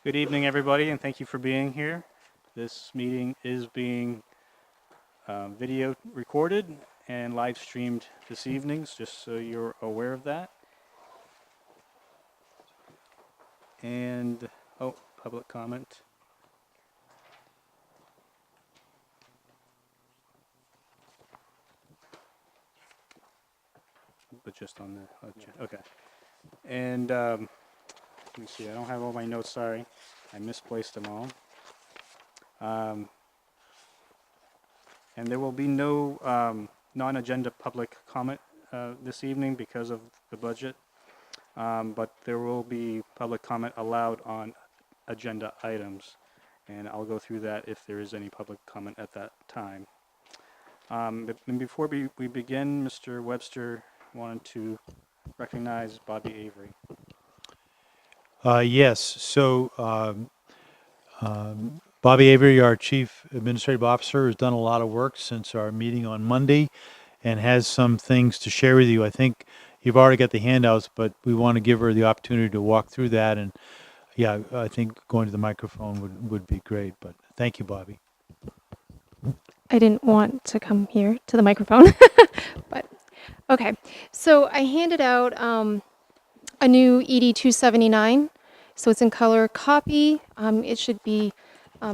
Good evening, everybody, and thank you for being here. This meeting is being video recorded and live streamed this evening, just so you're aware of that. And, public comment. But just on the, okay. And let me see, I don't have all my notes, sorry. I misplaced them all. And there will be no non-agenda public comment this evening because of the budget. But there will be public comment allowed on agenda items. And I'll go through that if there is any public comment at that time. But before we begin, Mr. Webster wanted to recognize Bobby Avery. Yes, so Bobby Avery, our Chief Administrative Officer, has done a lot of work since our meeting on Monday and has some things to share with you. I think you've already got the handouts, but we want to give her the opportunity to walk through that. And yeah, I think going to the microphone would be great, but thank you, Bobby. I didn't want to come here to the microphone, but okay. So I handed out a new ED 279, so it's in color copy. It should be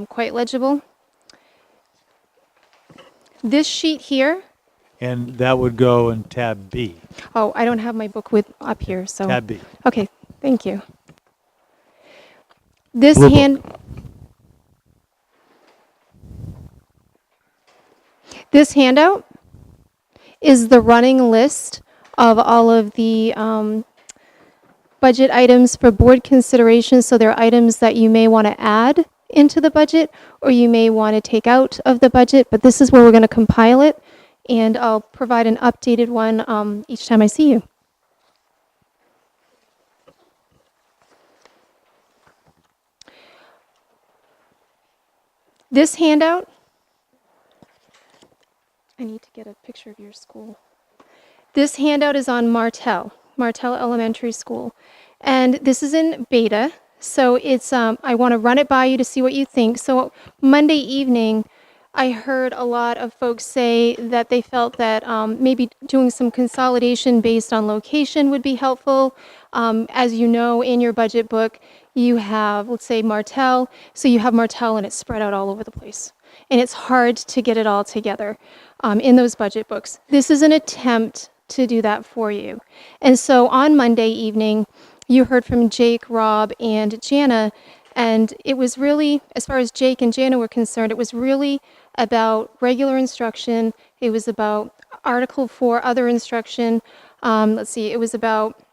quite legible. This sheet here. And that would go in tab B. Oh, I don't have my book with up here, so. Tab B. Okay, thank you. This Blue book. This handout is the running list of all of the budget items for board consideration. So there are items that you may want to add into the budget or you may want to take out of the budget, but this is where we're going to compile it, and I'll provide an updated one each time I see you. This handout, I need to get a picture of your school. This handout is on Martell Elementary School. And this is in beta, so it's, I want to run it by you to see what you think. So Monday evening, I heard a lot of folks say that they felt that maybe doing some consolidation based on location would be helpful. As you know, in your budget book, you have, let's say, Martell. So you have Martell and it's spread out all over the place. And it's hard to get it all together in those budget books. This is an attempt to do that for you. And so on Monday evening, you heard from Jake, Rob, and Jana, and it was really, as far as Jake and Jana were concerned, it was really about regular instruction. It was about Article 4, other instruction. It was about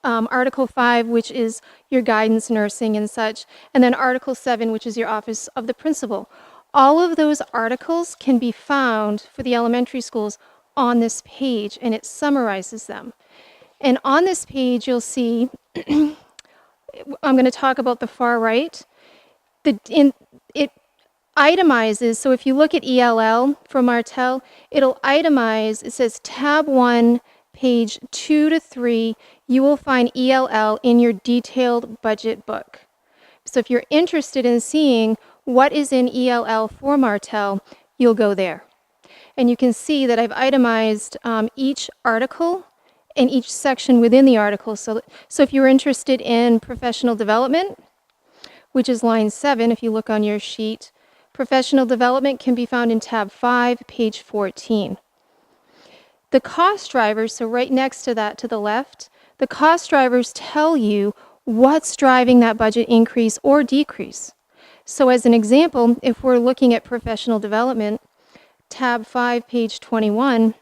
Article 5, which is your guidance, nursing, and such, and then Article 7, which is your Office of the Principal. All of those articles can be found for the elementary schools on this page, and it summarizes them. And on this page, you'll see, I'm going to talk about the far right. It itemizes, so if you look at ELL for Martell, it'll itemize, it says tab 1, page 2 to 3, you will find ELL in your detailed budget book. So if you're interested in seeing what is in ELL for Martell, you'll go there. And you can see that I've itemized each article and each section within the article. So if you're interested in professional development, which is line 7, if you look on your sheet, professional development can be found in tab 5, page 14. The cost drivers, so right next to that to the left, the cost drivers tell you what's driving that budget increase or decrease. So as an example, if we're looking at professional development, tab 5, page 21,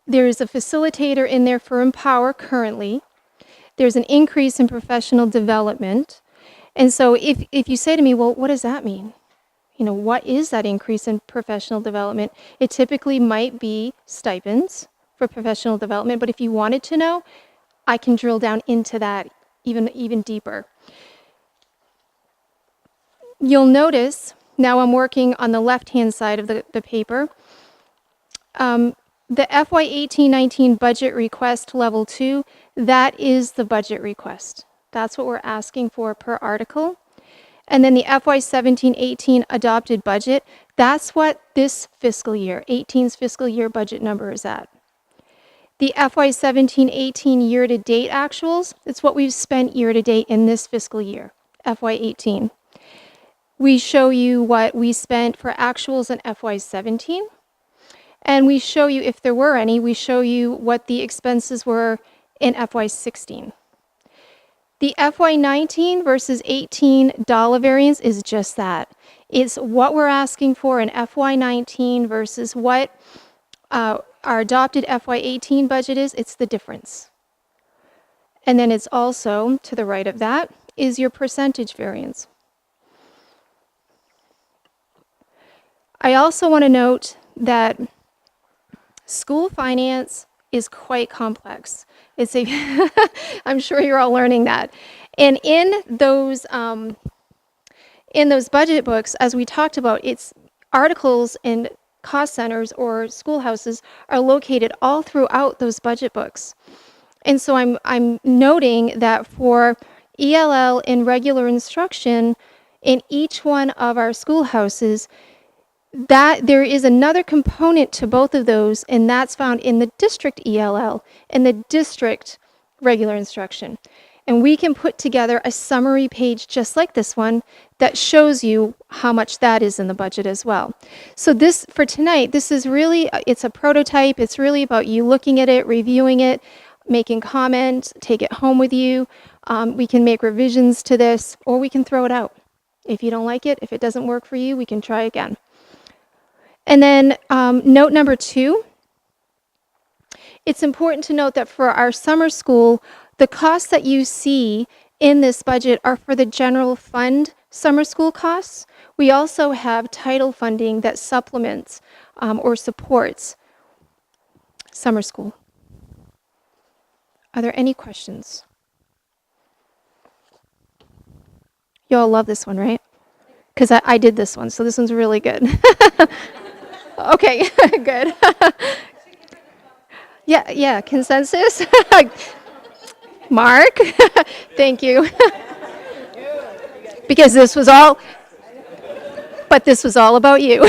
there is a facilitator in there for Empower currently. There's an increase in professional development. And so if you say to me, well, what does that mean? You know, what is that increase in professional development? It typically might be stipends for professional development, but if you wanted to know, I can drill down into that even deeper. You'll notice, now I'm working on the left-hand side of the paper, the FY 18-19 budget request level 2, that is the budget request. That's what we're asking for per article. And then the FY 17-18 adopted budget, that's what this fiscal year, 18's fiscal year budget number is at. The FY 17-18 year-to-date actuals, it's what we've spent year-to-date in this fiscal year, FY 18. We show you what we spent for actuals in FY 17. And we show you, if there were any, we show you what the expenses were in FY 16. The FY 19 versus 18 dollar variance is just that. It's what we're asking for in FY 19 versus what our adopted FY 18 budget is. It's the difference. And then it's also, to the right of that, is your percentage variance. I also want to note that school finance is quite complex. It's a, I'm sure you're all learning that. And in those budget books, as we talked about, it's articles and cost centers or schoolhouses are located all throughout those budget books. And so I'm noting that for ELL and regular instruction in each one of our schoolhouses, that there is another component to both of those, and that's found in the district ELL and the district regular instruction. And we can put together a summary page just like this one that shows you how much that is in the budget as well. So this, for tonight, this is really, it's a prototype. It's really about you looking at it, reviewing it, making comments, take it home with you. We can make revisions to this, or we can throw it out. If you don't like it, if it doesn't work for you, we can try again. And then note number 2, it's important to note that for our summer school, the costs that you see in this budget are for the general fund summer school costs. We also have title funding that supplements or supports summer school. Are there any questions? You all love this one, right? Because I did this one, so this one's really good. Okay, good. Yeah, consensus? Mark, thank you. Because this was all about you.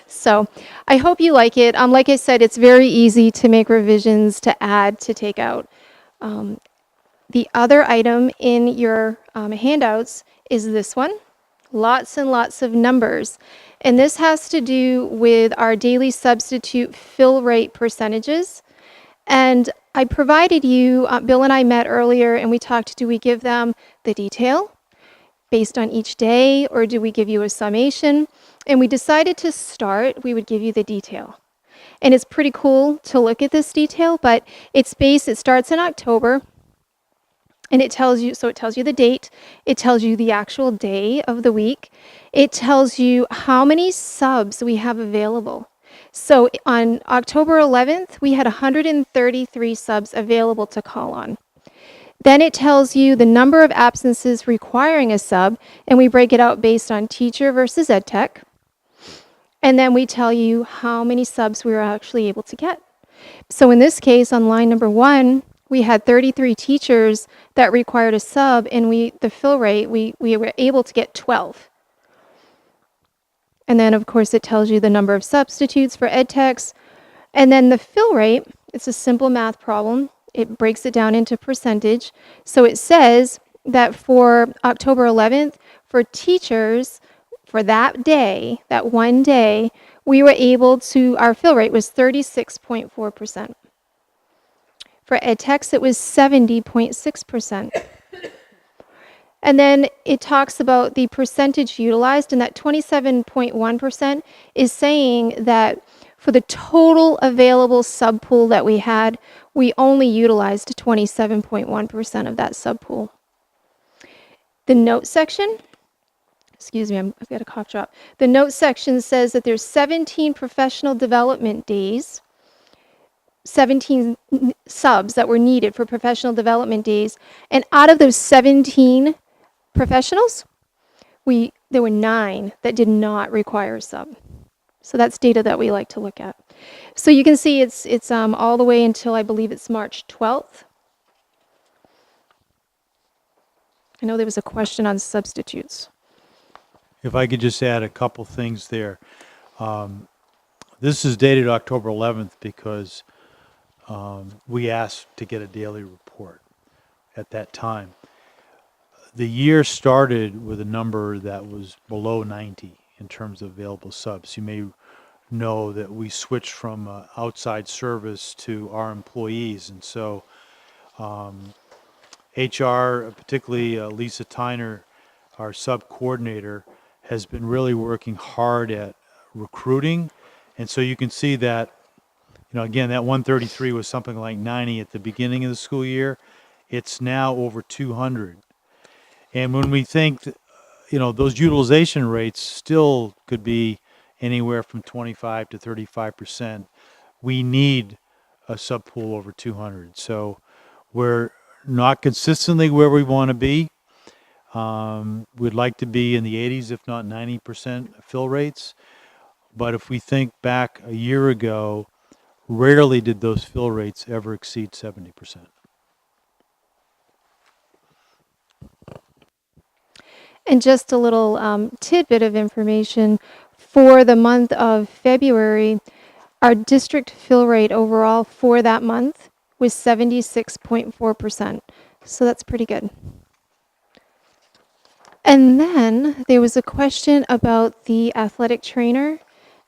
So I hope you like it. Like I said, it's very easy to make revisions, to add, to take out. The other item in your handouts is this one. Lots and lots of numbers. And this has to do with our daily substitute fill rate percentages. And I provided you, Bill and I met earlier and we talked, do we give them the detail based on each day, or do we give you a summation? And we decided to start, we would give you the detail. And it's pretty cool to look at this detail, but it starts in October. And it tells you the date, it tells you the actual day of the week, it tells you how many subs we have available. So on October 11th, we had 133 subs available to call on. Then it tells you the number of absences requiring a sub, and we break it out based on teacher versus ed tech. And then we tell you how many subs we were actually able to get. So in this case, on line number 1, we had 33 teachers that required a sub, and the fill rate, we were able to get 12. And then, of course, it tells you the number of substitutes for ed techs. And then the fill rate, it's a simple math problem. It breaks it down into percentage. So it says that for October 11th, for teachers, for that day, that one day, our fill rate was 36.4%. For ed techs, it was 70.6%. And then it talks about the percentage utilized, and that 27.1% is saying that for the total available sub pool that we had, we only utilized 27.1% of that sub pool. The note section, excuse me, I've got a cough drop. The note section says that there's 17 professional development days, 17 subs that were needed for professional development days. And out of those 17 professionals, there were 9 that did not require a sub. So that's data that we like to look at. So you can see it's all the way until I believe it's March 12th. I know there was a question on substitutes. If I could just add a couple things there. This is dated October 11th because we asked to get a daily report at that time. The year started with a number that was below 90 in terms of available subs. You may know that we switched from outside service to our employees, and so HR, particularly Lisa Tyner, our sub coordinator, has been really working hard at recruiting, and so you can see that, again, that 133 was something like 90 at the beginning of the school year. It's now over 200. And when we think, those utilization rates still could be anywhere from 25 to 35%, we need a sub pool over 200. So we're not consistently where we want to be. We'd like to be in the 80s, if not 90% fill rates. But if we think back a year ago, rarely did those fill rates ever exceed 70%. And just a little tidbit of information. For the month of February, our district fill rate overall for that month was 76.4%. So that's pretty good. And then there was a question about the athletic trainer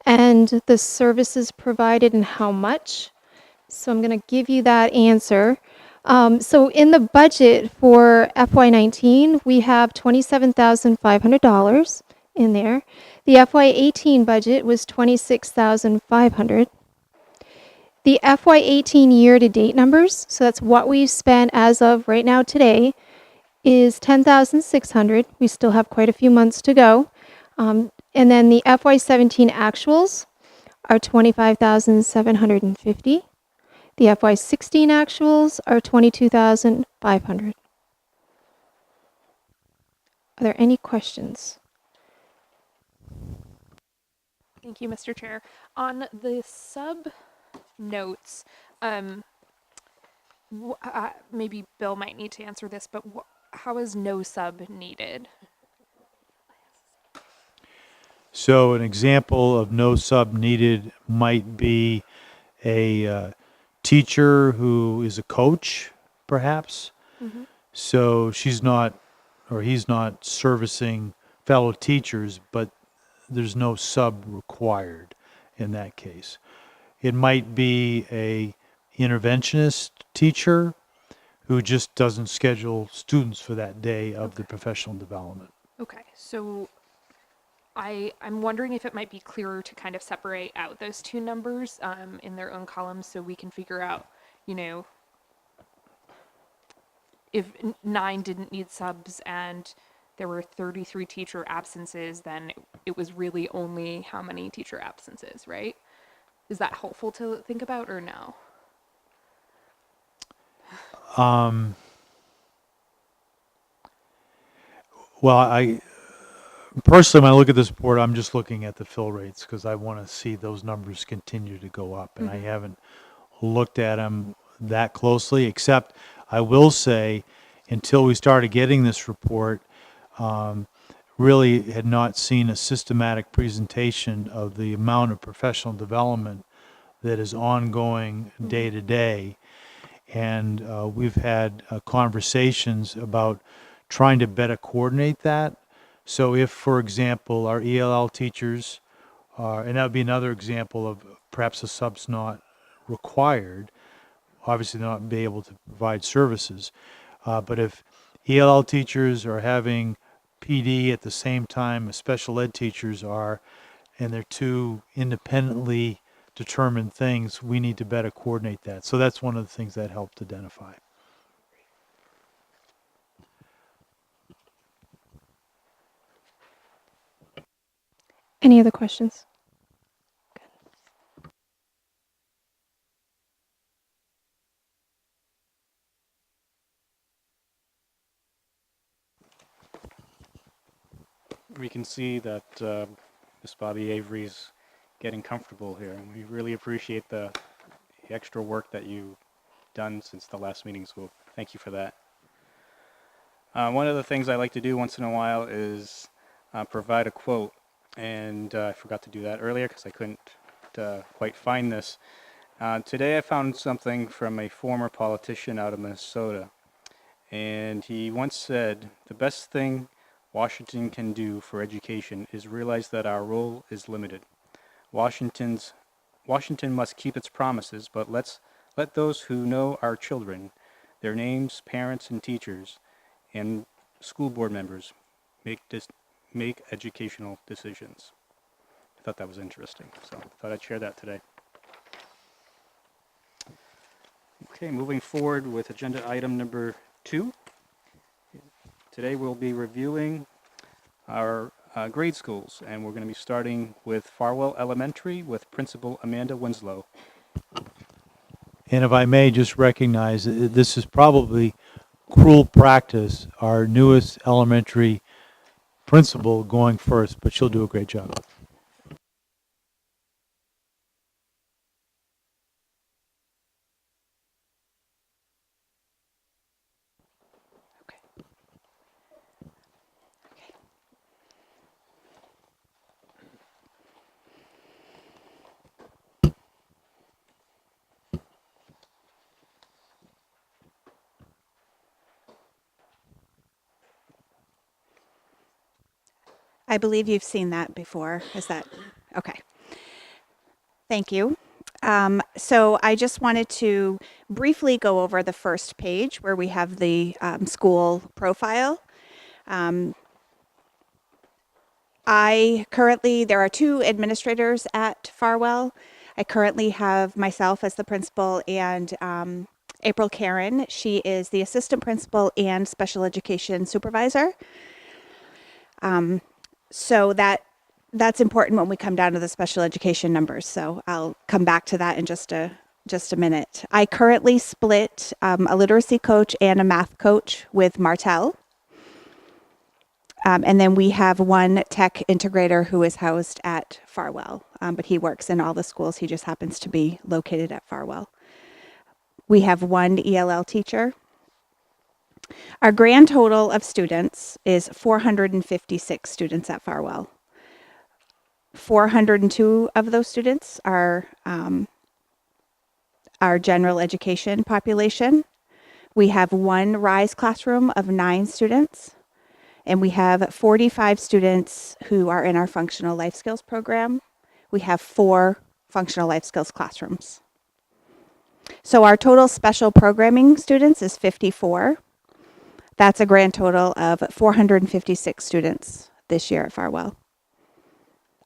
and the services provided and how much. So I'm going to give you that answer. So in the budget for FY19, we have $27,500 in there. The FY18 budget was $26,500. The FY18 year-to-date numbers, so that's what we've spent as of right now today, is $10,600. We still have quite a few months to go. And then the FY17 actuals are $25,750. The FY16 actuals are $22,500. Are there any questions? Thank you, Mr. Chair. On the sub notes, maybe Bill might need to answer this, but how is no sub needed? So an example of no sub needed might be a teacher who is a coach, perhaps. So she's not, or he's not servicing fellow teachers, but there's no sub required in that case. It might be a interventionist teacher who just doesn't schedule students for that day of the professional development. Okay, so I'm wondering if it might be clearer to kind of separate out those two numbers in their own columns so we can figure out, if 9 didn't need subs and there were 33 teacher absences, then it was really only how many teacher absences, right? Is that helpful to think about or no? Well, I personally, when I look at this report, I'm just looking at the fill rates because I want to see those numbers continue to go up. And I haven't looked at them that closely, except I will say until we started getting this report, really had not seen a systematic presentation of the amount of professional development that is ongoing day to day. And we've had conversations about trying to better coordinate that. So if, for example, our ELL teachers are, and that would be another example of perhaps a sub's not required, obviously not be able to provide services. But if ELL teachers are having PD at the same time as special ed teachers are, and they're two independently determined things, we need to better coordinate that. So that's one of the things that helped identify. Any other questions? We can see that Miss Bobby Avery's getting comfortable here, and we really appreciate the extra work that you've done since the last meeting. So thank you for that. One of the things I like to do once in a while is provide a quote, and I forgot to do that earlier because I couldn't quite find this. Today I found something from a former politician out of Minnesota, and he once said, "The best thing Washington can do for education is realize that our role is limited. Washington must keep its promises, but let those who know our children, their names, parents, and teachers, and school board members make educational decisions." I thought that was interesting, so I thought I'd share that today. Okay, moving forward with agenda item number 2. Today we'll be reviewing our grade schools, and we're going to be starting with Farwell Elementary with Principal Amanda Winslow. And if I may just recognize, this is probably cruel practice, our newest elementary principal going first, but she'll do a great job. I believe you've seen that before. Is that okay? Thank you. So I just wanted to briefly go over the first page where we have the school profile. There are 2 administrators at Farwell. I currently have myself as the principal and April Karen. She is the assistant principal and special education supervisor. So that's important when we come down to the special education numbers. So I'll come back to that in just a minute. I currently split a literacy coach and a math coach with Martel. And then we have 1 tech integrator who is housed at Farwell, but he works in all the schools. He just happens to be located at Farwell. We have 1 ELL teacher. Our grand total of students is 456 students at Farwell. 402 of those students are our general education population. We have 1 RISE classroom of 9 students, and we have 45 students who are in our functional life skills program. We have 4 functional life skills classrooms. So our total special programming students is 54. That's a grand total of 456 students this year at Farwell.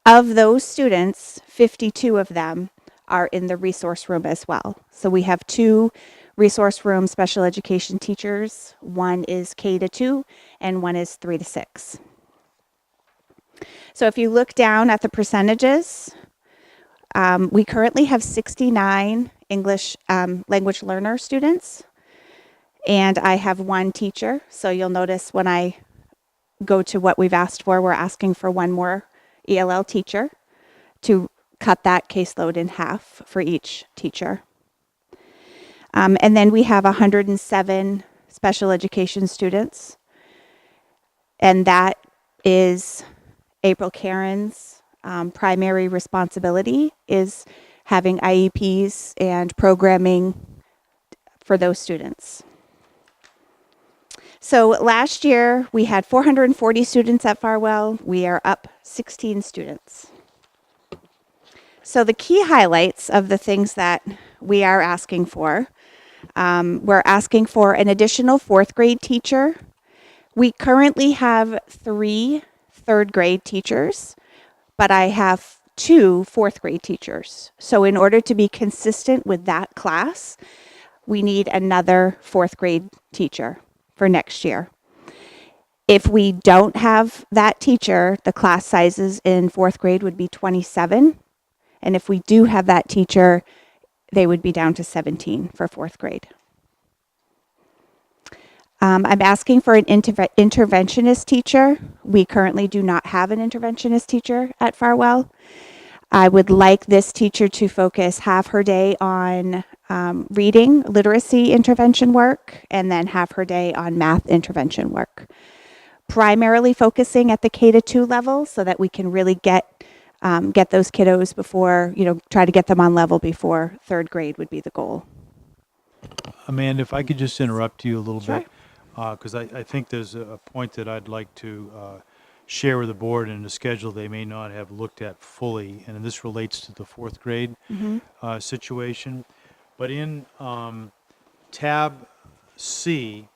Of those students, 52 of them are in the resource room as well. So we have 2 resource room special education teachers. 1 is K-2 and 1 is 3-6. So if you look down at the percentages, we currently have 69 English language learner students. And I have 1 teacher. So you'll notice when I go to what we've asked for, we're asking for 1 more ELL teacher to cut that caseload in half for each teacher. And then we have 107 special education students. And that is April Karen's primary responsibility, is having IEPs and programming for those students. So last year we had 440 students at Farwell. We are up 16 students. So the key highlights of the things that we are asking for, we're asking for an additional 4th grade teacher. We currently have 3 3rd grade teachers, but I have 2 4th grade teachers. So in order to be consistent with that class, we need another 4th grade teacher for next year. If we don't have that teacher, the class sizes in 4th grade would be 27. And if we do have that teacher, they would be down to 17 for 4th grade. I'm asking for an interventionist teacher. We currently do not have an interventionist teacher at Farwell. I would like this teacher to focus half her day on reading, literacy intervention work, and then half her day on math intervention work. Primarily focusing at the K to 2 level so that we can really get those kiddos before, try to get them on level before 3rd grade would be the goal. Amanda, if I could just interrupt you a little Sure. bit, because I think there's a point that I'd like to share with the board in a schedule they may not have looked at fully, and this relates to the 4th grade situation. But in tab C,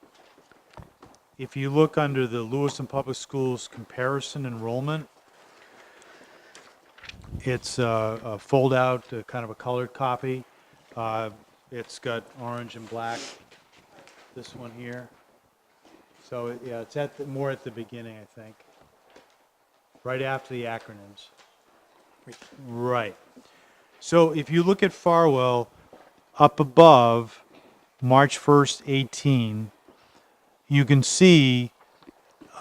if you look under the Lewiston Public Schools comparison enrollment, it's a fold-out, kind of a colored copy. It's got orange and black, this one here. So, yeah, it's more at the beginning, I think. Right after the acronyms. Right. So if you look at Farwell, up above, March 1st, 18, you can see,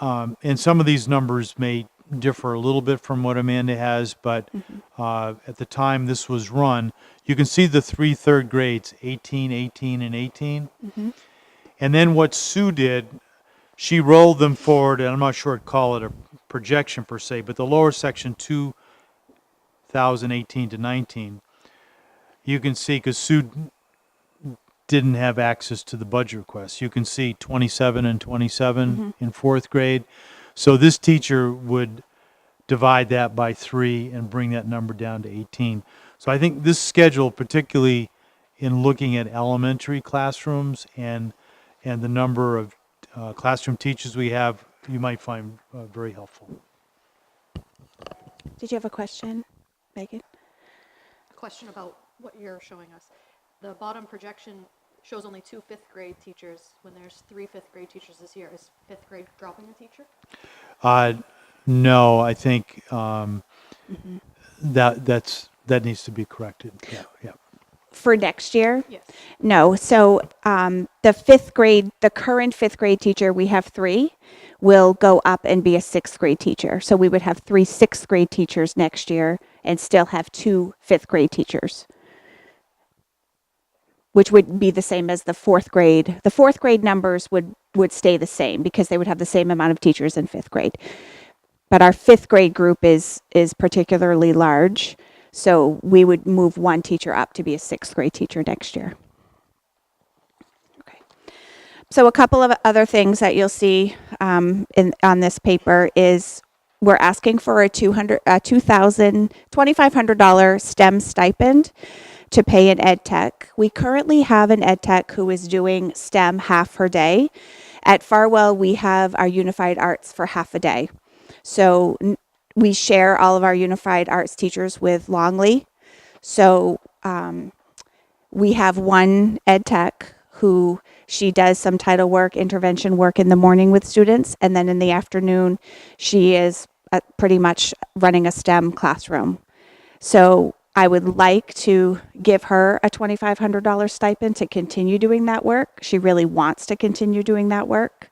and some of these numbers may differ a little bit from what Amanda has, but at the time this was run, you can see the 3 3rd grades, 18, 18, and 18. And then what Sue did, she rolled them forward, and I'm not sure I'd call it a projection per se, but the lower section 2018 to 19, you can see, because Sue didn't have access to the budget requests, you can see 27 and 27 in 4th grade. So this teacher would divide that by 3 and bring that number down to 18. So I think this schedule, particularly in looking at elementary classrooms and the number of classroom teachers we have, you might find very helpful. Did you have a question, Megan? A question about what you're showing us. The bottom projection shows only 2 5th grade teachers when there's 3 5th grade teachers this year. Is 5th grade dropping a teacher? No, I think that needs to be corrected. Yeah. For next year? Yes. No. So the 5th grade, the current 5th grade teacher, we have 3, will go up and be a 6th grade teacher. So we would have 3 6th grade teachers next year and still have 2 5th grade teachers, which would be the same as the 4th grade. The 4th grade numbers would stay the same because they would have the same amount of teachers in 5th grade. But our 5th grade group is particularly large, so we would move 1 teacher up to be a 6th grade teacher next year. Okay. So a couple of other things that you'll see on this paper is we're asking for a $2,500 STEM stipend to pay an ed tech. We currently have an ed tech who is doing STEM half her day. At Farwell, we have our unified arts for half a day. So we share all of our unified arts teachers with Longley. So we have one ed tech who she does some title work, intervention work in the morning with students, and then in the afternoon, she is pretty much running a STEM classroom. So I would like to give her a $2,500 stipend to continue doing that work. She really wants to continue doing that work.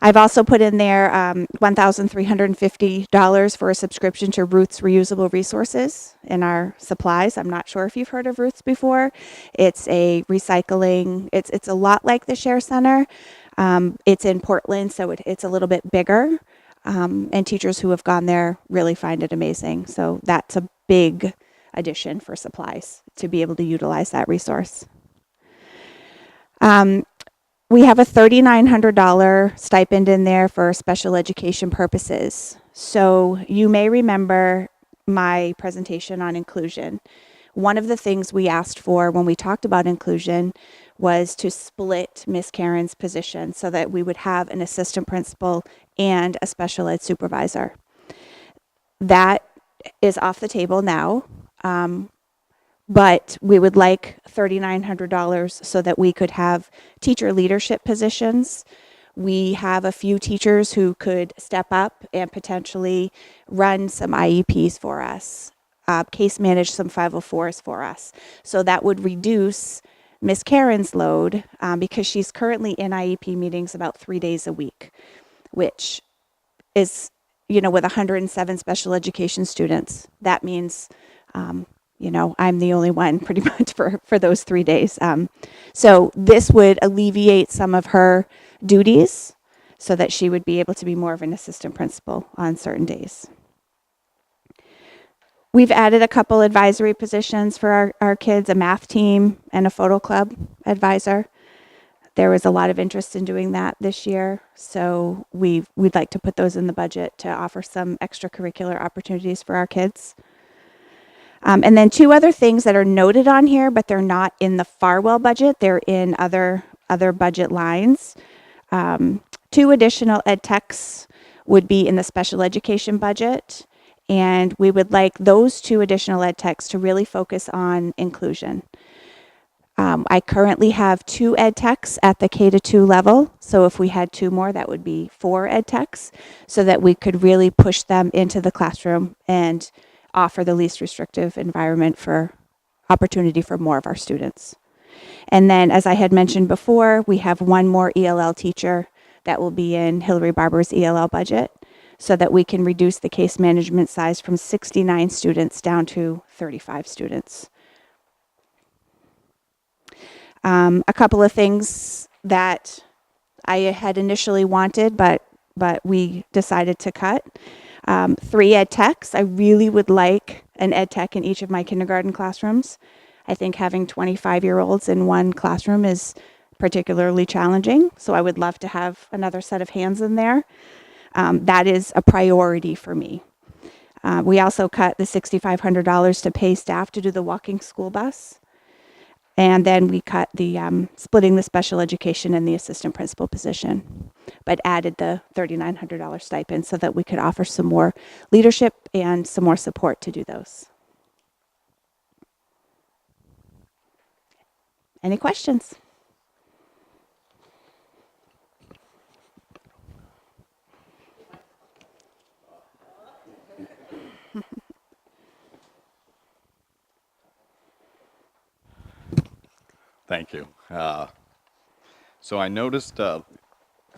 I've also put in there $1,350 for a subscription to Roots Reusable Resources in our supplies. I'm not sure if you've heard of Roots before. It's a recycling, it's a lot like the Share Center. It's in Portland, so it's a little bit bigger. And teachers who have gone there really find it amazing. So that's a big addition for supplies to be able to utilize that resource. We have a $3,900 stipend in there for special education purposes. So you may remember my presentation on inclusion. One of the things we asked for when we talked about inclusion was to split Miss Karen's position so that we would have an assistant principal and a special ed supervisor. That is off the table now. But we would like $3,900 so that we could have teacher leadership positions. We have a few teachers who could step up and potentially run some IEPs for us, case manage some 504s for us. So that would reduce Miss Karen's load because she's currently in IEP meetings about 3 days a week, which is with 107 special education students, that means, I'm the only one pretty much for those 3 days. So this would alleviate some of her duties so that she would be able to be more of an assistant principal on certain days. We've added a couple advisory positions for our kids, a math team and a photo club advisor. There was a lot of interest in doing that this year, so we'd like to put those in the budget to offer some extracurricular opportunities for our kids. And then 2 other things that are noted on here, but they're not in the Farwell budget. They're in other budget lines. 2 additional ed techs would be in the special education budget, and we would like those 2 additional ed techs to really focus on inclusion. I currently have 2 ed techs at the K-2 level, so if we had 2 more, that would be 4 ed techs, so that we could really push them into the classroom and offer the least restrictive environment for opportunity for more of our students. And then, as I had mentioned before, we have 1 more ELL teacher that will be in Hillary Barber's ELL budget, so that we can reduce the case management size from 69 students down to 35 students. A couple of things that I had initially wanted, but we decided to cut. 3 ed techs. I really would like an ed tech in each of my kindergarten classrooms. I think having 25-year-olds in one classroom is particularly challenging, so I would love to have another set of hands in there. That is a priority for me. We also cut the $6,500 to pay staff to do the walking school bus. And then we cut the splitting the special education and the assistant principal position, but added the $3,900 stipend so that we could offer some more leadership and some more support to do those. Any questions? Thank you. So I noticed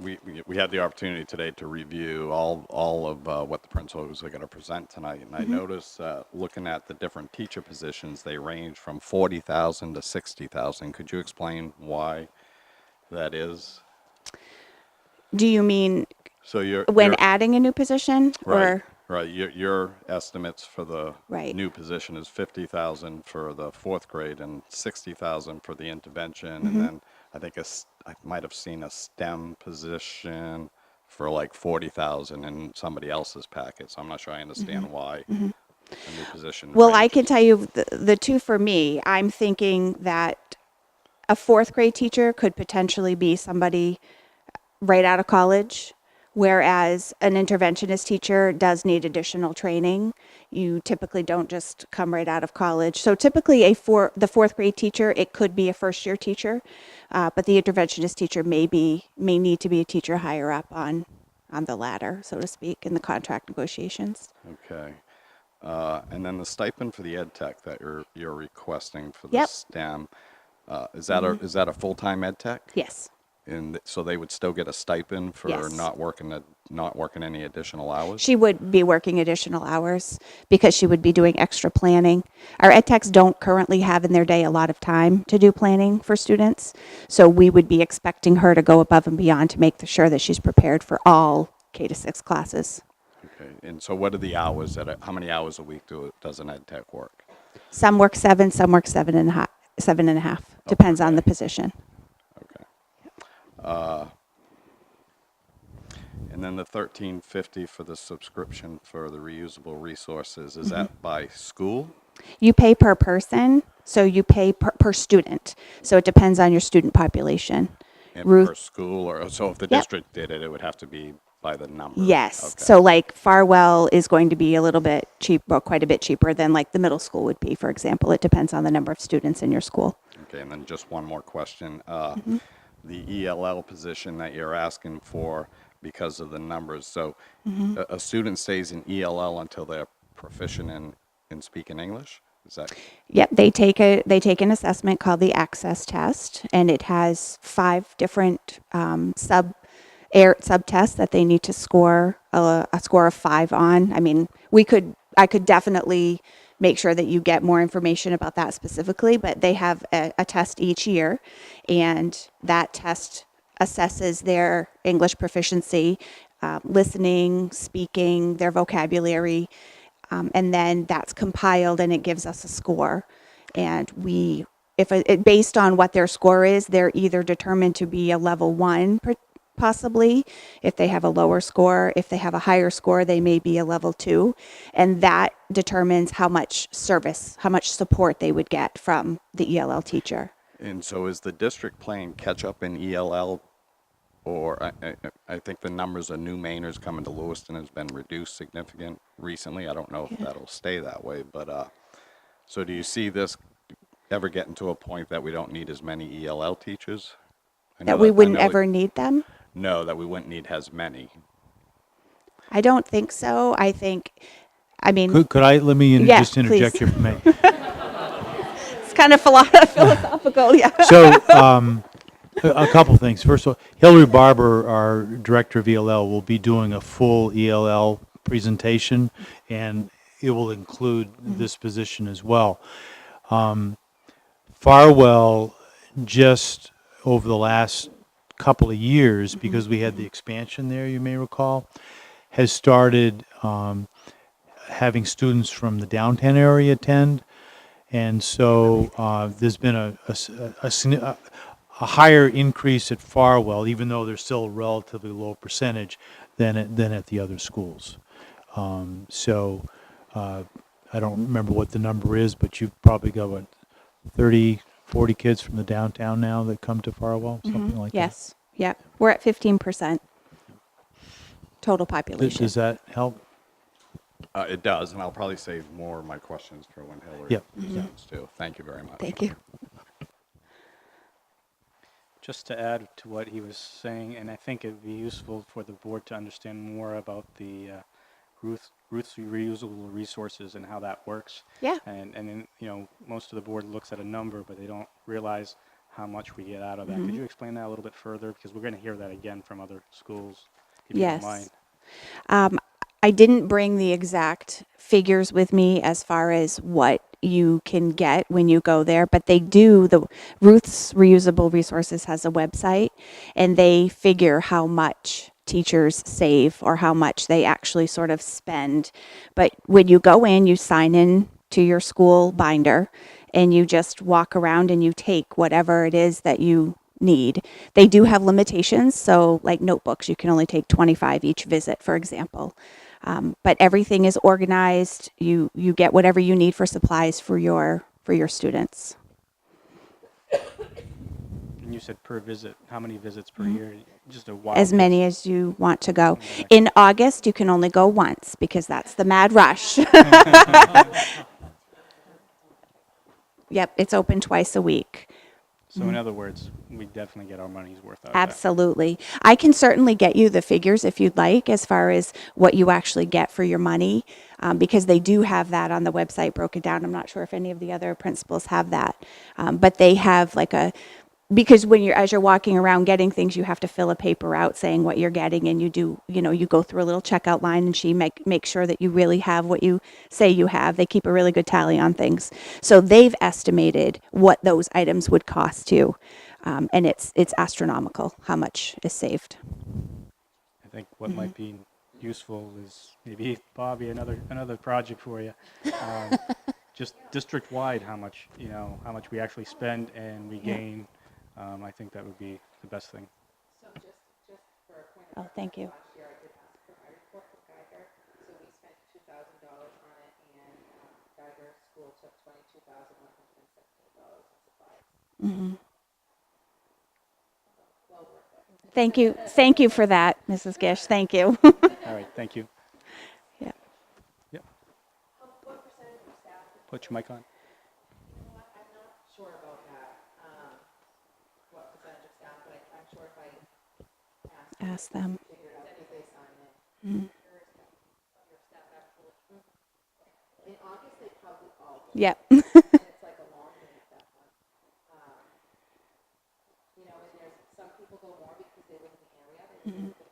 we had the opportunity today to review all of what the principals are going to present tonight, and I noticed looking at the different teacher positions, they range from 40,000 to 60,000. Could you explain why that is? Do you mean So when adding a new position, or? Right. Your estimates for the Right. new position is 50,000 for the 4th grade and 60,000 for the intervention, and then I think I might have seen a STEM position for like 40,000 in somebody else's packet. So I'm not sure I understand why a new position. Well, I ranges. can tell you the 2 for me. I'm thinking that a 4th grade teacher could potentially be somebody right out of college, whereas an interventionist teacher does need additional training. You typically don't just come right out of college. So typically the 4th grade teacher, it could be a first-year teacher, but the interventionist teacher may need to be a teacher higher up on the ladder, so to speak, in the contract negotiations. Okay. And then the stipend for the ed tech that you're requesting for the Yep. STEM, is that a full-time ed tech? Yes. And so they would still get a stipend for Yes. not working any additional hours? She would be working additional hours because she would be doing extra planning. Our ed techs don't currently have in their day a lot of time to do planning for students. So we would be expecting her to go above and beyond to make sure that she's prepared for all K-6 classes. Okay. And so what are the hours how many hours a week does an ed tech work? Some work 7, some work 7.5. Depends on the position. Okay. And then the $13.50 for the subscription for the reusable resources, is that by school? You pay per person, so you pay per student. So it depends on your student population. And Ruth? per school, or so if the Yep. district did it, it would have to be by the number? Yes. Okay. So like Farwell is going to be a little bit cheap, or quite a bit cheaper than like the middle school would be, for example. It depends on the number of students in your school. Okay, and then just one more question. The ELL position that you're asking for because of the numbers, so a student stays in ELL until they're proficient in speaking English? Is that? Yep, they take an assessment called the Access Test, and it has 5 different AIRT subtest that they need to score a score of 5 on. I mean, I could definitely make sure that you get more information about that specifically, but they have a test each year, and that test assesses their English proficiency, listening, speaking, their vocabulary, and then that's compiled and it gives us a score. And based on what their score is, they're either determined to be a level 1 possibly. If they have a lower score, if they have a higher score, they may be a level 2. And that determines how much service, how much support they would get from the ELL teacher. And so is the district playing catch up in ELL? Or I think the numbers of new Mainers coming to Lewiston has been reduced significant recently. I don't know if that'll stay that way, but so do you see this ever getting to a point that we don't need as many ELL teachers? That we wouldn't ever need them? No, that we wouldn't need as many. I don't think so. I mean, Let me Yeah, just interject please. here for a minute. it's kind of philosophical, yeah. So, a couple things. First of all, Hillary Barber, our director of ELL, will be doing a full ELL presentation, and it will include this position as well. Farwell, just over the last couple of years, because we had the expansion there, you may recall, has started having students from the downtown area attend. And so there's been a higher increase at Farwell, even though there's still a relatively low percentage than at the other schools. I don't remember what the number is, but you've probably got, 30, 40 kids from the downtown now that come to Farwell, something like that? Yes, yeah. We're at 15% total population. Does that help? It does, and I'll probably save more of my questions for when Hillary Yep. presents too. Thank you very much. Thank you. Just to add to what he was saying, and I think it'd be useful for the board to understand more about the Ruth's reusable resources and how that works. Yeah. And then, most of the board looks at a number, but they don't realize how much we get out of that. Could you explain that a little bit further? Because we're going to hear that again from other schools, if you don't Yes. mind. I didn't bring the exact figures with me as far as what you can get when you go there, but they do. The Ruth's Reusable Resources has a website, and they figure how much teachers save or how much they actually sort of spend. But when you go in, you sign in to your school binder, and you just walk around and you take whatever it is that you need. They do have limitations, so like notebooks, you can only take 25 each visit, for example. But everything is organized. You get whatever you need for supplies for your students. And you said per visit, how many visits per year? Just a wild As guess. many as you want to go. In August, you can only go once because that's the mad rush. Yep, it's open twice a week. So in other words, we definitely get our money's worth out of that. Absolutely. I can certainly get you the figures if you'd like, as far as what you actually get for your money, because they do have that on the website broken down. I'm not sure if any of the other principals have that, but they have because as you're walking around getting things, you have to fill a paper out saying what you're getting, and you go through a little checkout line, and she make sure that you really have what you say you have. They keep a really good tally on things. So they've estimated what those items would cost you. And it's astronomical how much is saved. I think what might be useful is maybe, Bobby, another project for you. Just district-wide, how much we actually spend and we gain. I think that would be the best thing. Oh, thank you. Last year I did ask for my report from Geiger, so we spent $2,000 on it, and Geiger School took $22,117 on supplies. Well worth it. Thank you for that, Mrs. Gish. Thank you. All right, thank you. Yeah. Yep. Put your mic on. I'm not sure about that, what percentage of staff, but I'm sure if I Ask them. figured out if they sign in. Your staff actually, in August, they probably all do, Yep. and it's like a long thing at that point. And there's, some people go more because they live in the area, they live in the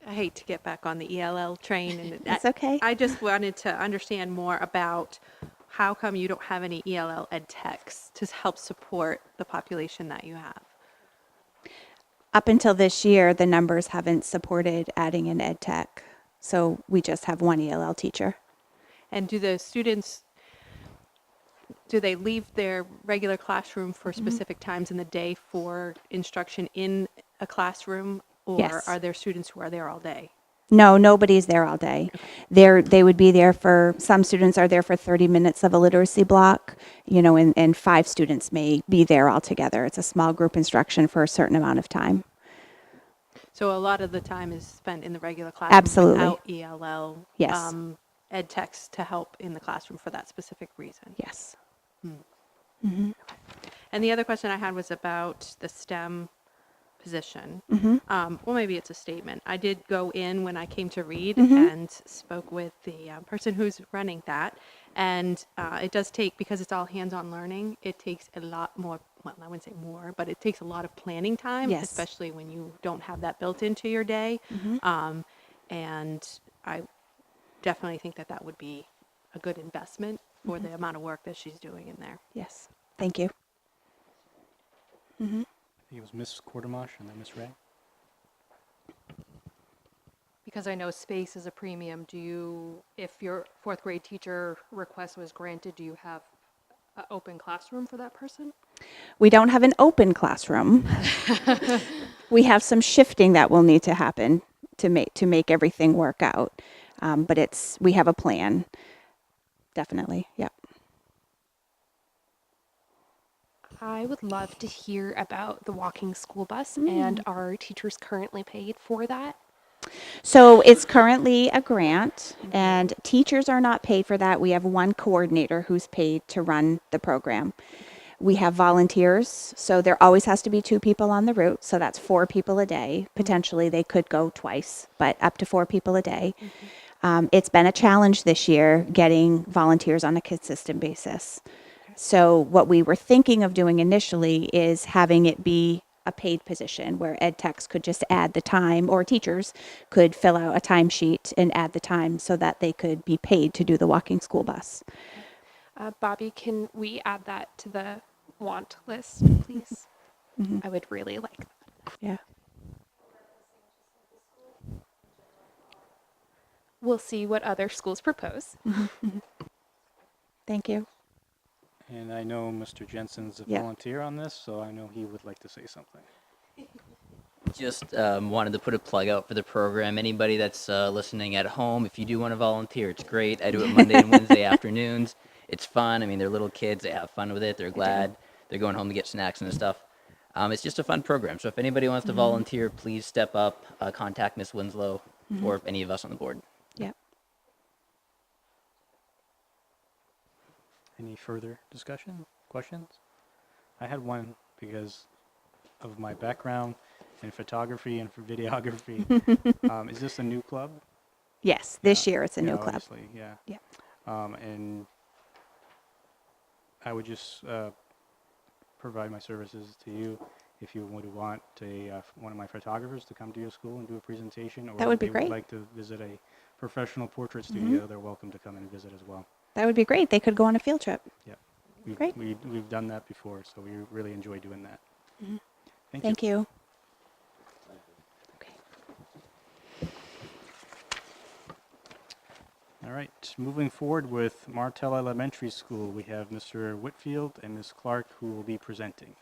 I hate to get back on the ELL train, and It's okay. I just wanted to understand more about how come you don't have any ELL ed techs to help support the population that you have. Up until this year, the numbers haven't supported adding an ed tech. So we just have one ELL teacher. And do the students, do they leave their regular classroom for specific times in the day for instruction in a classroom? Or Yes. are there students who are there all day? No, nobody's there all day. They would be there for, some students are there for 30 minutes of a literacy block, you know, and 5 students may be there all together. It's a small group instruction for a certain amount of time. So a lot of the time is spent in the regular classroom Absolutely. without ELL Yes. ed techs to help in the classroom for that specific reason. Yes. And the other question I had was about the STEM position. Well, maybe it's a statement. I did go in when I came to read and spoke with the person who's running that. And it does take, because it's all hands-on learning, it takes a lot more, well, I wouldn't say more, but it takes a lot of planning time, Yes. especially when you don't have that built into your day. And I definitely think that that would be a good investment for the amount of work that she's doing in there. Yes. Thank you. I think it was Miss Quartermash and then Miss Ray. Because I know space is a premium, do you, if your fourth grade teacher request was granted, do you have an open classroom for that person? We don't have an open classroom. We have some shifting that will need to happen to make everything work out. But we have a plan. Definitely. Yep. I would love to hear about the walking school bus, and are teachers currently paid for that? So it's currently a grant, and teachers are not paid for that. We have one coordinator who's paid to run the program. We have volunteers, so there always has to be 2 people on the route, so that's 4 people a day. Potentially they could go twice, but up to 4 people a day. It's been a challenge this year getting volunteers on a consistent basis. So what we were thinking of doing initially is having it be a paid position where ed techs could just add the time, or teachers could fill out a timesheet and add the time so that they could be paid to do the walking school bus. Bobby, can we add that to the want list, please? I would really like that. Yeah. We'll see what other schools propose. Thank you. And I know Mr. Jensen's a Yeah. volunteer on this, so I know he would like to say something. Just wanted to put a plug out for the program. Anybody that's listening at home, if you do want to volunteer, it's great. I do it Monday and Wednesday afternoons. It's fun. I mean, they're little kids. They have fun with it. They're glad. They're going home to get snacks and stuff. It's just a fun program. So if anybody wants to volunteer, please step up, contact Miss Winslow or any of us on the board. Yep. Any further discussion, questions? I had one because of my background in photography and for videography. Is this a new club? Yes, this Yeah. year it's a new Yeah, club. obviously, yeah. Yeah. And I would just provide my services to you if you would want one of my photographers to come to your school and do a presentation, or That would be if they great. would like to visit a professional portrait studio, they're welcome to come and visit as well. That would be great. They could go on a field trip. Yeah. Great. We've done that before, so we really enjoy doing that. Thank you. Thank you. Okay. All right, moving forward with Martell Elementary School, we have Mr. Whitfield and Ms. Clark who will be presenting.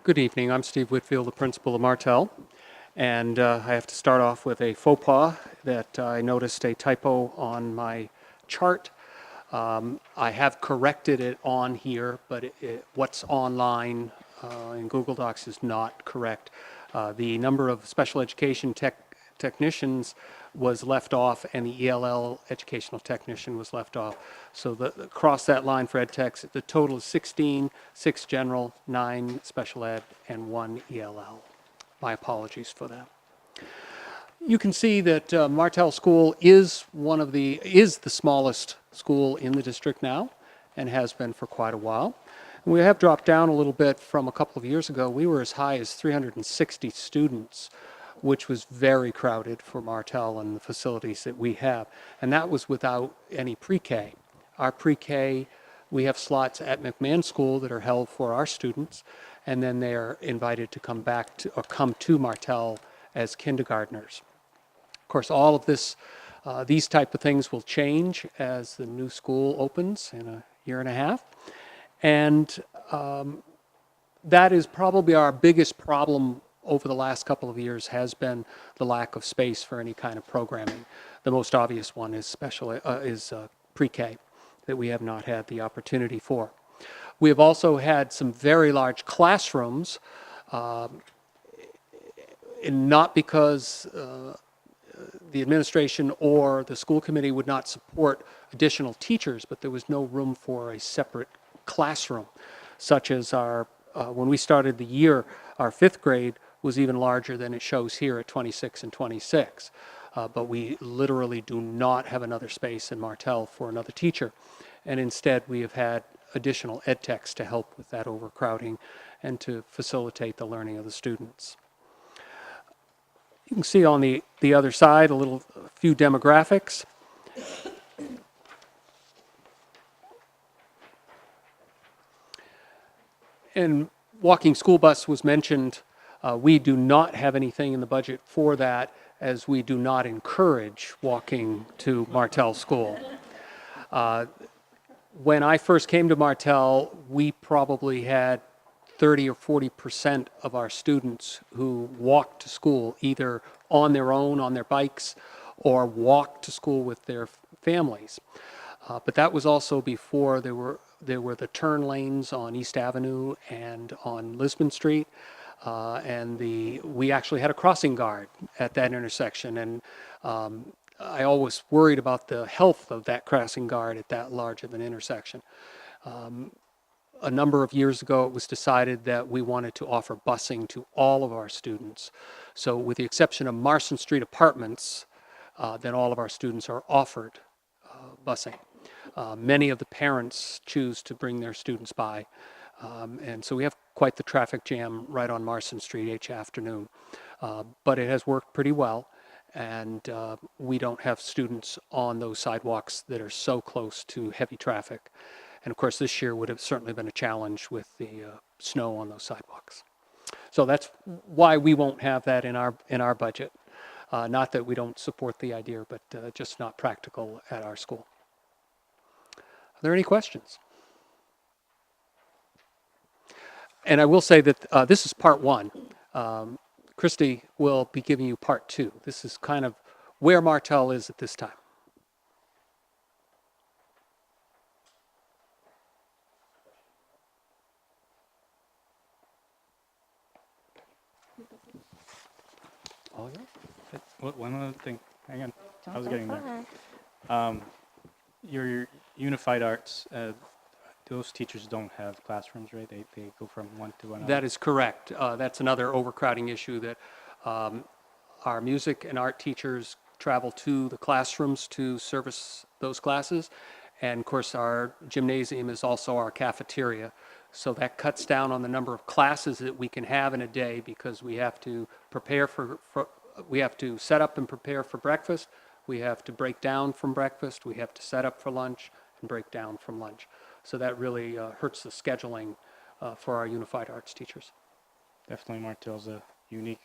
Good evening. I'm Steve Whitfield, the principal of Martell. And I have to start off with a faux pas that I noticed a typo on my chart. I have corrected it on here, but what's online in Google Docs is not correct. The number of special education technicians was left off, and the ELL educational technician was left off. So across that line for ed techs, the total is 16, 6 general, 9 special ed, and 1 ELL. My apologies for that. You can see that Martell School is the smallest school in the district now, and has been for quite a while. And we have dropped down a little bit from a couple of years ago. We were as high as 360 students, which was very crowded for Martell and the facilities that we have. And that was without any pre-K. Our pre-K, we have slots at McMahon School that are held for our students, and then they are invited to come back to, or come to Martell as kindergartners. Of course, all of this, these type of things will change as the new school opens in a year and a half. And that is probably our biggest problem over the last couple of years, has been the lack of space for any kind of programming. The most obvious one is pre-K, that we have not had the opportunity for. We have also had some very large classrooms, and not because the administration or the school committee would not support additional teachers, but there was no room for a separate classroom, such as when we started the year, our 5th grade was even larger than it shows here at 26 and 26. But we literally do not have another space in Martell for another teacher. And instead, we have had additional ed techs to help with that overcrowding and to facilitate the learning of the students. You can see on the other side a few demographics. And walking school bus was mentioned. We do not have anything in the budget for that, as we do not encourage walking to Martell School. When I first came to Martell, we probably had 30 or 40% of our students who walked to school, either on their own, on their bikes, or walked to school with their families. But that was also before there were the turn lanes on East Avenue and on Lisbon Street. We actually had a crossing guard at that intersection, and I always worried about the health of that crossing guard at that large of an intersection. A number of years ago, it was decided that we wanted to offer busing to all of our students. So with the exception of Marston Street Apartments, then all of our students are offered busing. Many of the parents choose to bring their students by. And so we have quite the traffic jam right on Marston Street each afternoon. But it has worked pretty well, and we don't have students on those sidewalks that are so close to heavy traffic. And of course, this year would have certainly been a challenge with the snow on those sidewalks. So that's why we won't have that in our budget. Not that we don't support the idea, but just not practical at our school. Are there any questions? And I will say that this is part 1. Christy will be giving you part 2. This is kind of where Martell is at this time. Oh, yeah. One other thing, hang on, I was getting there. Your unified arts, those teachers don't have classrooms, right? They go from one to another. That is correct. That's another overcrowding issue, that our music and art teachers travel to the classrooms to service those classes. And of course, our gymnasium is also our cafeteria. So that cuts down on the number of classes that we can have in a day, because we have to prepare we have to set up and prepare for breakfast. We have to break down from breakfast. We have to set up for lunch and break down from lunch. So that really hurts the scheduling for our unified arts teachers. Definitely Martell's unique.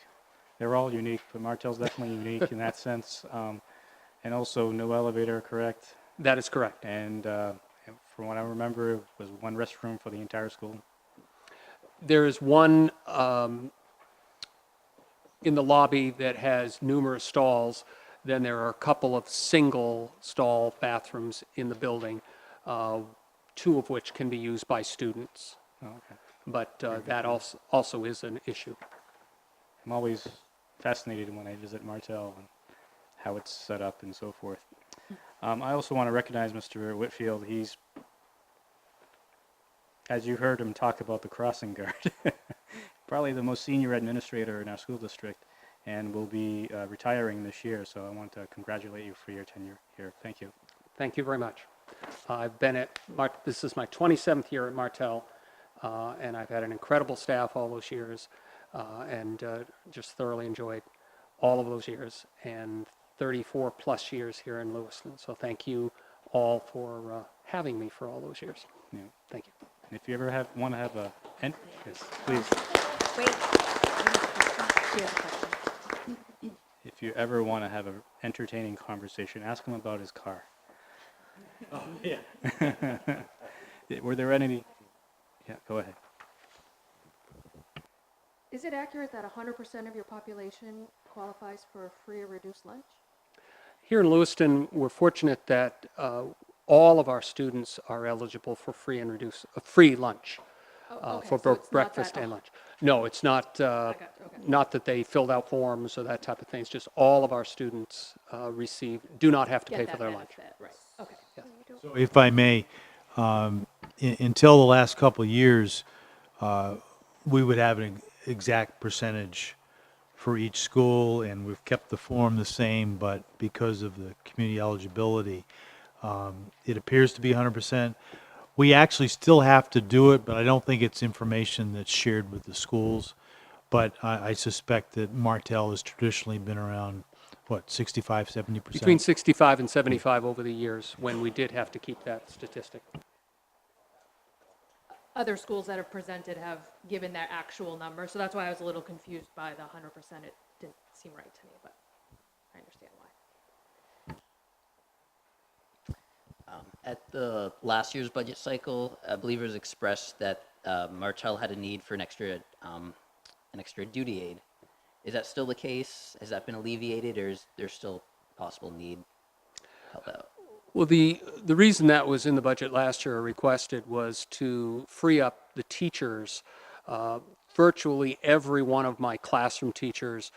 They're all unique, but Martell's definitely unique in that sense. And also no elevator, correct? That is correct. And from what I remember, it was one restroom for the entire school. There is one in the lobby that has numerous stalls. Then there are a couple of single stall bathrooms in the building, two of which can be used by students. Oh, okay. But that also is an issue. I'm always fascinated when I visit Martell and how it's set up and so forth. I also want to recognize Mr. Whitfield. He's, as you heard him talk about the crossing guard, probably the most senior administrator in our school district, and will be retiring this year. So I want to congratulate you for your tenure here. Thank you. Thank you very much. I've been at, this is my 27th year at Martell, and I've had an incredible staff all those years, and just thoroughly enjoyed all of those years, and 34 plus years here in Lewiston. So thank you all for having me for all those years. Yeah. Thank you. And if you ever want to have a, yes, please. If you ever want to have an entertaining conversation, ask him about his car. Oh, yeah. Were there any? Yeah, go ahead. Is it accurate that 100% of your population qualifies for free or reduced lunch? Here in Lewiston, we're fortunate that all of our students are eligible for free and reduced, free lunch. Okay, For so both it's not breakfast that- and lunch. No, it's not, okay. not that they filled out forms or that type of thing. It's just all of our students do not have to Get pay that for their lunch. benefit, right, okay. So if I may, until the last couple of years, we would have an exact percentage for each school, and we've kept the form the same, but because of the community eligibility, it appears to be 100%. We actually still have to do it, but I don't think it's information that's shared with the schools. But I suspect that Martell has traditionally been around, what, 65, 70%? Between 65 and 75 over the years, when we did have to keep that statistic. Other schools that have presented have given their actual number, so that's why I was a little confused by the 100%. It didn't seem right to me, but I understand why. At the last year's budget cycle, I believe it was expressed that Martell had a need for an extra duty aid. Is that still the case? Has that been alleviated, or is there still possible need help out? Well, the reason that was in the budget last year or requested was to free up the teachers. Virtually every one of my classroom teachers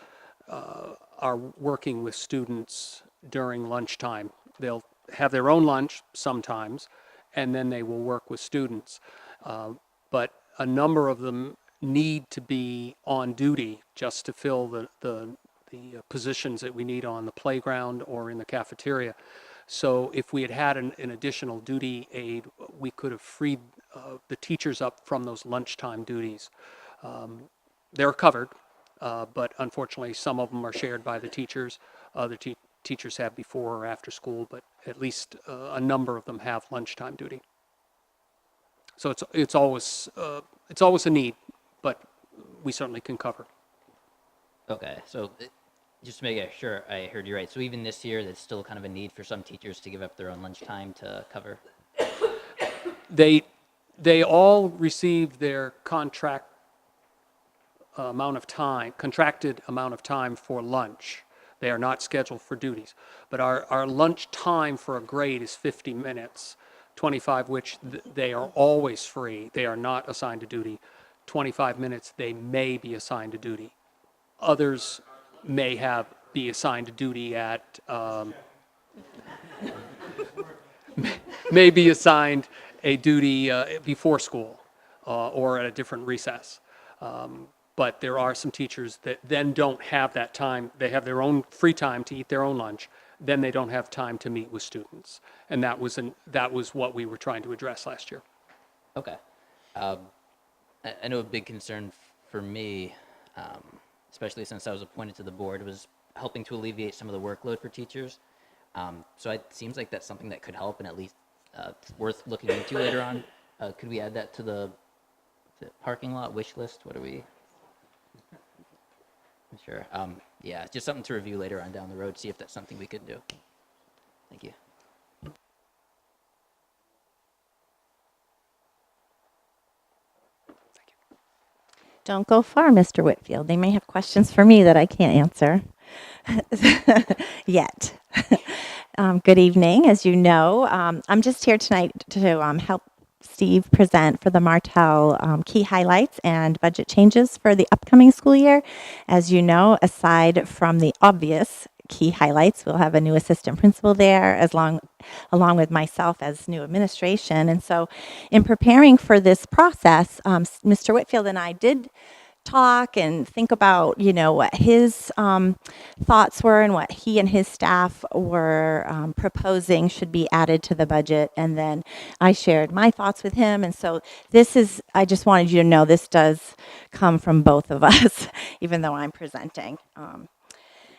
are working with students during lunchtime. They'll have their own lunch sometimes, and then they will work with students. But a number of them need to be on duty just to fill the positions that we need on the playground or in the cafeteria. So if we had had an additional duty aid, we could have freed the teachers up from those lunchtime duties. They're covered, but unfortunately some of them are shared by the teachers. Other teachers have before or after school, but at least a number of them have lunchtime duty. So it's always a need, but we certainly can cover. Okay, so just to make sure I heard you right, so even this year, there's still kind of a need for some teachers to give up their own lunchtime to cover? They all receive their contracted amount of time for lunch. They are not scheduled for duties. But our lunch time for a grade is 50 minutes, 25 which they are always free. They are not assigned to duty. 25 minutes they may be assigned to duty. Others may be assigned to duty at, may be assigned a duty before school or at a different recess. But there are some teachers that then don't have that time. They have their own free time to eat their own lunch. Then they don't have time to meet with students. And that was what we were trying to address last year. Okay. I know a big concern for me, especially since I was appointed to the board, was helping to alleviate some of the workload for teachers. So it seems like that's something that could help and at least worth looking into later on. Could we add that to the parking lot wish list? What are we? Sure. Yeah, just something to review later on down the road, see if that's something we could do. Thank you. Don't go far, Mr. Whitfield. They may have questions for me that I can't answer yet. Good evening. As you know, I'm just here tonight to help Steve present for the Martell key highlights and budget changes for the upcoming school year. As you know, aside from the obvious key highlights, we'll have a new assistant principal there along with myself as new administration. And so in preparing for this process, Mr. Whitfield and I did talk and think about, what his thoughts were and what he and his staff were proposing should be added to the budget. And then I shared my thoughts with him. And so I just wanted you to know this does come from both of us, even though I'm presenting.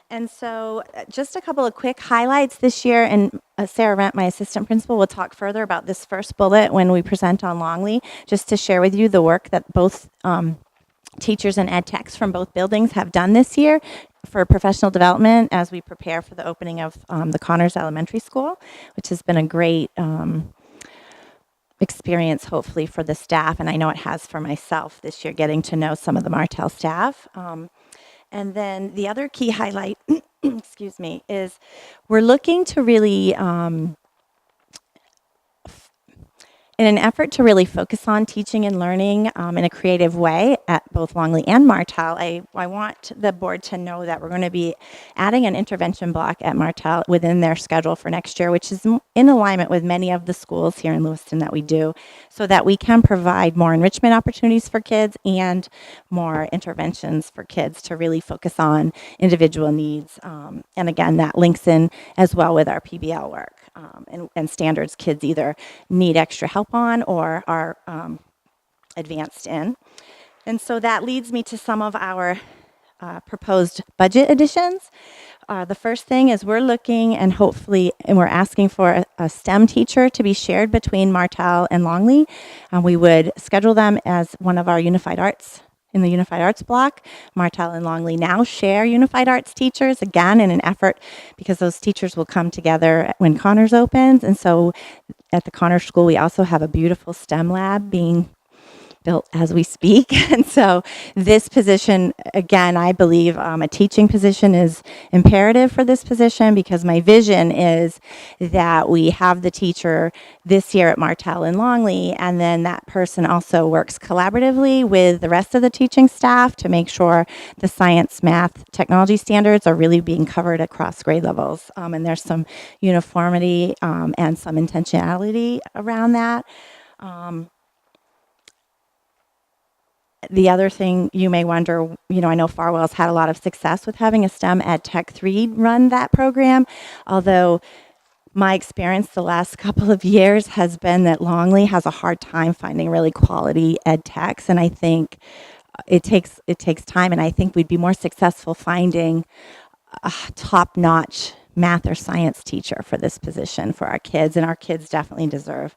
And so just a couple of quick highlights this year, and Sarah Rent, my assistant principal, will talk further about this first bullet when we present on Longley, just to share with you the work that both teachers and ed techs from both buildings have done this year for professional development as we prepare for the opening of the Connors Elementary School, which has been a great experience, hopefully, for the staff, and I know it has for myself this year, getting to know some of the Martell staff. And then the other key highlight, excuse me, is we're looking to really, in an effort to really focus on teaching and learning in a creative way at both Longley and Martell, I want the board to know that we're going to be adding an intervention block at Martell within their schedule for next year, which is in alignment with many of the schools here in Lewiston that we do, so that we can provide more enrichment opportunities for kids and more interventions for kids to really focus on individual needs. And again, that links in as well with our PBL work. And standards kids either need extra help on or are advanced in. And so that leads me to some of our proposed budget additions. The first thing is we're looking and we're asking for a STEM teacher to be shared between Martell and Longley. We would schedule them as one of our Unified Arts in the Unified Arts block. Martell and Longley now share Unified Arts teachers, again, in an effort because those teachers will come together when Connors opens. And so at the Connors School, we also have a beautiful STEM lab being built as we speak. And so this position, again, I believe a teaching position is imperative for this position because my vision is that we have the teacher this year at Martell and Longley, and then that person also works collaboratively with the rest of the teaching staff to make sure the science, math, technology standards are really being covered across grade levels. And there's some uniformity and some intentionality around that. The other thing you may wonder, I know Farwell's had a lot of success with having a STEM Ed Tech 3 run that program, although my experience the last couple of years has been that Longley has a hard time finding really quality ed techs, and I think it takes time, and I think we'd be more successful finding a top-notch math or science teacher for this position for our kids, and our kids definitely deserve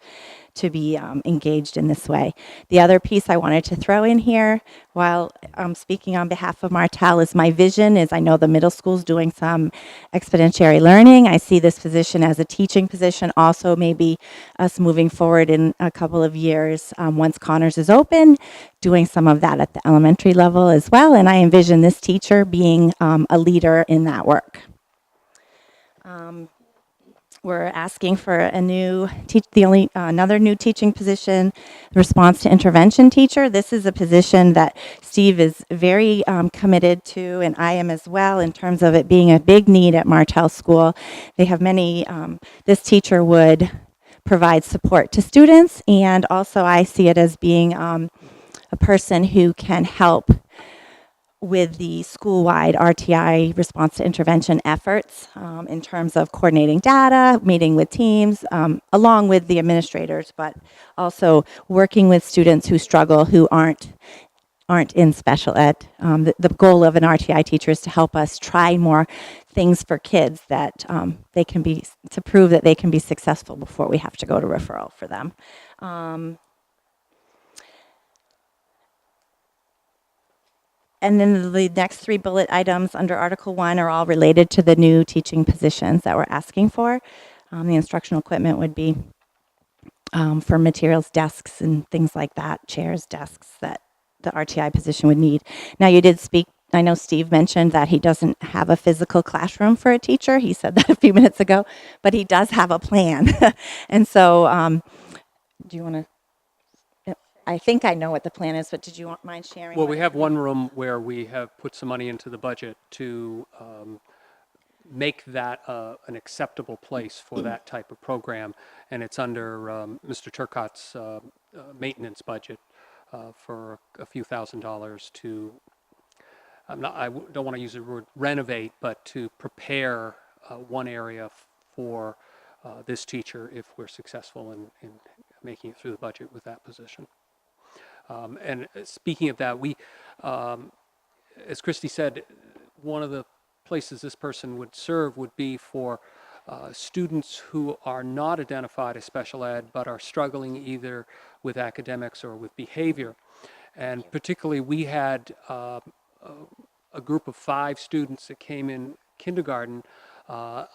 to be engaged in this way. The other piece I wanted to throw in here while speaking on behalf of Martell is my vision is I know the middle school's doing some exponentiary learning. I see this position as a teaching position, also maybe us moving forward in a couple of years once Connors is open, doing some of that at the elementary level as well. And I envision this teacher being a leader in that work. We're asking for another new teaching position, response to intervention teacher. This is a position that Steve is very committed to, and I am as well, in terms of it being a big need at Martell School. They have many, this teacher would provide support to students, and also I see it as being a person who can help with the school-wide RTI response to intervention efforts in terms of coordinating data, meeting with teams, along with the administrators, but also working with students who struggle, who aren't in special ed. The goal of an RTI teacher is to help us try more things for kids that they can be, to prove that they can be successful before we have to go to referral for them. And then the next three bullet items under Article 1 are all related to the new teaching positions that we're asking for. The instructional equipment would be for materials, desks, and things like that, chairs, desks that the RTI position would need. Now, you did speak, I know Steve mentioned that he doesn't have a physical classroom for a teacher. He said that a few minutes ago, but he does have a plan. And so, do you want to? I think I know what the plan is, but did you mind sharing? Well, what we it have is? one room where we have put some money into the budget to make that an acceptable place for that type of program, and it's under Mr. Turcotte's maintenance budget for a few $1,000s to, don't want to use the word renovate, but to prepare one area for this teacher if we're successful in making it through the budget with that position. And speaking of that, we, as Christy said, one of the places this person would serve would be for students who are not identified as special ed but are struggling either with academics or with behavior. And particularly, we had a group of 5 students that came in kindergarten. A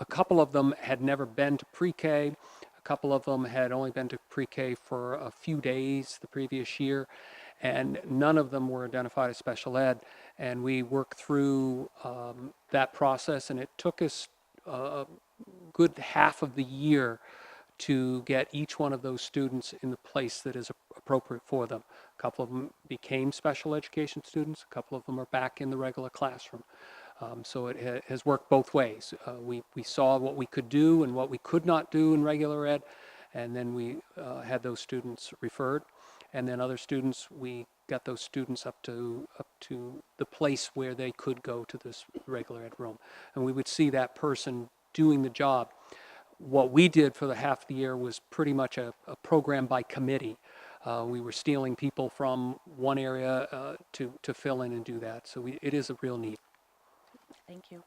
couple of them had never been to pre-K. A couple of them had only been to pre-K for a few days the previous year, and none of them were identified as special ed. And we worked through that process, and it took us a good half of the year to get each one of those students in the place that is appropriate for them. A couple of them became special education students. A couple of them are back in the regular classroom. So it has worked both ways. We saw what we could do and what we could not do in regular ed, and then we had those students referred. And then other students, we got those students up to the place where they could go to this regular ed room. And we would see that person doing the job. What we did for the half of the year was pretty much a program by committee. We were stealing people from one area to fill in and do that. So it is a real need. Thank you.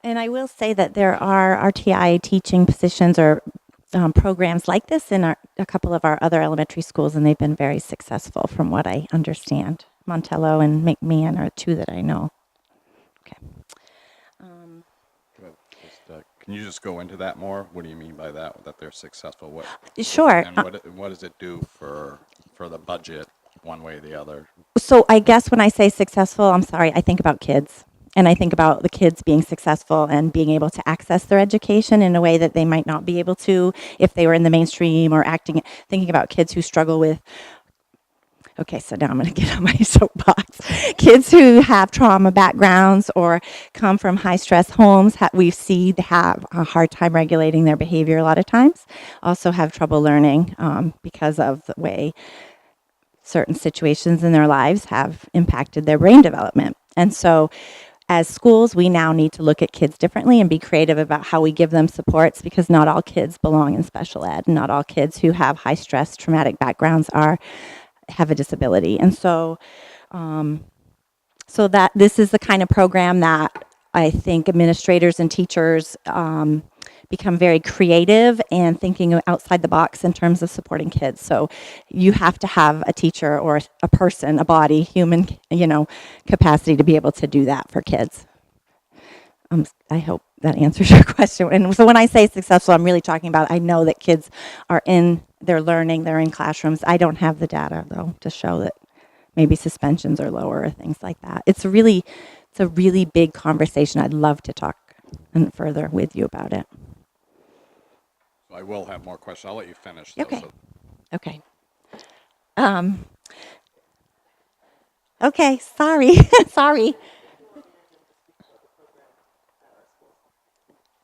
And I will say that there are RTI teaching positions or programs like this in a couple of our other elementary schools, and they've been very successful from what I understand. Montello and McMahon are 2 that I know. Okay. Can you just go into that more? What do you mean by that they're successful? What? Sure. And what does it do for the budget, one way or the other? So I guess when I say successful, I'm sorry, I think about kids. And I think about the kids being successful and being able to access their education in a way that they might not be able to if they were in the mainstream or thinking about kids who struggle with, okay, so now I'm going to get on my soapbox. Kids who have trauma backgrounds or come from high stress homes, we see they have a hard time regulating their behavior a lot of times. Also have trouble learning because of the way certain situations in their lives have impacted their brain development. And so as schools, we now need to look at kids differently and be creative about how we give them supports, because not all kids belong in special ed. Not all kids who have high stress, traumatic backgrounds have a disability. And so, so that this is the kind of program that I think administrators and teachers become very creative and thinking outside the box in terms of supporting kids. So you have to have a teacher or a person, a body, human, capacity to be able to do that for kids. I hope that answers your question. And so when I say successful, I'm really talking about, I know that kids they're learning, they're in classrooms. I don't have the data though to show that maybe suspensions are lower or things like that. It's a really big conversation. I'd love to talk further with you about it. I will have more questions. I'll let you finish. Okay. Okay. Okay, sorry. Sorry.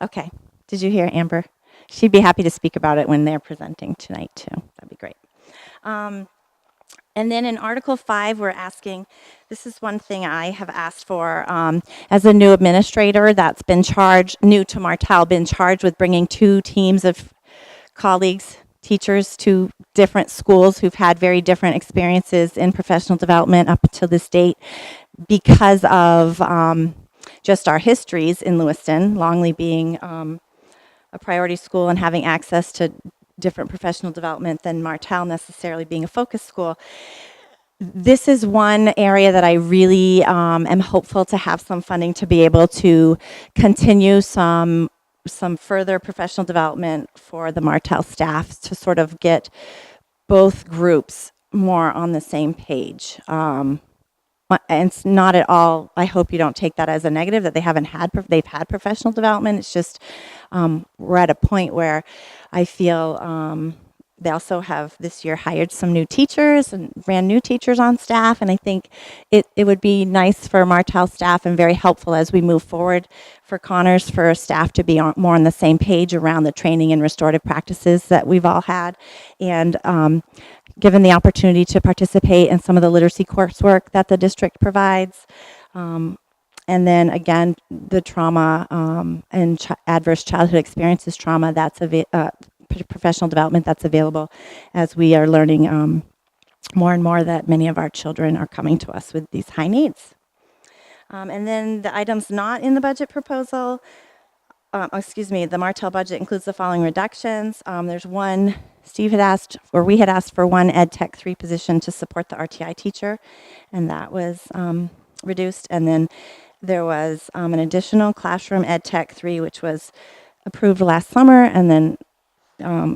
Okay. Did you hear Amber? She'd be happy to speak about it when they're presenting tonight, too. That'd be great. And then in Article 5, we're asking, this is one thing I have asked for as a new administrator that's been new to Martell, been charged with bringing 2 teams of colleagues, teachers to different schools who've had very different experiences in professional development up to this date because of just our histories in Lewiston, Longley being a priority school and having access to different professional development than Martell necessarily being a focus school. This is one area that I really am hopeful to have some funding to be able to continue some further professional development for the Martell staff to sort of get both groups more on the same page. And it's not at all, I hope you don't take that as a negative, that they've had professional development. It's just, we're at a point where I feel, they also have this year hired some new teachers and brand new teachers on staff. And I think it would be nice for Martell staff and very helpful as we move forward for Connors, for staff to be more on the same page around the training and restorative practices that we've all had. And given the opportunity to participate in some of the literacy coursework that the district provides. And then again, the trauma and adverse childhood experiences trauma, that's professional development that's available as we are learning more and more that many of our children are coming to us with these high needs. And then the items not in the budget proposal, the Martell budget includes the following reductions. There's one, Steve had asked, or we had asked for one Ed Tech 3 position to support the RTI teacher, and that was reduced. And then there was an additional classroom Ed Tech 3, which was approved last summer and then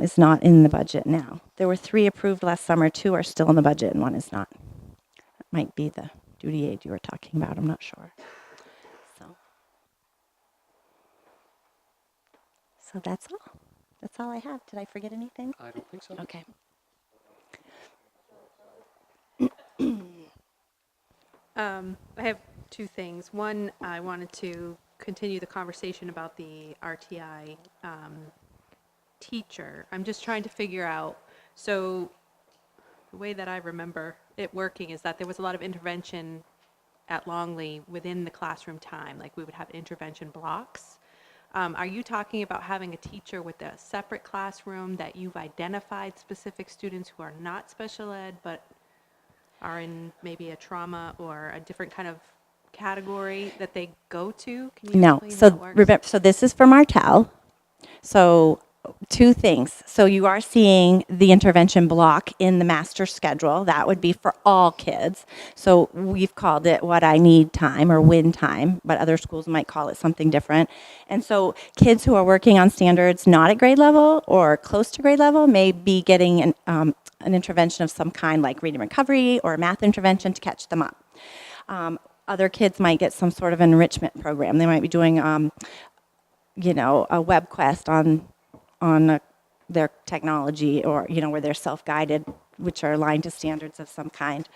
is not in the budget now. There were 3 approved last summer, 2 are still in the budget, and 1 is not. That might be the duty aid you were talking about, I'm not sure. So that's all. That's all I have. Did I forget anything? I don't think so. Okay. I have 2 things. One, I wanted to continue the conversation about the RTI teacher. I'm just trying to figure out, so the way that I remember it working is that there was a lot of intervention at Longley within the classroom time. Like we would have intervention blocks. Are you talking about having a teacher with a separate classroom that you've identified specific students who are not special ed but are in maybe a trauma or a different kind of category that they go to? Can you No. explain So how it works? remember, so this is for Martell. So 2 things. So you are seeing the intervention block in the master schedule. That would be for all kids. So we've called it What I Need Time or WIN time, but other schools might call it something different. And so kids who are working on standards not at grade level or close to grade level may be getting an intervention of some kind, like reading recovery or math intervention to catch them up. Other kids might get some sort of enrichment program. They might be doing, a web quest on their technology, or where they're self-guided, which are aligned to standards of some kind.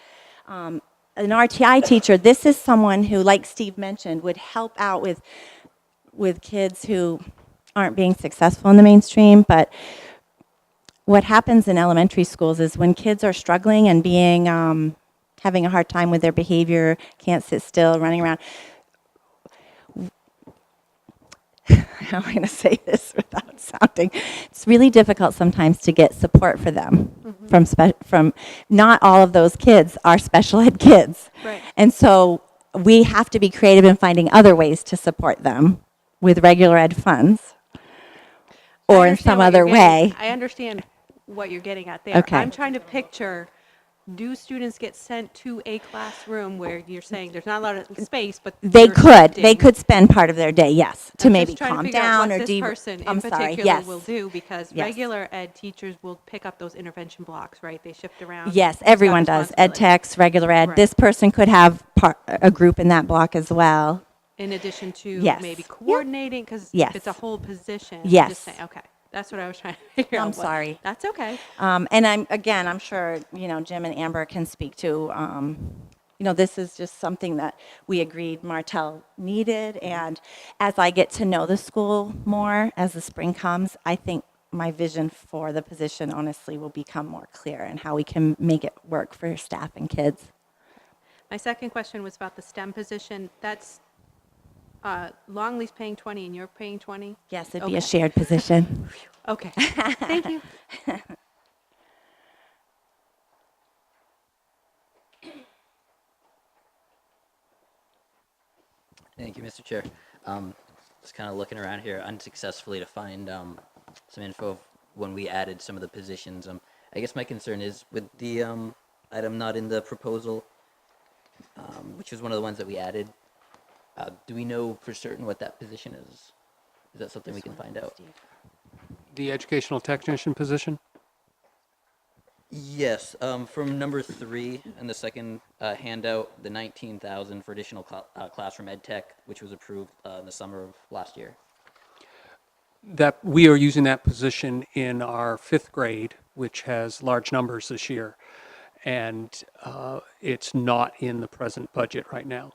An RTI teacher, this is someone who, like Steve mentioned, would help out with kids who aren't being successful in the mainstream. But what happens in elementary schools is when kids are struggling and being having a hard time with their behavior, can't sit still, running around. How am I going to say this without sounding? It's really difficult sometimes to get support for them. From not all of those kids are special ed kids. Right. And so we have to be creative in finding other ways to support them with regular ed funds or in some other way. I understand what you're getting at there. Okay. I'm trying to picture, do students get sent to a classroom where you're saying there's not a lot of space, but They they're could shifting? spend part of their day, yes, to I'm maybe just trying to calm figure out down what or this person in I'm sorry, particular yes. will do, because Yes. regular ed teachers will pick up those intervention blocks, right? They shift around. Yes, Who's got everyone does. Ed responsibility? techs, regular ed. Right. This person could have a group in that block as well. In addition to Yes. maybe Yep. coordinating, because Yes. if it's a whole position. I'm Yes. just saying, okay, that's what I was trying to figure out. I'm what- sorry. That's okay. And I'm sure, Jim and Amber can speak to, this is just something that we agreed Martell needed. And as I get to know the school more as the spring comes, I think my vision for the position honestly will become more clear and how we can make it work for staff and kids. My second question was about the STEM position. That's, Longley's paying 20 and you're paying 20? Yes, it'd be a Okay. shared position. Okay, thank you. Thank you, Mr. Chair. Just kind of looking around here unsuccessfully to find some info of when we added some of the positions. I guess my concern is with the item not in the proposal, which was one of the ones that we added. Do we know for certain what that position is? Is that something we can find out? The educational technician position? Yes, from number 3 in the second handout, the 19,000 for additional classroom ed tech, which was approved in the summer of last year. That we are using that position in our 5th grade, which has large numbers this year, and it's not in the present budget right now.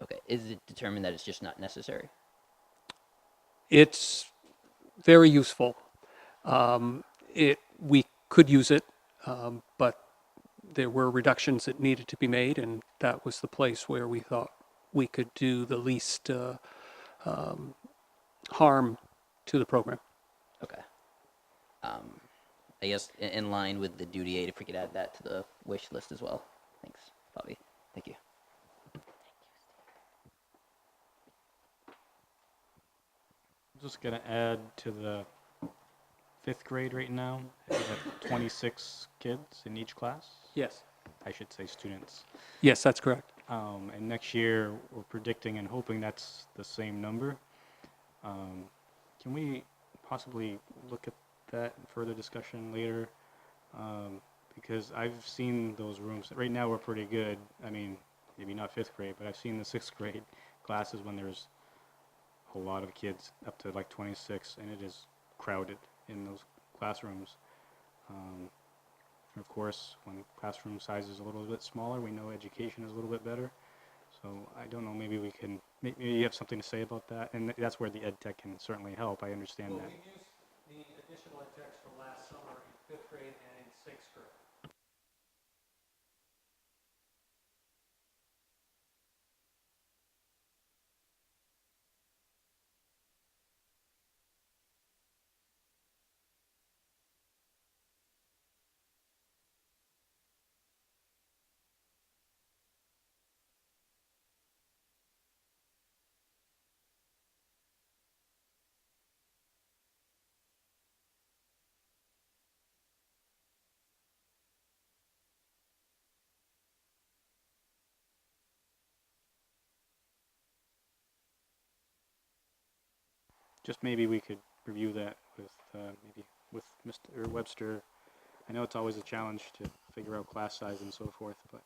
Okay, is it determined that it's just not necessary? It's very useful. We could use it, but there were reductions that needed to be made, and that was the place where we thought we could do the least harm to the program. Okay. I guess in line with the duty aid, if we could add that to the wish list as well. Thanks, Bobby. Thank you. Just gonna add to the 5th grade right now. We have 26 kids in each class. Yes. I should say students. Yes, that's correct. And next year, we're predicting and hoping that's the same number. Can we possibly look at that in further discussion later? Because I've seen those rooms. Right now, we're pretty good. I mean, maybe not 5th grade, but I've seen the 6th grade classes when there's a lot of kids, up to like 26, and it is crowded in those classrooms. And of course, when classroom size is a little bit smaller, we know education is a little bit better. So I don't know, maybe we can, maybe you have something to say about that, and that's where the ed tech can certainly help. I understand that. We used the additional ed techs from last summer in 5th grade and in 6th grade. Just maybe we could review that with, maybe with Mr. Webster. I know it's always a challenge to figure out class size and so forth, but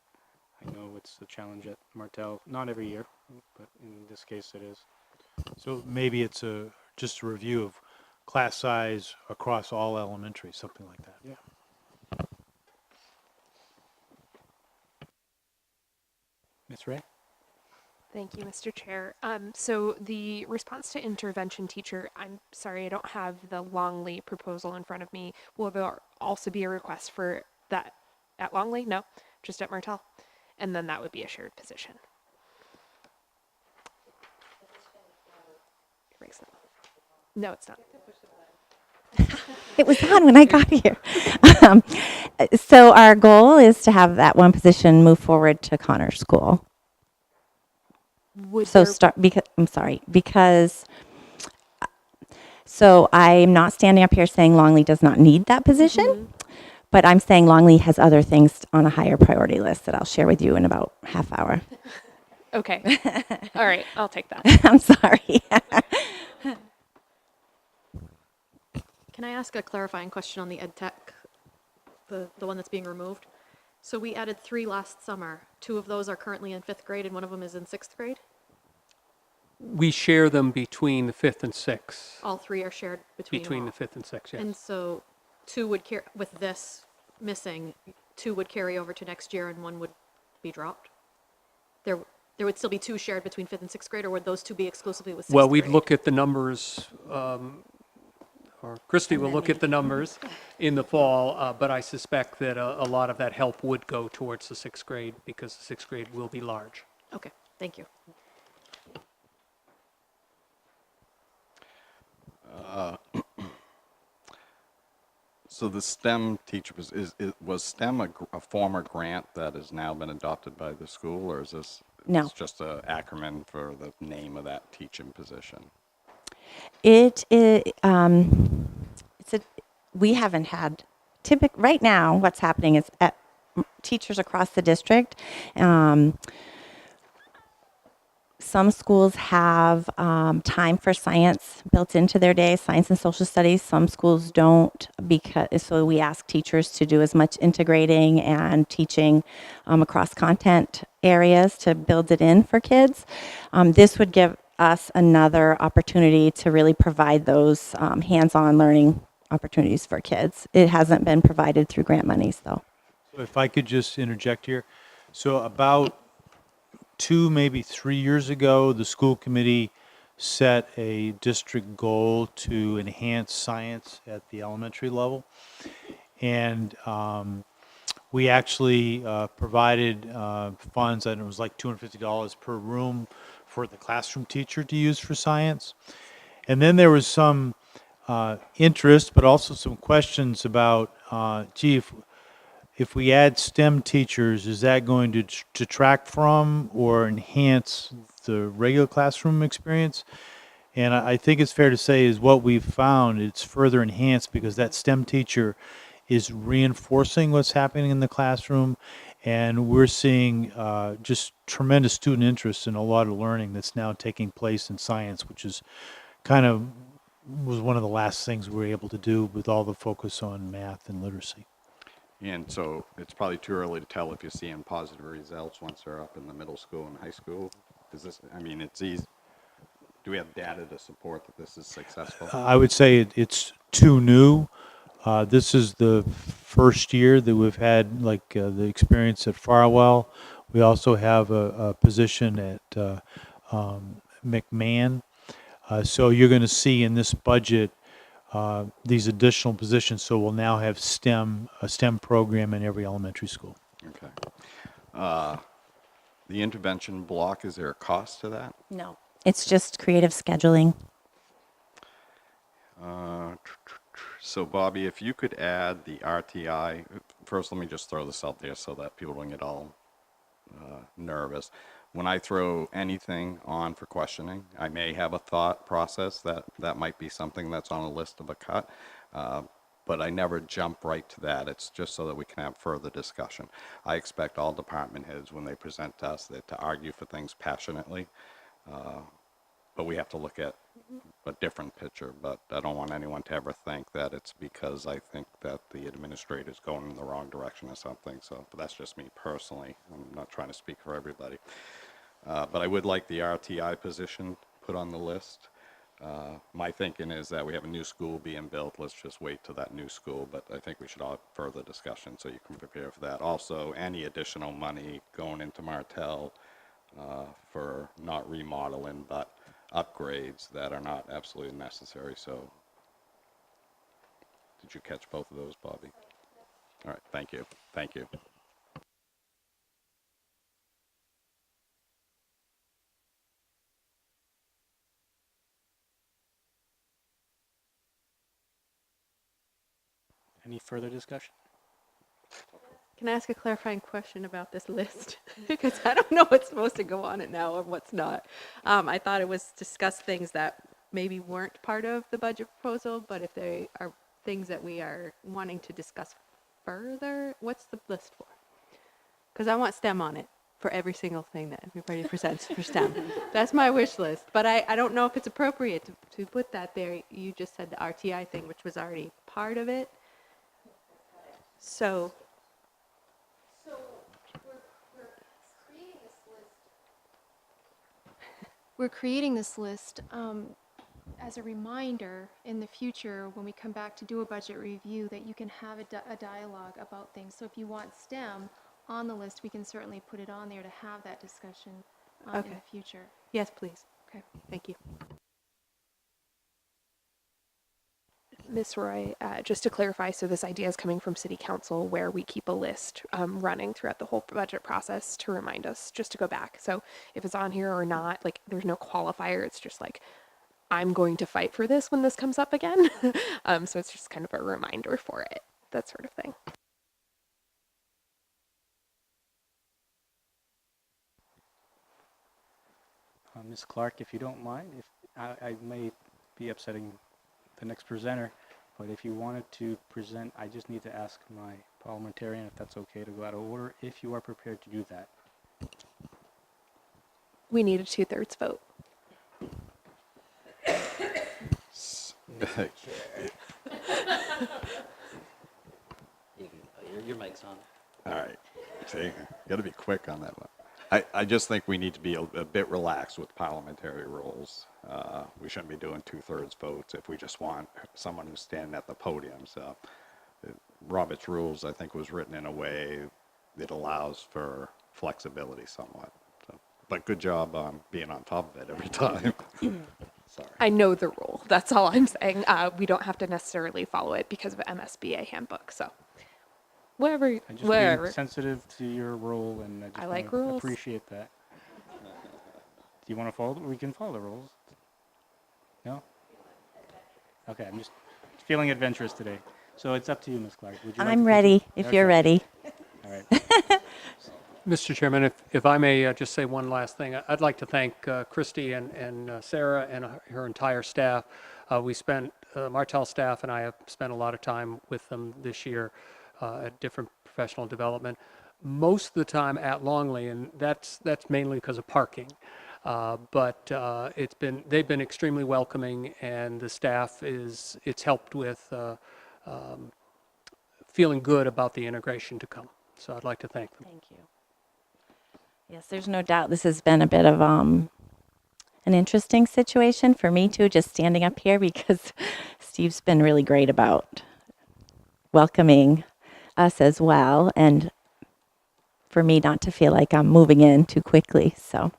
I know it's a challenge at Martell, not every year, but in this case it is. So maybe it's just a review of class size across all elementary, something like that. Yeah. Ms. Ray? Thank you, Mr. Chair. So the response to intervention teacher, I'm sorry, I don't have the Longley proposal in front of me. Will there also be a request for that at Longley? No, just at Martell? And then that would be a shared position. No, it's not. It was on when I got here. So our goal is to have that one position move forward to Connor School. Would So there- because so I'm not standing up here saying Longley does not need that position, but I'm saying Longley has other things on a higher priority list that I'll share with you in about half hour. Okay. All right, I'll take that. I'm sorry. Can I ask a clarifying question on the ed tech, the one that's being removed? So we added 3 last summer. 2 of those are currently in 5th grade and one of them is in 6th grade? We share them between the 5th and 6th. All 3 are shared between Between them the all. 5th and 6th, yes. And so 2 would carry, with this missing, 2 would carry over to next year and 1 would be dropped? There would still be 2 shared between 5th and 6th grade, or would those 2 be exclusively with 6th Well, grade? we'd look at the numbers, or Christy will look at the numbers in the fall, but I suspect that a lot of that help would go towards the 6th grade because the 6th grade will be large. Okay, thank you. So the STEM teacher was STEM a former grant that has now been adopted by the school, or is this No. it's just an acronym for the name of that teaching position? It is, we haven't had, right now, what's happening is teachers across the district, Some schools have time for science built into their day, science and social studies. Some schools don't, because so we ask teachers to do as much integrating and teaching across content areas to build it in for kids. This would give us another opportunity to really provide those hands-on learning opportunities for kids. It hasn't been provided through grant monies, though. So if I could just interject here. So about 2, maybe 3 years ago, the school committee set a district goal to enhance science at the elementary level. And we actually provided funds, and it was like $250 per room for the classroom teacher to use for science. And then there was some interest, but also some questions about, gee, if we add STEM teachers, is that going to detract from or enhance the regular classroom experience? And I think it's fair to say is what we've found, it's further enhanced because that STEM teacher is reinforcing what's happening in the classroom. And we're seeing just tremendous student interest in a lot of learning that's now taking place in science, which is kind of was one of the last things we were able to do with all the focus on math and literacy. And so it's probably too early to tell if you're seeing positive results once they're up in the middle school and high school. Is this, I mean, it's easy. Do we have data to support that this is successful? I would say it's too new. This is the first year that we've had like the experience at Farwell. We also have a position at McMahon. So you're going to see in this budget these additional positions. So we'll now have a STEM program in every elementary school. Okay. The intervention block, is there a cost to that? No. It's just creative scheduling. So Bobby, if you could add the RTI, first let me just throw this out there so that people don't get all nervous. When I throw anything on for questioning, I may have a thought process that might be something that's on a list of a cut, but I never jump right to that. It's just so that we can have further discussion. I expect all department heads, when they present to us, to argue for things passionately, but we have to look at a different picture. But I don't want anyone to ever think that it's because I think that the administrator's going in the wrong direction or something. So, but that's just me personally. I'm not trying to speak for everybody. But I would like the RTI position put on the list. My thinking is that we have a new school being built. Let's just wait till that new school. But I think we should all have further discussion so you can prepare for that. Also, any additional money going into Martell for not remodeling, but upgrades that are not absolutely necessary. So, did you catch both of those, Bobby? All right, thank you. Thank you. Any further discussion? Can I ask a clarifying question about this list? Because I don't know what's supposed to go on it now or what's not. I thought it was discuss things that maybe weren't part of the budget proposal, but if they are things that we are wanting to discuss further, what's the list for? Because I want STEM on it for every single thing that everybody presents for STEM. That's my wish list, but I don't know if it's appropriate to put that there. You just said the RTI thing, which was already part of it. So We're creating this list as a reminder in the future when we come back to do a budget review that you can have a dialogue about things. So if you want STEM on the list, we can certainly put it on there to have that discussion in the future. yes, please. Okay. Thank you. Ms. Roy, just to clarify, so this idea is coming from City Council where we keep a list running throughout the whole budget process to remind us just to go back. So if it's on here or not, like there's no qualifier. It's just like, I'm going to fight for this when this comes up again. So it's just kind of a reminder for it, that sort of thing. Ms. Clark, if you don't mind, if I may be upsetting the next presenter, but if you wanted to present, I just need to ask my parliamentarian if that's okay to go out of order, if you are prepared to do that. We need a 2/3 vote. Your mic's on. All right. See, you got to be quick on that one. I just think we need to be a bit relaxed with parliamentary rules. We shouldn't be doing 2/3 votes if we just want someone who's standing at the podium. So Robert's rules, I think, was written in a way that allows for flexibility somewhat. So, but good job on being on top of it every time. Sorry. I know the rule. That's all I'm saying. We don't have to necessarily follow it because of MSBA handbook. So whatever, I'm just whatever. being sensitive to your role, and I just I like wanna rules. appreciate that. Do you want to follow? We can follow the rules. No? Okay, I'm just feeling adventurous today. So it's up to you, Ms. Clark. Would you like I'm to ready continue? if you're Okay. ready. All right. Mr. Chairman, if I may just say one last thing, I'd like to thank Christy and Sarah and her entire staff. We spent, Martell staff and I have spent a lot of time with them this year at different professional development. Most of the time at Longley, and that's mainly because of parking. But they've been extremely welcoming, and the staff it's helped with feeling good about the integration to come. So I'd like to thank them. Thank you. Yes, there's no doubt this has been a bit of an interesting situation for me too, just standing up here, because Steve's been really great about welcoming us as well, and for me not to feel like I'm moving in too quickly. So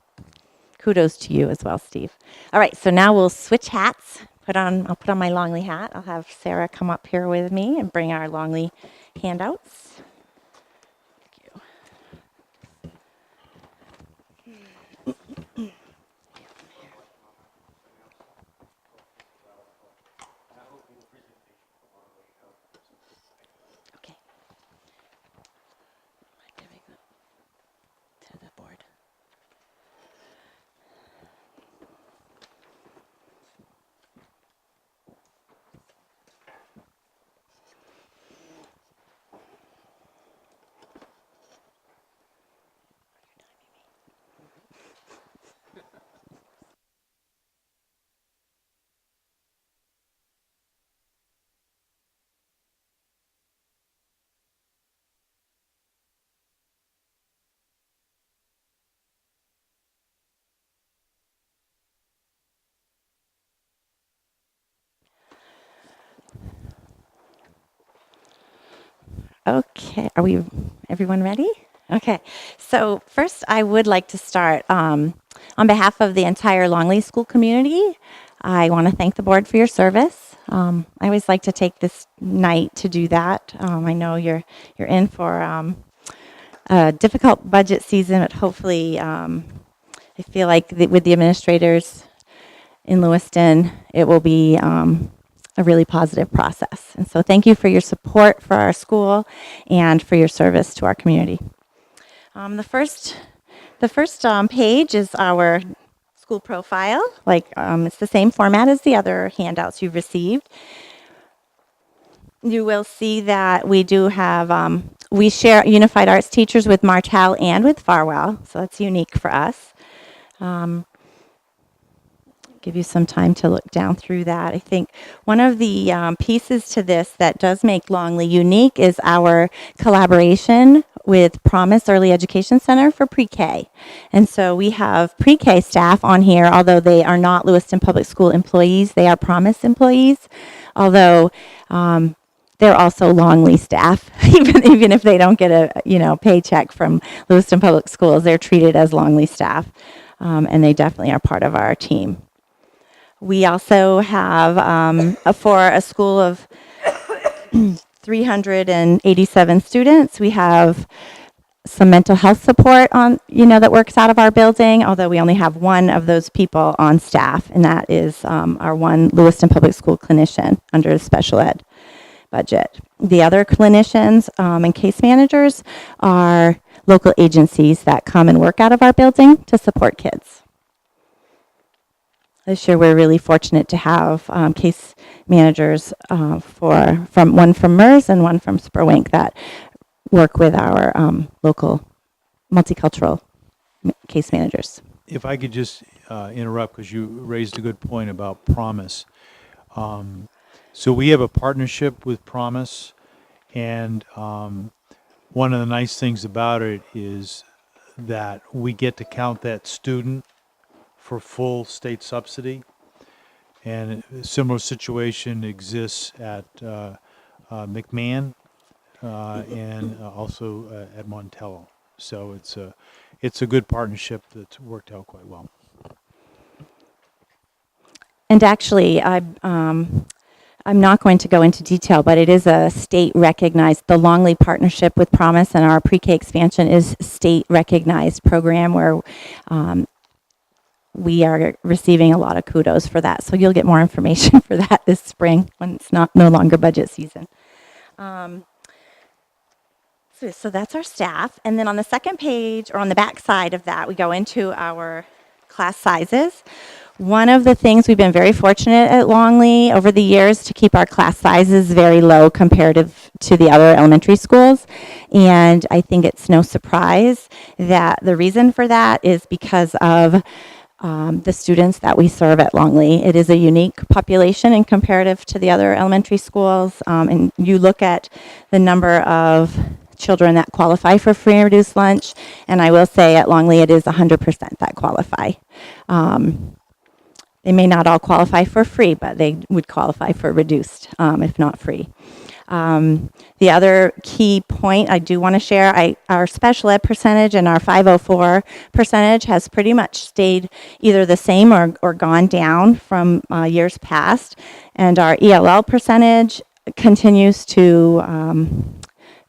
kudos to you as well, Steve. All right, so now we'll switch hats. I'll put on my Longley hat. I'll have Sarah come up here with me and bring our Longley handouts. Okay. To the board. Okay, everyone ready? Okay, so first I would like to start on behalf of the entire Longley School community. I want to thank the board for your service. I always like to take this night to do that. I know you're in for a difficult budget season, but hopefully I feel like with the administrators in Lewiston, it will be a really positive process. And so thank you for your support for our school and for your service to our community. The first page is our school profile. It's the same format as the other handouts you've received. You will see that we do have, we share Unified Arts teachers with Martell and with Farwell, so that's unique for us. Give you some time to look down through that. I think one of the pieces to this that does make Longley unique is our collaboration with Promise Early Education Center for pre-K. And so we have pre-K staff on here, although they are not Lewiston Public School employees, they are Promise employees, although they're also Longley staff, even if they don't get a paycheck from Lewiston Public Schools, they're treated as Longley staff, and they definitely are part of our team. We also have, for a school of 387 students, we have some mental health support that works out of our building, although we only have one of those people on staff, and that is our one Lewiston Public School clinician under the special ed budget. The other clinicians and case managers are local agencies that come and work out of our building to support kids. This year, we're really fortunate to have case managers from one from MERS and one from Spurwink that work with our local multicultural case managers. if I could just interrupt, because you raised a good point about Promise. So we have a partnership with Promise, and one of the nice things about it is that we get to count that student for full state subsidy. And a similar situation exists at McMahon and also at Montello. So it's a good partnership that's worked out quite well. And actually, I'm not going to go into detail, but it is a state recognized, the Longley partnership with Promise and our pre-K expansion is state recognized program where we are receiving a lot of kudos for that. So you'll get more information for that this spring when it's no longer budget season. So that's our staff. And then on the second page, or on the back side of that, we go into our class sizes. One of the things we've been very fortunate at Longley over the years to keep our class sizes very low comparative to the other elementary schools. And I think it's no surprise that the reason for that is because of the students that we serve at Longley. It is a unique population in comparative to the other elementary schools. And you look at the number of children that qualify for free and reduced lunch, and I will say at Longley it is 100% that qualify. They may not all qualify for free, but they would qualify for reduced, if not free. The other key point I do want to share, our special ed percentage and our 504 percentage has pretty much stayed either the same or gone down from years past, and our ELL percentage continues to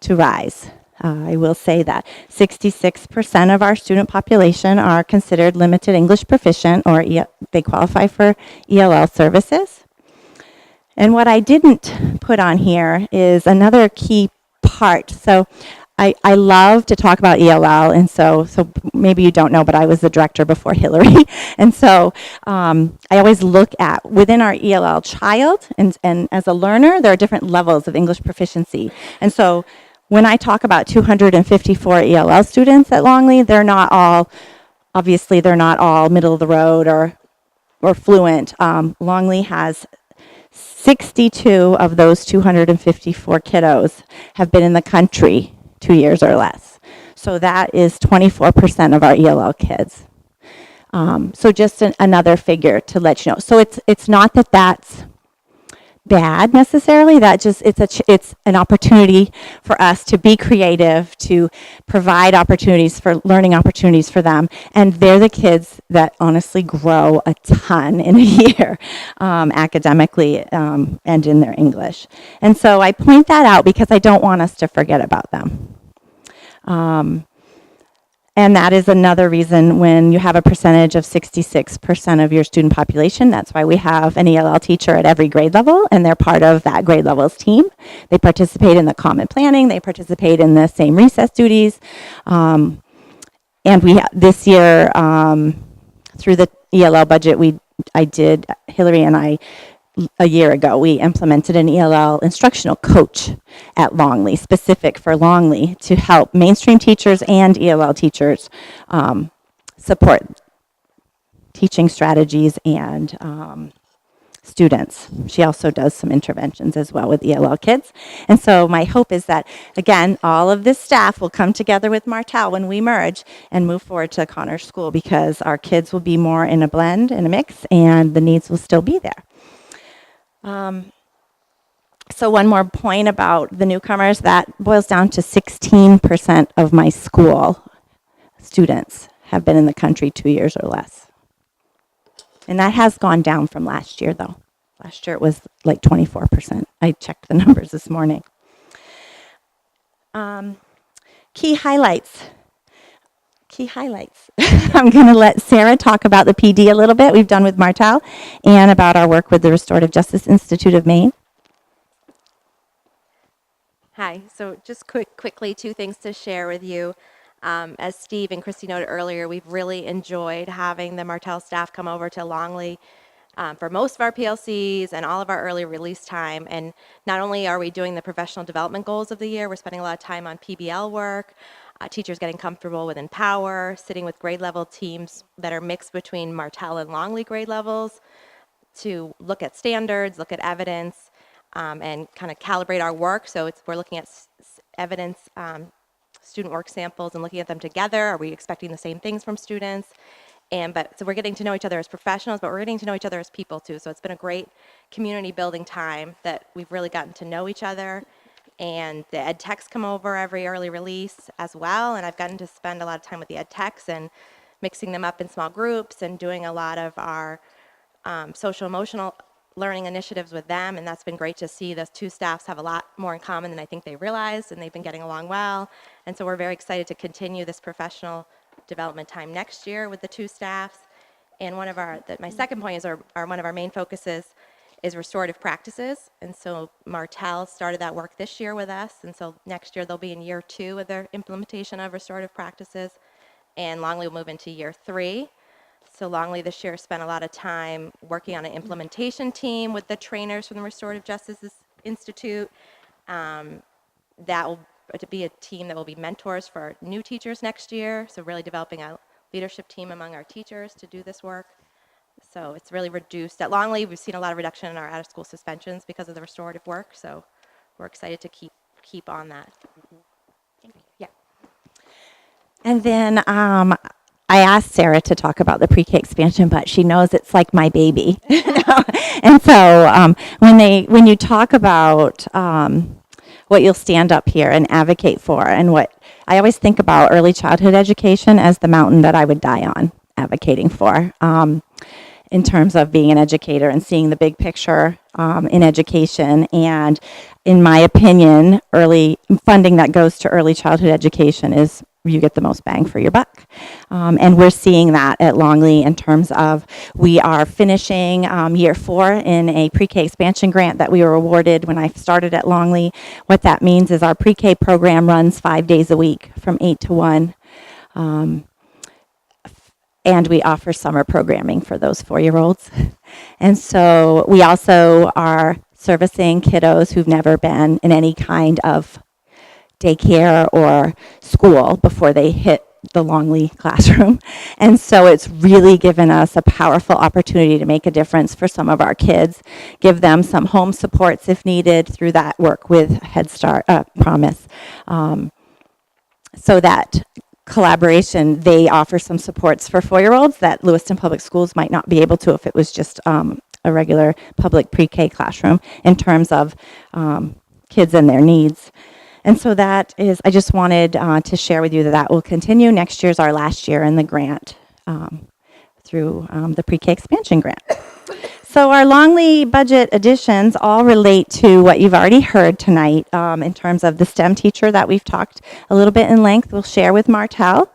rise. I will say that 66% of our student population are considered limited English proficient, or they qualify for ELL services. And what I didn't put on here is another key part. So I love to talk about ELL, and so maybe you don't know, but I was the director before Hillary. And so I always look at within our ELL child, and as a learner, there are different levels of English proficiency. And so when I talk about 254 ELL students at Longley, they're not all middle of the road or fluent. Longley has 62 of those 254 kiddos have been in the country 2 years or less. So that is 24% of our ELL kids. So just another figure to let you know. So it's not that that's bad necessarily. That just it's an opportunity for us to be creative, to provide opportunities for learning opportunities for them, and they're the kids that honestly grow a ton in a year academically and in their English. And so I point that out because I don't want us to forget about them. And that is another reason when you have a percentage of 66% of your student population, that's why we have an ELL teacher at every grade level, and they're part of that grade level's team. They participate in the common planning, they participate in the same recess duties. And this year, through the ELL budget, Hillary and I, a year ago, we implemented an ELL instructional coach at Longley, specific for Longley, to help mainstream teachers and ELL teachers support teaching strategies and students. She also does some interventions as well with ELL kids. And so my hope is that, again, all of this staff will come together with Martel when we merge and move forward to Connors School, because our kids will be more in a blend, in a mix, and the needs will still be there. So one more point about the newcomers, that boils down to 16% of my school students have been in the country 2 years or less. And that has gone down from last year, though. Last year it was like 24%. I checked the numbers this morning. Key highlights. I'm going to let Sarah talk about the PD a little bit we've done with Martel, and about our work with the Restorative Justice Institute of Maine. Hi. So just quickly, two things to share with you. As Steve and Christy noted earlier, we've really enjoyed having the Martel staff come over to Longley for most of our PLCs and all of our early release time. And not only are we doing the professional development goals of the year, we're spending a lot of time on PBL work. teachers getting comfortable with Empower, sitting with grade level teams that are mixed between Martell and Longley grade levels to look at standards, look at evidence, and kind of calibrate our work. So we're looking at evidence, student work samples and looking at them together. Are we expecting the same things from students? So we're getting to know each other as professionals, but we're getting to know each other as people too. So it's been a great community building time that we've really gotten to know each other. And the ed techs come over every early release as well. And I've gotten to spend a lot of time with the ed techs and mixing them up in small groups and doing a lot of our social emotional learning initiatives with them. And that's been great to see. Those two staffs have a lot more in common than I think they realized, and they've been getting along well. And so we're very excited to continue this professional development time next year with the two staffs. And one of my second point is one of our main focuses is restorative practices. And so Martell started that work this year with us. And so next year they'll be in year 2 of their implementation of restorative practices. And Longley will move into year 3. So Longley this year spent a lot of time working on an implementation team with the trainers from the Restorative Justice Institute. That will be a team that will be mentors for new teachers next year. So really developing a leadership team among our teachers to do this work. So it's really reduced. At Longley, we've seen a lot of reduction in our out-of-school suspensions because of the restorative work. So we're excited to keep on that. Thank you. Yeah. And then I asked Sarah to talk about the pre-K expansion, but she knows it's like my baby. And so when you talk about what you'll stand up here and advocate for, and what I always think about early childhood education as the mountain that I would die on advocating for, in terms of being an educator and seeing the big picture in education. And in my opinion, early funding that goes to early childhood education is you get the most bang for your buck. And we're seeing that at Longley in terms of we are finishing year 4 in a pre-K expansion grant that we were awarded when I started at Longley. What that means is our pre-K program runs 5 days a week from 8 to 1. And we offer summer programming for those 4-year-olds. And so we also are servicing kiddos who've never been in any kind of daycare or school before they hit the Longley classroom. And so it's really given us a powerful opportunity to make a difference for some of our kids, give them some home supports if needed through that work with Head Start, Promise. So that collaboration, they offer some supports for 4-year-olds that Lewiston Public Schools might not be able to if it was just a regular public pre-K classroom in terms of kids and their needs. And so that is, I just wanted to share with you that will continue. Next year's our last year in the grant through the pre-K expansion grant. So our Longley budget additions all relate to what you've already heard tonight in terms of the STEM teacher that we've talked a little bit in length. We'll share with Martell.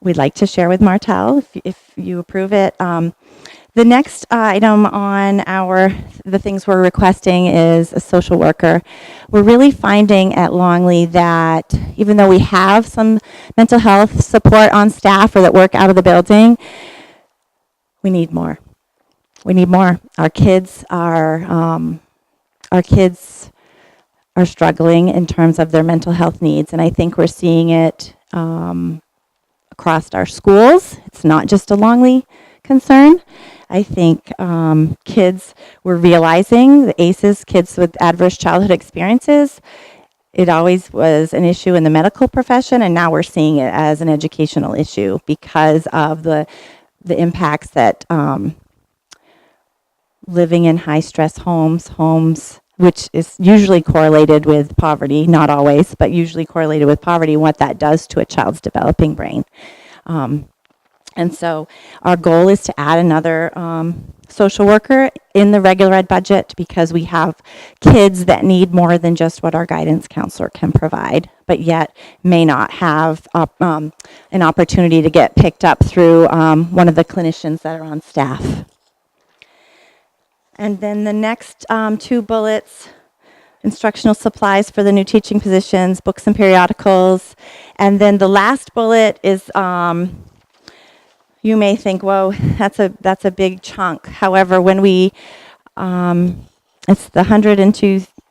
We'd like to share with Martell if you approve it. The next item on the things we're requesting is a social worker. We're really finding at Longley that even though we have some mental health support on staff or that work out of the building, we need more. We need more. Our kids are struggling in terms of their mental health needs, and I think we're seeing it across our schools. It's not just a Longley concern. I think kids were realizing, the ACEs, kids with adverse childhood experiences, it always was an issue in the medical profession, and now we're seeing it as an educational issue because of the impacts that living in high-stress homes, which is usually correlated with poverty, not always, but usually correlated with poverty, what that does to a child's developing brain. And so our goal is to add another social worker in the regular ed budget because we have kids that need more than just what our guidance counselor can provide, but yet may not have an opportunity to get picked up through one of the clinicians that are on staff. And then the next 2 bullets, instructional supplies for the new teaching positions, books and periodicals. And then the last bullet is, you may think, whoa, that's a big chunk. However, when we, it's the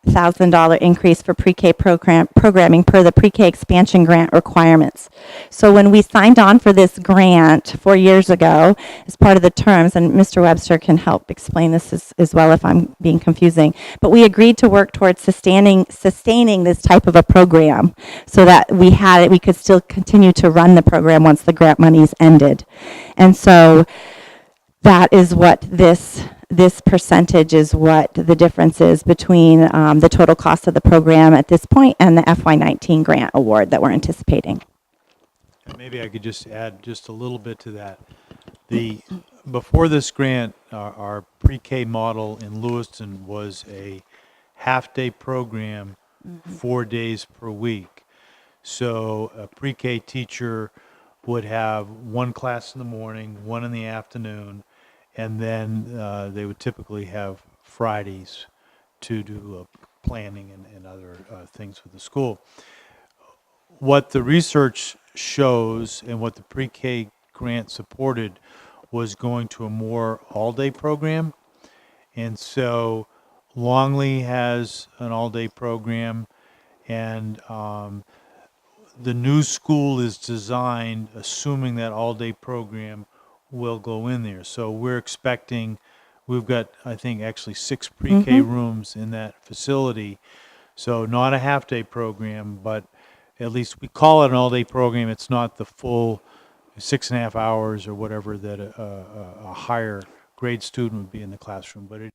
$100,000 increase for pre-K programming per the pre-K expansion grant requirements. So when we signed on for this grant 4 years ago, as part of the terms, and Mr. Webster can help explain this as well if I'm being confusing, but we agreed to work towards sustaining this type of a program so that we could still continue to run the program once the grant monies ended. And so that is what this percentage is, what the difference is between the total cost of the program at this point and the FY19 grant award that we're anticipating. And maybe I could just add just a little bit to that. Before this grant, our pre-K model in Lewiston was a half-day program, 4 days per week. So a pre-K teacher would have one class in the morning, one in the afternoon, and then they would typically have Fridays to do planning and other things with the school. What the research shows and what the pre-K grant supported was going to a more all-day program. And so Longley has an all-day program, and the new school is designed assuming that all-day program will go in there. So we're expecting, we've got, I think, actually 6 pre-K rooms in that facility. So not a half-day program, but at least we call it an all-day program. It's not the full 6.5 hours or whatever that a higher grade student would be in the classroom, but it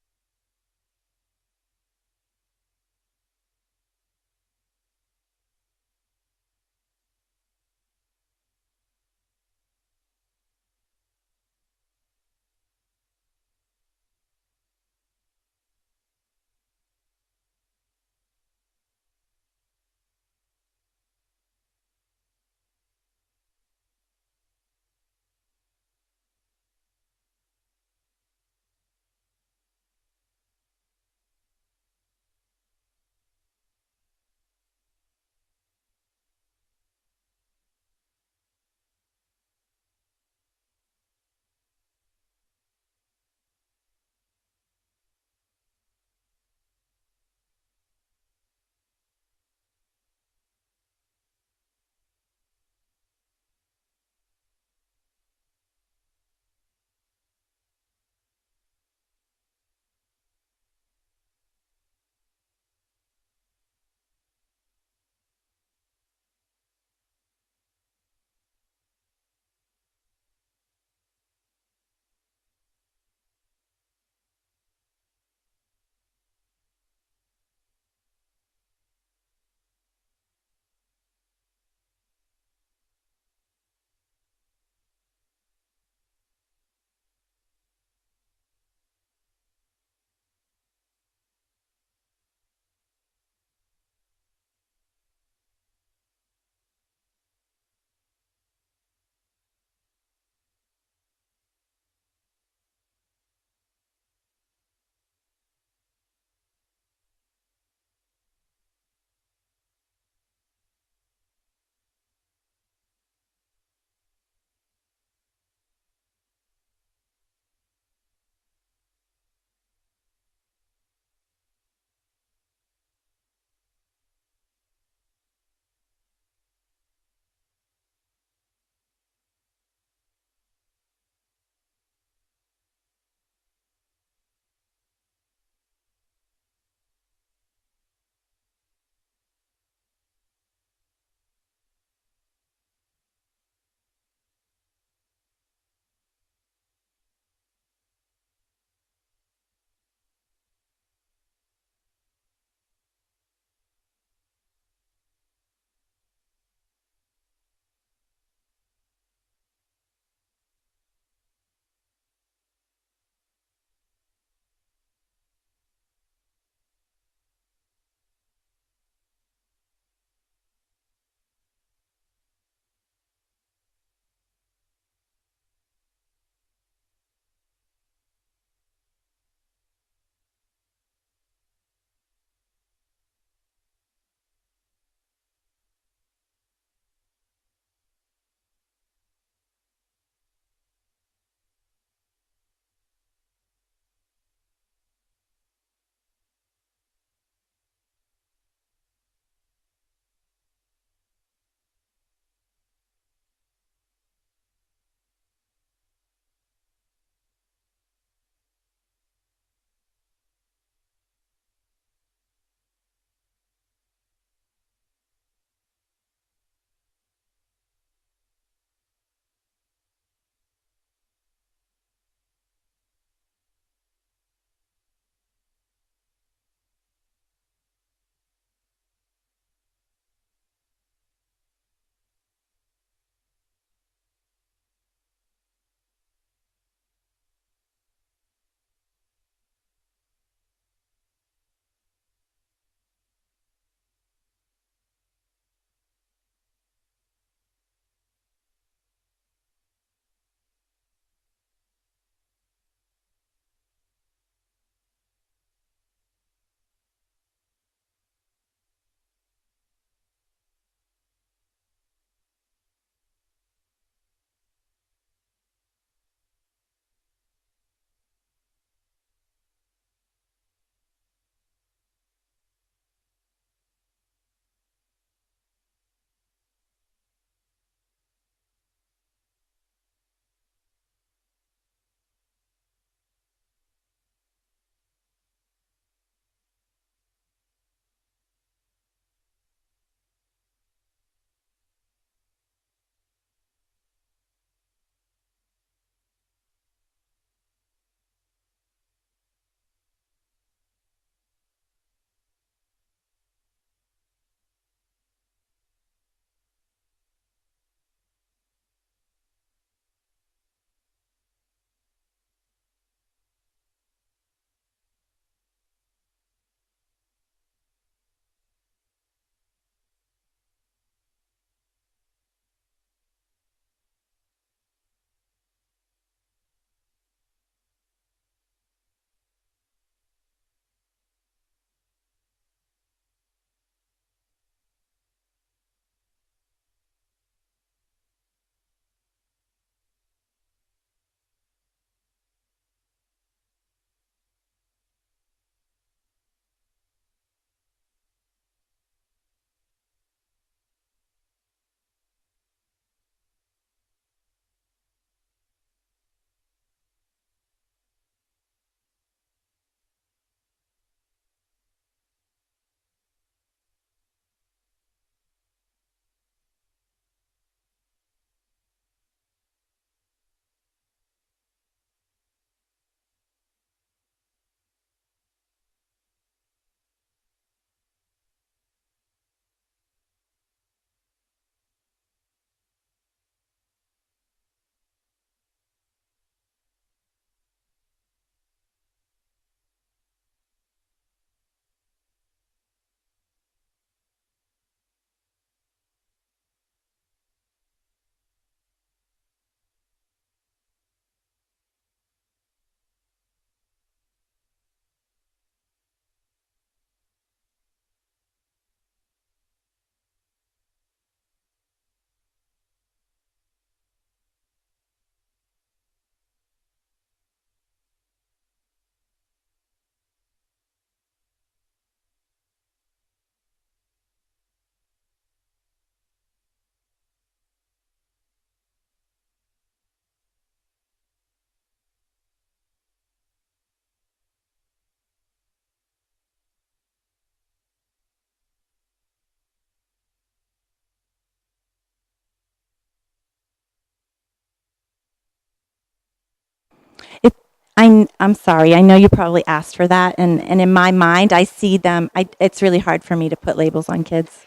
I'm sorry. I know you probably asked for that, and in my mind, I see them. It's really hard for me to put labels on kids.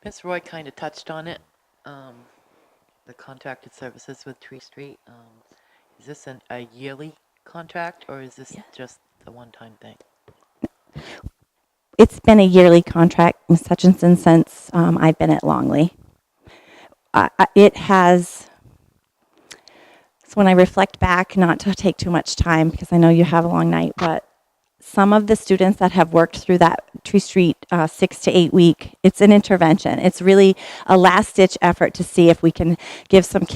Miss Roy kind of touched on it. The contracted services with Tree Street. Is this a yearly contract, or is this just a one-time thing? It's been a yearly contract, Ms. Hutchinson, since I've been at Longley. It has. So when I reflect back, not to take too much time because I know you have a long night, but some of the students that have worked through that Tree Street 6 to 8 week, it's an intervention. It's really a last ditch effort to see if we can give some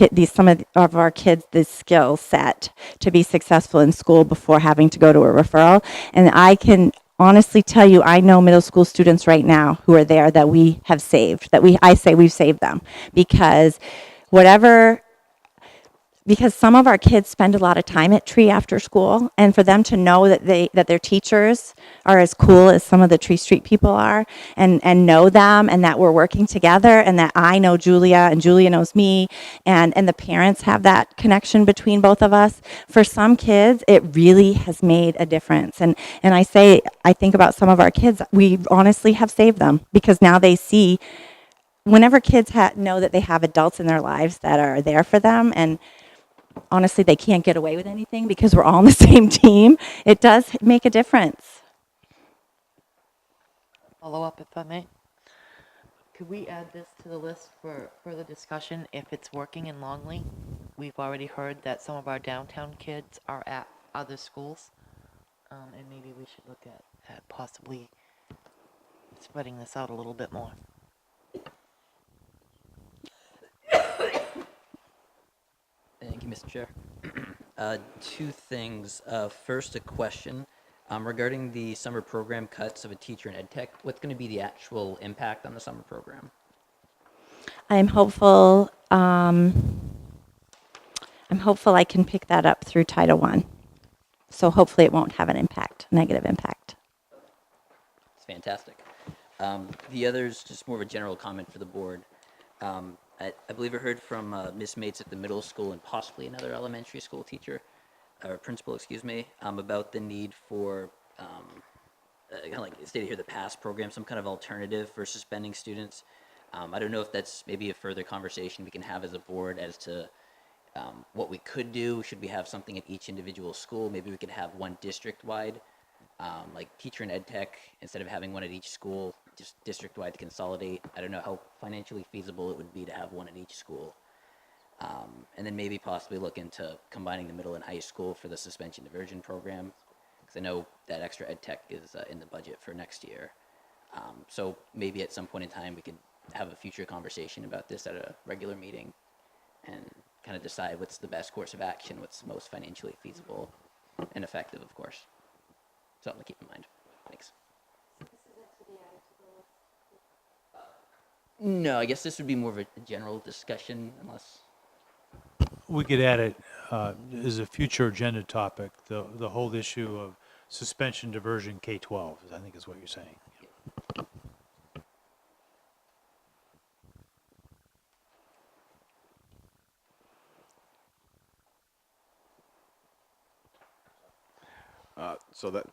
of our kids the skill set to be successful in school before having to go to a referral. And I can honestly tell you, I know middle school students right now who are there that we have saved, I say we've saved them because because some of our kids spend a lot of time at Tree after school, and for them to know that their teachers are as cool as some of the Tree Street people are, and know them, and that we're working together, and that I know Julia and Julia knows me, and the parents have that connection between both of us. For some kids, it really has made a difference, and I think about some of our kids, we honestly have saved them because now they see. Whenever kids know that they have adults in their lives that are there for them, and honestly, they can't get away with anything because we're all on the same team, it does make a difference. Follow up, if I may. Could we add this to the list for further discussion if it's working in Longley? We've already heard that some of our downtown kids are at other schools, and maybe we should look at possibly spreading this out a little bit more. Thank you, Mr. Chair. Two things. First, a question regarding the summer program cuts of a teacher in ed tech. What's going to be the actual impact on the summer program? I'm hopeful I can pick that up through Title I. So hopefully it won't have a negative impact. It's fantastic. The other is just more of a general comment for the board. I believe I heard from Ms. Mates at the middle school and possibly another elementary school teacher, or principal, excuse me, about the need for, kind of like stated here, the PASS program, some kind of alternative for suspending students. I don't know if that's maybe a further conversation we can have as a board as to what we could do. Should we have something at each individual school? Maybe we could have one district-wide, like teacher and ed tech, instead of having one at each school, just district-wide to consolidate. I don't know how financially feasible it would be to have one at each school. And then maybe possibly look into combining the middle and high school for the suspension diversion program, because I know that extra ed tech is in the budget for next year. So maybe at some point in time we could have a future conversation about this at a regular meeting and kind of decide what's the best course of action, what's most financially feasible and effective, of course. Something to keep in mind. Thanks. No, I guess this would be more of a general discussion, unless. We could add it as a future agenda topic, the whole issue of suspension diversion K-12, I think is what you're saying. So that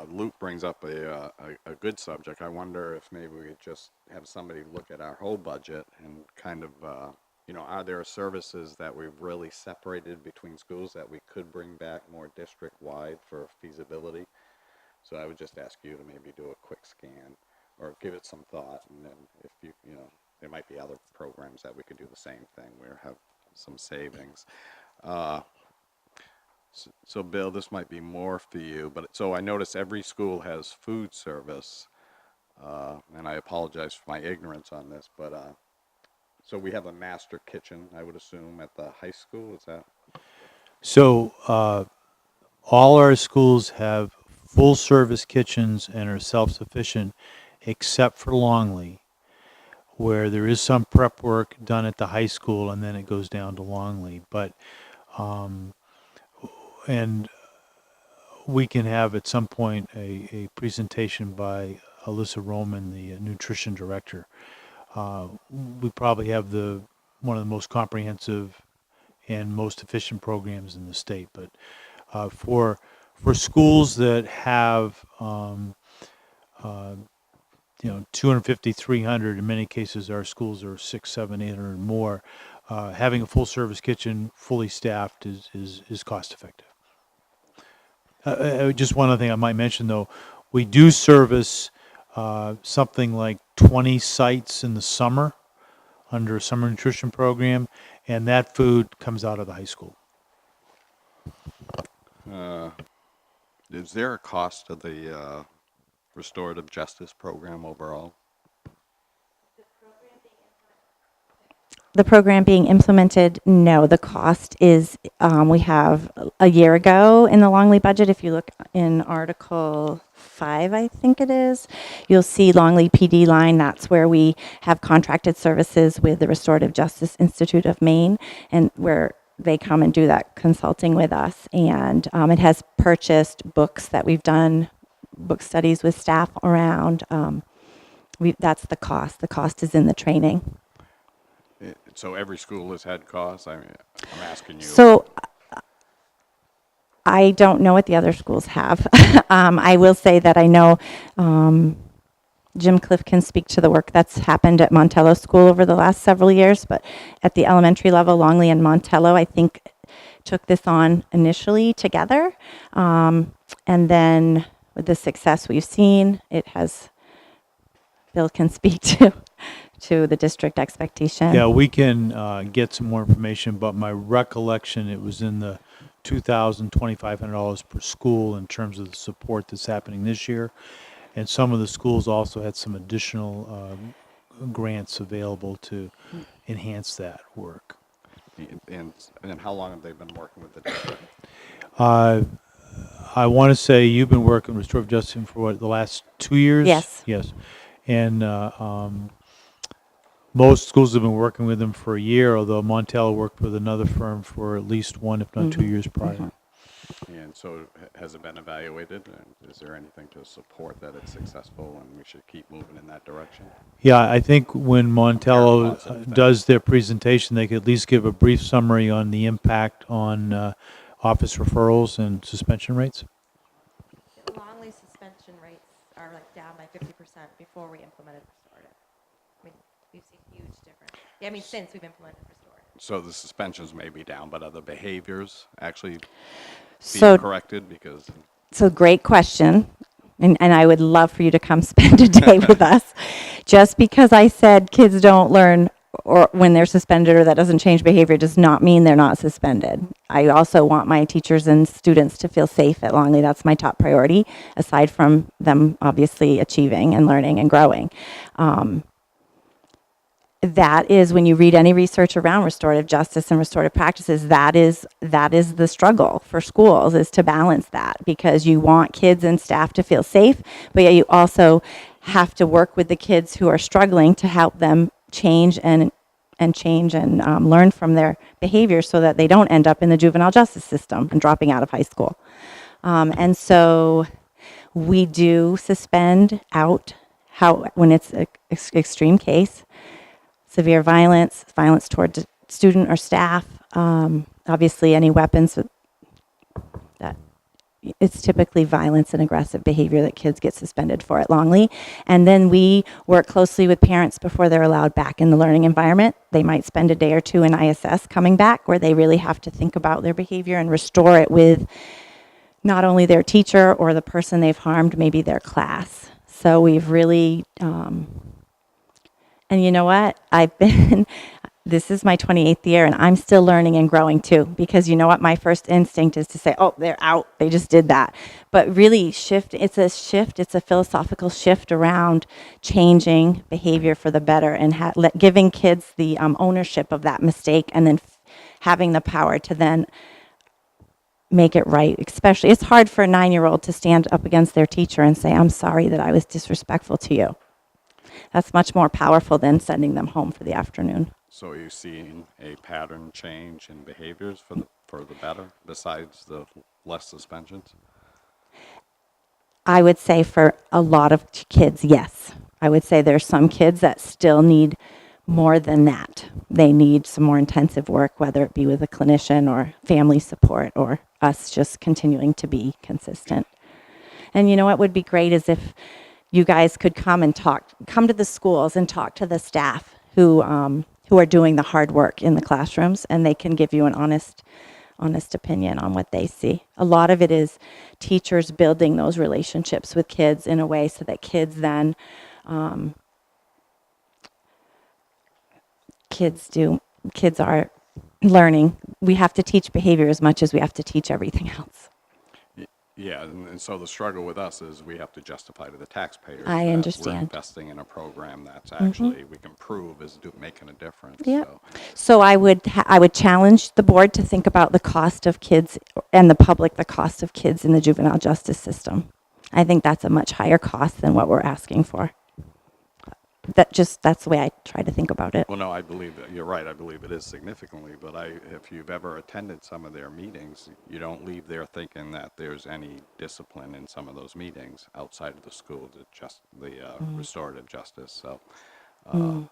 Luke brings up a good subject. I wonder if maybe we could just have somebody look at our whole budget and kind of, are there services that we've really separated between schools that we could bring back more district-wide for feasibility? So I would just ask you to maybe do a quick scan or give it some thought, and then if there might be other programs that we could do the same thing where have some savings. So Bill, this might be more for you, but so I notice every school has food service, and I apologize for my ignorance on this, but so we have a master kitchen, I would assume, at the high school, is that? So all our schools have full service kitchens and are self-sufficient except for Longley, where there is some prep work done at the high school and then it goes down to Longley. But and we can have at some point a presentation by Alyssa Roman, the nutrition director. We probably have the one of the most comprehensive and most efficient programs in the state. But for schools that have 250, 300, in many cases our schools are 600, 700, 800 more, having a full service kitchen fully staffed is cost effective. Just one other thing I might mention though, we do service something like 20 sites in the summer under a summer nutrition program, and that food comes out of the high school. Is there a cost to the restorative justice program overall? The program being implemented, no. The cost is, we have a year ago in the Longley budget, if you look in Article 5, I think it is, you'll see Longley PD line. That's where we have contracted services with the Restorative Justice Institute of Maine, and where they come and do that consulting with us. And it has purchased books that we've done, book studies with staff around. That's the cost. The cost is in the training. So every school has had costs? I mean, I'm asking you. So I don't know what the other schools have. I will say that I know Jim Cliff can speak to the work that's happened at Montello School over the last several years, but at the elementary level, Longley and Montello, I think, took this on initially together. And then with the success we've seen, it has, Bill can speak to the district expectation. Yeah, we can get some more information, but my recollection, it was in the $2,000, $2,500 per school in terms of the support that's happening this year. And some of the schools also had some additional grants available to enhance that work. And how long have they been working with the district? I want to say you've been working with Restorative Justice for what, the last 2 years? Yes. Yes. And most schools have been working with them for a year, although Montello worked with another firm for at least 1, if not 2 years prior. And so has it been evaluated? And is there anything to support that it's successful and we should keep moving in that direction? Yeah, I think when Montello does their presentation, they could at least give a brief summary on the impact on office referrals and suspension rates. Longley suspension rates are like down by 50% before we implemented restorative. I mean, we've seen huge difference. Yeah, I mean, since we've implemented restorative. So the suspensions may be down, but are the behaviors actually being So- corrected? Because So great question. And I would love for you to come spend a day with us. Just because I said kids don't learn or when they're suspended or that doesn't change behavior does not mean they're not suspended. I also want my teachers and students to feel safe at Longley. That's my top priority, aside from them obviously achieving and learning and growing. That is, when you read any research around restorative justice and restorative practices, that is the struggle for schools, is to balance that, because you want kids and staff to feel safe, but yet you also have to work with the kids who are struggling to help them change and learn from their behavior so that they don't end up in the juvenile justice system and dropping out of high school. And so we do suspend out when it's an extreme case. Severe violence toward student or staff, obviously any weapons, that it's typically violence and aggressive behavior that kids get suspended for at Longley. And then we work closely with parents before they're allowed back in the learning environment. They might spend a day or two in ISS coming back, where they really have to think about their behavior and restore it with not only their teacher or the person they've harmed, maybe their class. So we've really... And you know what? This is my 28th year, and I'm still learning and growing too, because you know what? My first instinct is to say, oh, they're out. They just did that. But really it's a philosophical shift around changing behavior for the better and giving kids the ownership of that mistake, and then having the power to then make it right. Especially, it's hard for a 9-year-old to stand up against their teacher and say, I'm sorry that I was disrespectful to you. That's much more powerful than sending them home for the afternoon. so are you seeing a pattern change in behaviors for the better, besides the less suspensions? I would say for a lot of kids, yes. I would say there's some kids that still need more than that. They need some more intensive work, whether it be with a clinician or family support or us just continuing to be consistent. And you know what would be great is if you guys could come to the schools and talk to the staff who are doing the hard work in the classrooms, and they can give you an honest opinion on what they see. A lot of it is teachers building those relationships with kids in a way so that kids then kids are learning. We have to teach behavior as much as we have to teach everything else. Yeah, and so the struggle with us is we have to justify to the taxpayers I that understand. we're investing in a program that's actually, we can prove is making a difference. Yep. So I would challenge the board to think about the cost of kids and the public, the cost of kids in the juvenile justice system. I think that's a much higher cost than what we're asking for. That's the way I try to think about it. Well, no, I believe that you're right. I believe it is significantly, but if you've ever attended some of their meetings, you don't leave there thinking that there's any discipline in some of those meetings outside of the school to just the restorative justice. So,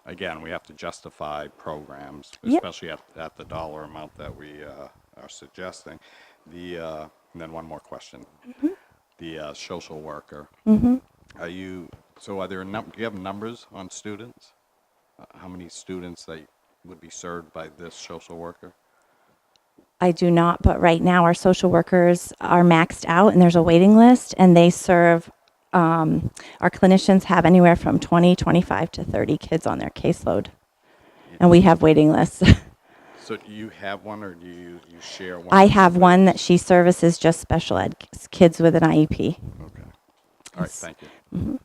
again, we have to justify programs, especially at the dollar amount that we are suggesting. And then one more question. The social worker. Are there do you have numbers on students? How many students that would be served by this social worker? I do not, but right now our social workers are maxed out and there's a waiting list, and they serve, our clinicians have anywhere from 20, 25 to 30 kids on their caseload. And we have waiting lists. So do you have one, or do you share one? I have one that she services just special ed kids with an IEP. Okay. All right, thank you. Mm-hmm.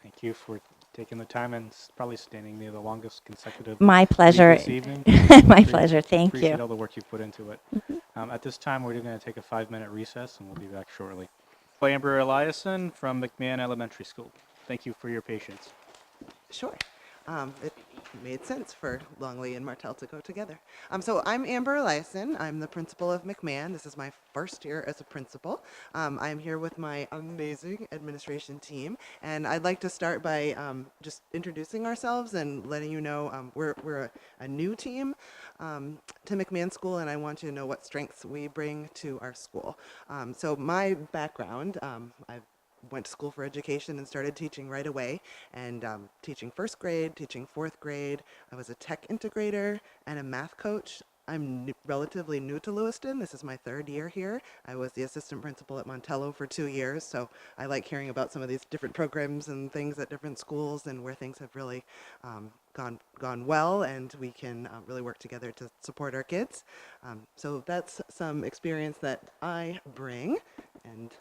Thank you for taking the time and probably standing near the longest consecutive My meeting pleasure. this evening. My pleasure. Thank you. Appreciate all the work you put into it. At this time, we're going to take a 5-minute recess, and we'll be back shortly. Amber Eliason from McMahon Elementary School. Thank you for your patience. Sure. It made sense for Longley and Martell to go together. So I'm Amber Eliason. I'm the principal of McMahon. This is my first year as a principal. I'm here with my amazing administration team, and I'd like to start by just introducing ourselves and letting you know we're a new team to McMahon School, and I want you to know what strengths we bring to our school. So my background, I've went to school for education and started teaching right away, and teaching first grade, teaching fourth grade. I was a tech integrator and a math coach. I'm relatively new to Lewiston. This is my 3rd year here. I was the assistant principal at Montello for 2 years, so I like hearing about some of these different programs and things at different schools and where things have really gone well, and we can really work together to support our kids. So that's some experience that I bring, and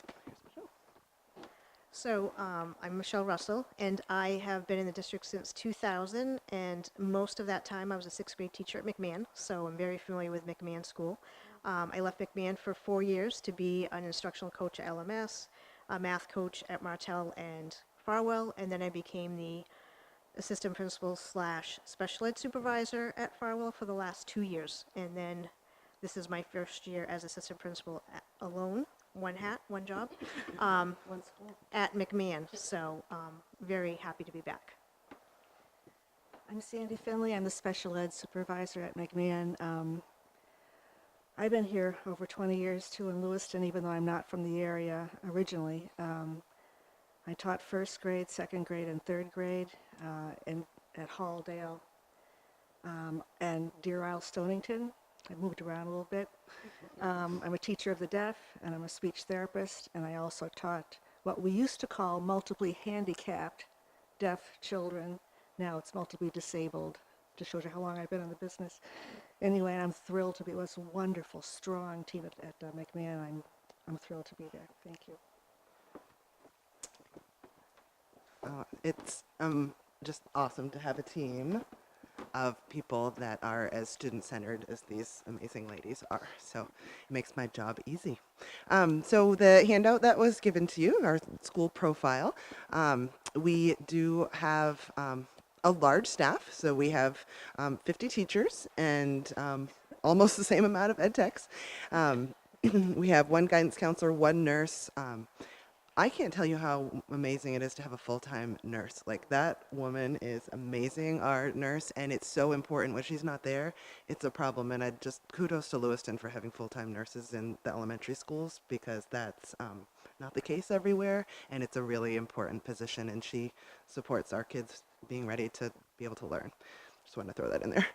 So I'm Michelle Russell, and I have been in the district since 2000, and most of that time I was a 6th grade teacher at McMahon, so I'm very familiar with McMahon School. I left McMahon for 4 years to be an instructional coach at LMS, a math coach at Martell and Farwell, and then I became the assistant principal / special ed supervisor at Farwell for the last 2 years, and then this is my first year as assistant principal alone. One hat, one job, at McMahon, so very happy to be back. I'm Sandy Finley. I'm the special ed supervisor at McMahon. I've been here over 20 years too in Lewiston, even though I'm not from the area originally. I taught first grade, second grade, and third grade at Halldale and Deer Isle, Stonington. I moved around a little bit. I'm a teacher of the deaf, and I'm a speech therapist, and I also taught what we used to call multiply handicapped deaf children. Now it's multiply disabled. Just shows you how long I've been in the business. Anyway, I'm thrilled to be with this wonderful, strong team at McMahon. I'm thrilled to be there. Thank you. It's just awesome to have a team of people that are as student-centered as these amazing ladies are. So it makes my job easy. So the handout that was given to you, our school profile, we do have a large staff. So we have 50 teachers and almost the same amount of ed techs. We have 1 guidance counselor, 1 nurse, I can't tell you how amazing it is to have a full-time nurse. Like, that woman is amazing, our nurse, and it's so important. When she's not there, it's a problem. And I just kudos to Lewiston for having full-time nurses in the elementary schools, because that's not the case everywhere, and it's a really important position, and she supports our kids being ready to be able to learn. Just wanted to throw that in there.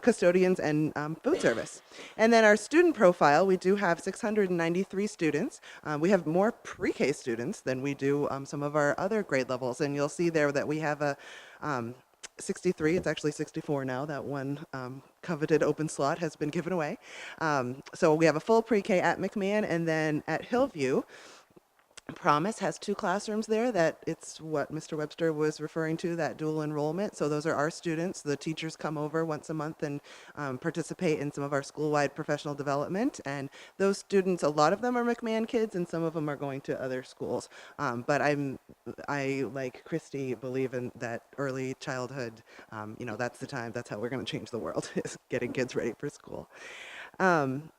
Custodians and food service. And then our student profile, we do have 693 students. We have more pre-K students than we do some of our other grade levels. And you'll see there that we have a 63, it's actually 64 now, that one coveted open slot has been given away. So we have a full pre-K at McMahon, and then at Hillview, Promise has 2 classrooms there. That it's what Mr. Webster was referring to, that dual enrollment. So those are our students. The teachers come over once a month and participate in some of our school-wide professional development. And those students, a lot of them are McMahon kids, and some of them are going to other schools. But I, like Christy, believe in that early childhood. That's the time. That's how we're going to change the world, is getting kids ready for school. And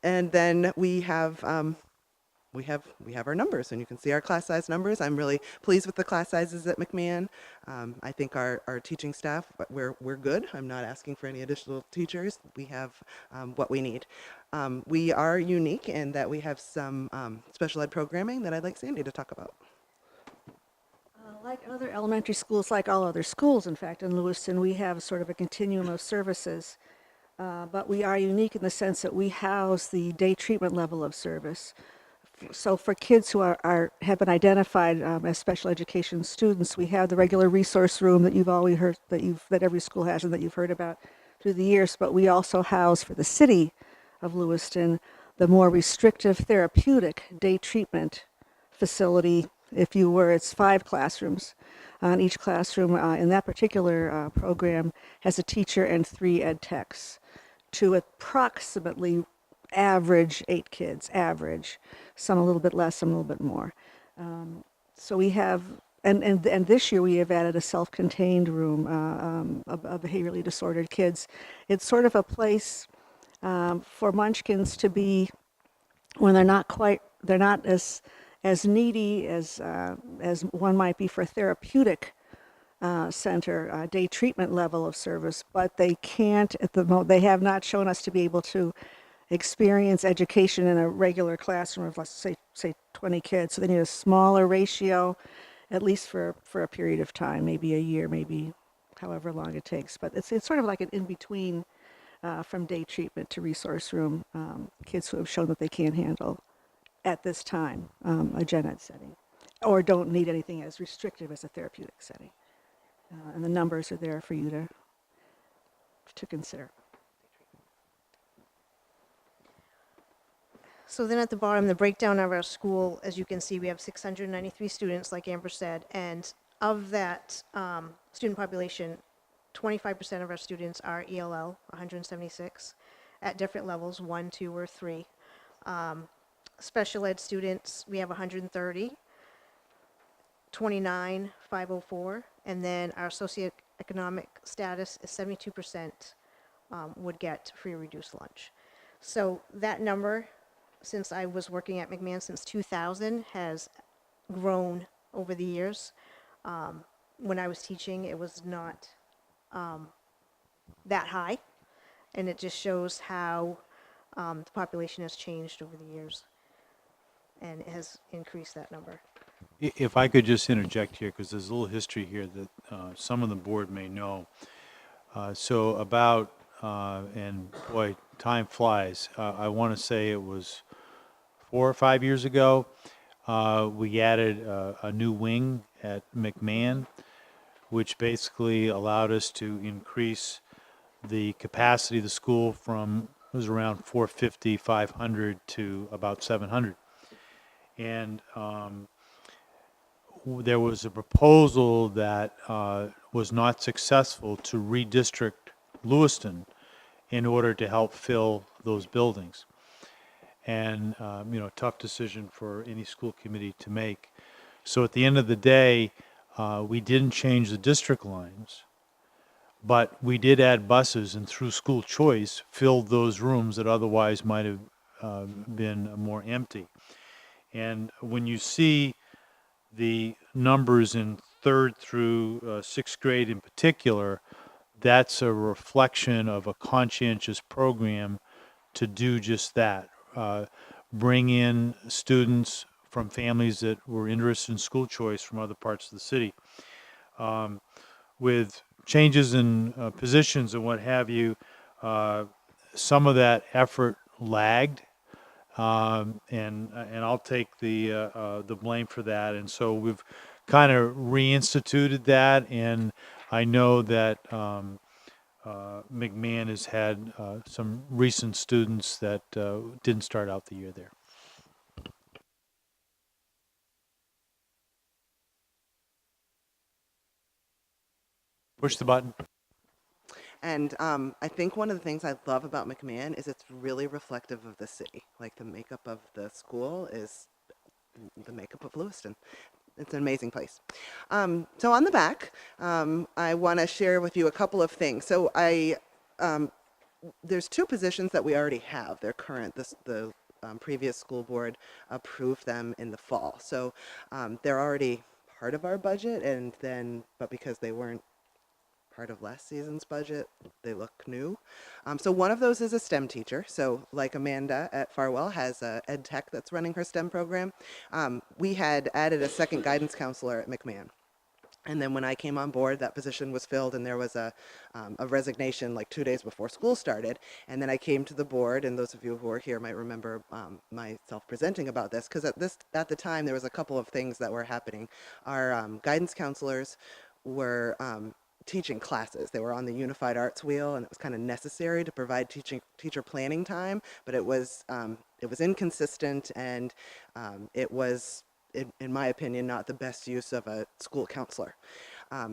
then we have our numbers, and you can see our class size numbers. I'm really pleased with the class sizes at McMahon. I think our teaching staff, we're good. I'm not asking for any additional teachers. We have what we need. We are unique in that we have some special ed programming that I'd like Sandy to talk about. Like other elementary schools, like all other schools, in fact, in Lewiston, we have sort of a continuum of services. But we are unique in the sense that we house the day treatment level of service. So for kids who have been identified as special education students, we have the regular resource room that you've always heard, that every school has and that you've heard about through the years. But we also house, for the city of Lewiston, the more restrictive therapeutic day treatment facility. If you were, it's 5 classrooms. Each classroom in that particular program has a teacher and 3 ed techs to approximately average 8 kids, average. Some a little bit less, some a little bit more. So we have, and this year we have added a self-contained room of behaviorally disordered kids. It's sort of a place for munchkins to be when they're not as needy as one might be for a therapeutic center, day treatment level of service, but they can't at the moment. They have not shown us to be able to experience education in a regular classroom of, let's say 20 kids. So they need a smaller ratio, at least for a period of time, maybe a year, maybe however long it takes. But it's sort of like an in-between from day treatment to resource room, kids who have shown that they can't handle at this time a gen ed setting, or don't need anything as restrictive as a therapeutic setting. And the numbers are there for you to consider. So then at the bottom, the breakdown of our school, as you can see, we have 693 students, like Amber said, and of that student population, 25% of our students are ELL, 176, at different levels, 1, 2, or 3. Special ed students, we have 130, 29, 504, and then our socioeconomic status is 72% would get free or reduced lunch. So that number, since I was working at McMahon since 2000, has grown over the years. When I was teaching, it was not that high, and it just shows how the population has changed over the years, and it has increased that number. If I could just interject here, because there's a little history here that some of the board may know. So about, and boy, time flies. I want to say it was 4 or 5 years ago, we added a new wing at McMahon, which basically allowed us to increase the capacity of the school from, it was around 450, 500 to about 700. And there was a proposal that was not successful to redistrict Lewiston in order to help fill those buildings. And, tough decision for any school committee to make. So at the end of the day, we didn't change the district lines, but we did add buses, and through school choice, filled those rooms that otherwise might have been more empty. And when you see the numbers in third through sixth grade in particular, that's a reflection of a conscientious program to do just that. Bring in students from families that were interested in school choice from other parts of the city. With changes in positions and what have you, some of that effort lagged, and I'll take the blame for that. And so we've kind of reinstituted that, and I know that McMahon has had some recent students that didn't start out the year there. Push the button. And I think one of the things I love about McMahon is it's really reflective of the city. Like the makeup of the school is the makeup of Lewiston. It's an amazing place. So on the back, I want to share with you a couple of things. So there's two positions that we already have. They're current. The previous school board approved them in the fall. So they're already part of our budget, but because they weren't part of last season's budget, they look new. So one of those is a STEM teacher. So like Amanda at Farwell has a ed tech that's running her STEM program. We had added a second guidance counselor at McMahon. And then when I came on board, that position was filled, and there was a resignation like 2 days before school started. And then I came to the board, and those of you who are here might remember myself presenting about this, because at the time there was a couple of things that were happening. Our guidance counselors were teaching classes. They were on the Unified Arts Wheel, and it was kind of necessary to provide teacher planning time, but it was inconsistent, and it was, in my opinion, not the best use of a school counselor.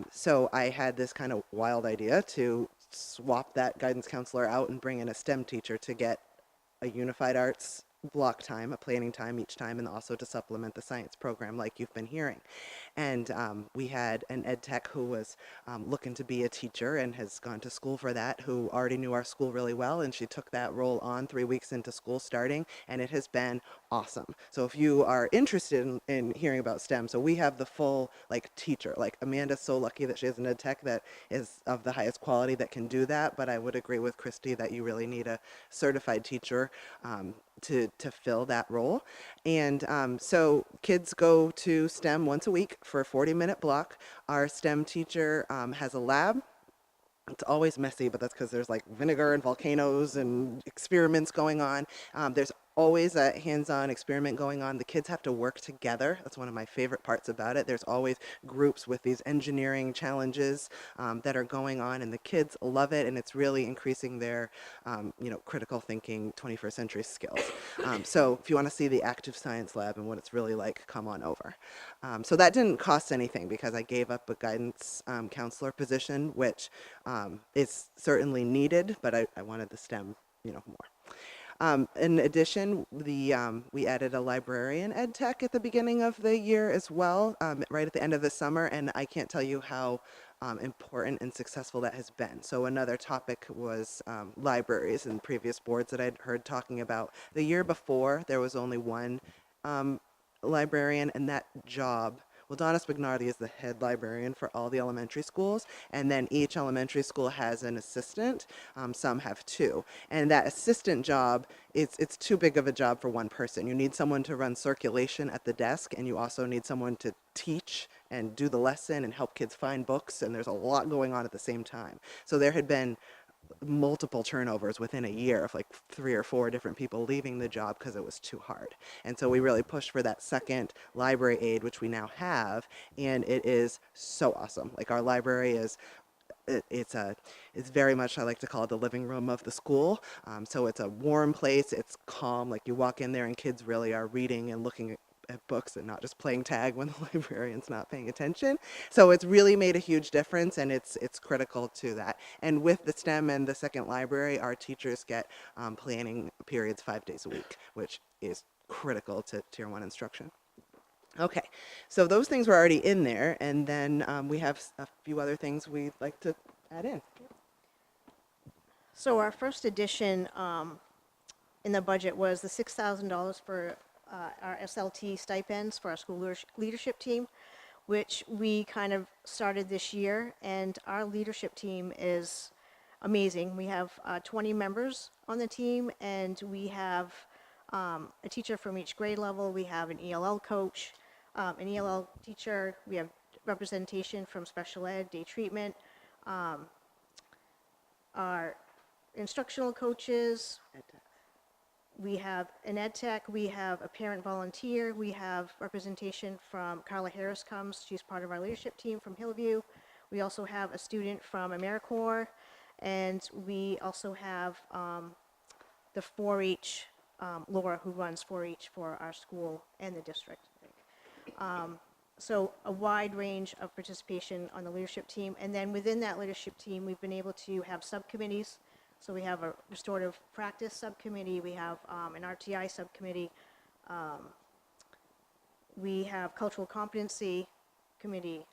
So I had this kind of wild idea to swap that guidance counselor out and bring in a STEM teacher to get a Unified Arts block time, a planning time each time, and also to supplement the science program like you've been hearing. And we had an ed tech who was looking to be a teacher and has gone to school for that, who already knew our school really well, and she took that role on 3 weeks into school starting, and it has been awesome. So if you are interested in hearing about STEM, so we have the full teacher. Like Amanda's so lucky that she has an ed tech that is of the highest quality that can do that, but I would agree with Christy that you really need a certified teacher to fill that role. And so kids go to STEM once a week for a 40-minute block. Our STEM teacher has a lab. It's always messy, but that's because there's vinegar and volcanoes and experiments going on. There's always a hands-on experiment going on. The kids have to work together. That's one of my favorite parts about it. There's always groups with these engineering challenges that are going on, and the kids love it, and it's really increasing their critical thinking 21st century skills. So if you want to see the active science lab and what it's really like, come on over. So that didn't cost anything because I gave up a guidance counselor position, which is certainly needed, but I wanted the STEM more. In addition, we added a librarian ed tech at the beginning of the year as well, right at the end of the summer, and I can't tell you how important and successful that has been. So another topic was libraries and previous boards that I'd heard talking about. The year before, there was only one librarian, and that job, well, Donna Spignardi is the head librarian for all the elementary schools, and then each elementary school has an assistant. Some have two. And that assistant job, it's too big of a job for one person. You need someone to run circulation at the desk, and you also need someone to teach and do the lesson and help kids find books, and there's a lot going on at the same time. So there had been multiple turnovers within a year of 3 or 4 different people leaving the job because it was too hard. And so we really pushed for that second library aide, which we now have, and it is so awesome. Our library is it's very much, I like to call it the living room of the school. So it's a warm place, it's calm, you walk in there and kids really are reading and looking at books and not just playing tag when the librarian's not paying attention. So it's really made a huge difference, and it's critical to that. And with the STEM and the second library, our teachers get planning periods 5 days a week, which is critical to Tier 1 instruction. Okay, so those things were already in there, and then we have a few other things we'd like to add in. So our first addition in the budget was the $6,000 for our SLT stipends for our school leadership team, which we kind of started this year. And our leadership team is amazing. We have 20 members on the team, and we have a teacher from each grade level. We have an ELL coach, an ELL teacher. We have representation from special ed, day treatment, our instructional coaches. We have an ed tech, we have a parent volunteer, we have representation from Carla Harris comes, she's part of our leadership team from Hillview. We also have a student from AmeriCorps, and we also have the 4-H, Laura, who runs 4-H for our school and the district. So a wide range of participation on the leadership team. And then within that leadership team, we've been able to have subcommittees. So we have a restorative practice subcommittee, we have an RTI subcommittee, we have cultural competency committee,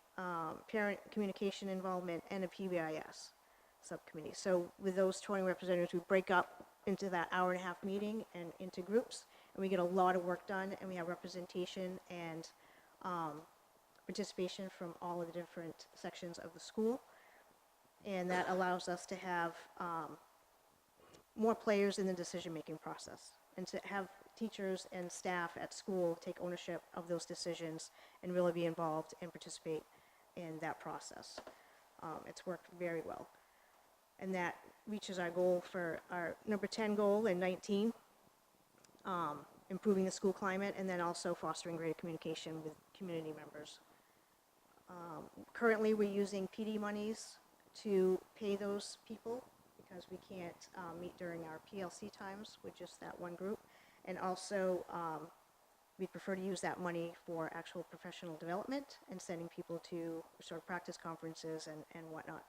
parent communication involvement, and a PBIS subcommittee. So with those 20 representatives, we break up into that hour-and-a-half meeting and into groups, and we get a lot of work done, and we have representation and participation from all of the different sections of the school. And that allows us to have more players in the decision-making process, and to have teachers and staff at school take ownership of those decisions and really be involved and participate in that process. It's worked very well. And that reaches our goal for our number 10 goal in 19, improving the school climate, and then also fostering greater communication with community members. Currently, we're using PD monies to pay those people because we can't meet during our PLC times with just that one group. And also, we prefer to use that money for actual professional development and sending people to sort of practice conferences and whatnot.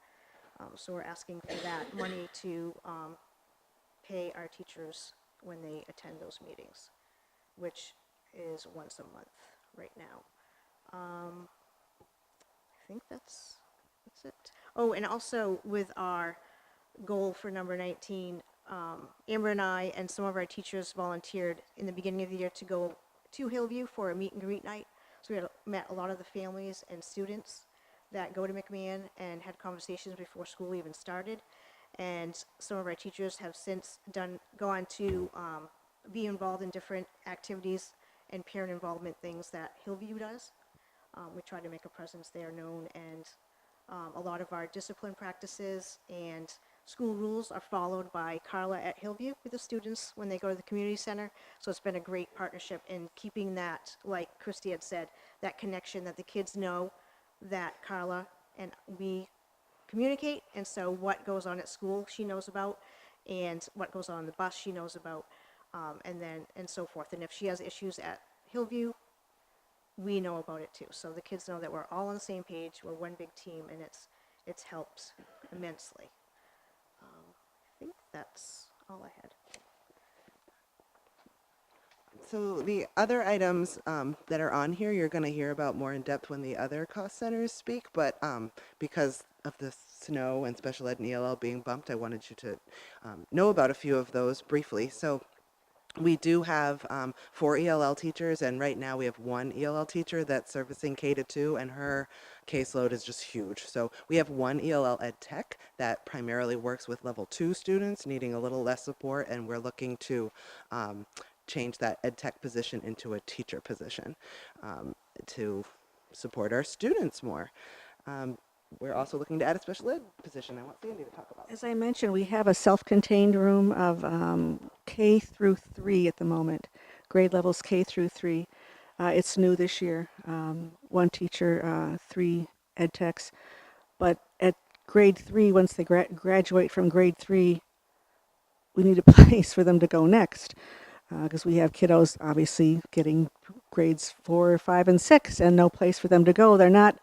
So we're asking for that money to pay our teachers when they attend those meetings, which is once a month right now. I think that's it. Oh, and also with our goal for number 19, Amber and I and some of our teachers volunteered in the beginning of the year to go to Hillview for a meet and greet night. So we had met a lot of the families and students that go to McMahon and had conversations before school even started. And some of our teachers have since gone to be involved in different activities and parent involvement things that Hillview does. We try to make a presence there known, and a lot of our discipline practices and school rules are followed by Carla at Hillview with the students when they go to the community center. So it's been a great partnership in keeping that, like Christy had said, that connection that the kids know that Carla and we communicate. And so what goes on at school she knows about, and what goes on the bus she knows about, and so forth. And if she has issues at Hillview, we know about it too. So the kids know that we're all on the same page, we're one big team, and it's helped immensely. I think that's all I had. So the other items that are on here, you're going to hear about more in depth when the other cost centers speak, but because of the snow and special ed and ELL being bumped, I wanted you to know about a few of those briefly. So we do have 4 ELL teachers, and right now we have 1 ELL teacher that's servicing K-2, and her caseload is just huge. So we have 1 ELL ed tech that primarily works with level 2 students needing a little less support, and we're looking to change that ed tech position into a teacher position to support our students more. We're also looking to add a special ed position. I want Sandy to talk about it. As I mentioned, we have a self-contained room of K through 3 at the moment, grade levels K through 3. It's new this year, 1 teacher, 3 ed techs. But at grade 3, once they graduate from grade 3, we need a place for them to go next. Because we have kiddos obviously getting grades 4, 5, and 6, and no place for them to go. They're not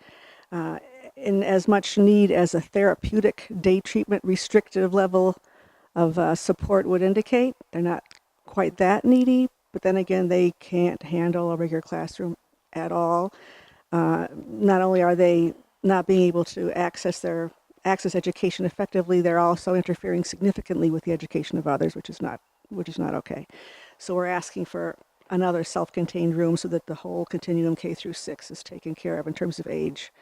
in as much need as a therapeutic day treatment restrictive level of support would indicate. They're not quite that needy, but then again, they can't handle a regular classroom at all. Not only are they not being able to access education effectively, they're also interfering significantly with the education of others, which is not okay. So we're asking for another self-contained room so that the whole continuum K through 6 is taken care of in terms of age.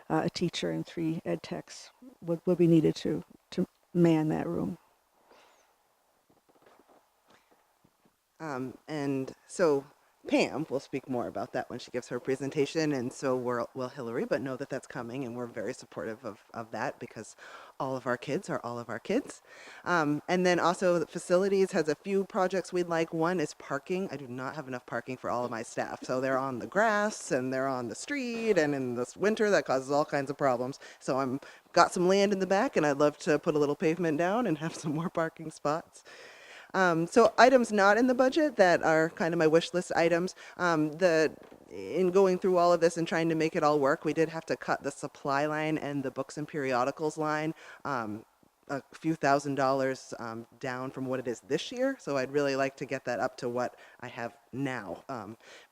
A teacher and 3 ed techs would be needed to man that room. And so Pam will speak more about that when she gives her presentation, and so will Hillary, but know that that's coming, and we're very supportive of that because all of our kids are all of our kids. And then also the facilities has a few projects we'd like. One is parking. I do not have enough parking for all of my staff, so they're on the grass and they're on the street, and in this winter that causes all kinds of problems. So I'm got some land in the back, and I'd love to put a little pavement down and have some more parking spots. So items not in the budget that are kind of my wish list items. In going through all of this and trying to make it all work, we did have to cut the supply line and the books and periodicals line a few $1,000s down from what it is this year. So I'd really like to get that up to what I have now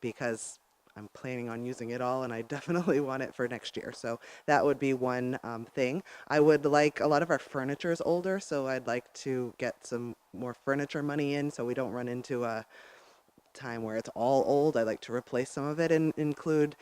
because I'm planning on using it all, and I definitely want it for next year. So that would be one thing. I would like, a lot of our furniture is older, so I'd like to get some more furniture money in so we don't run into a time where it's all old. I'd like to replace some of it and include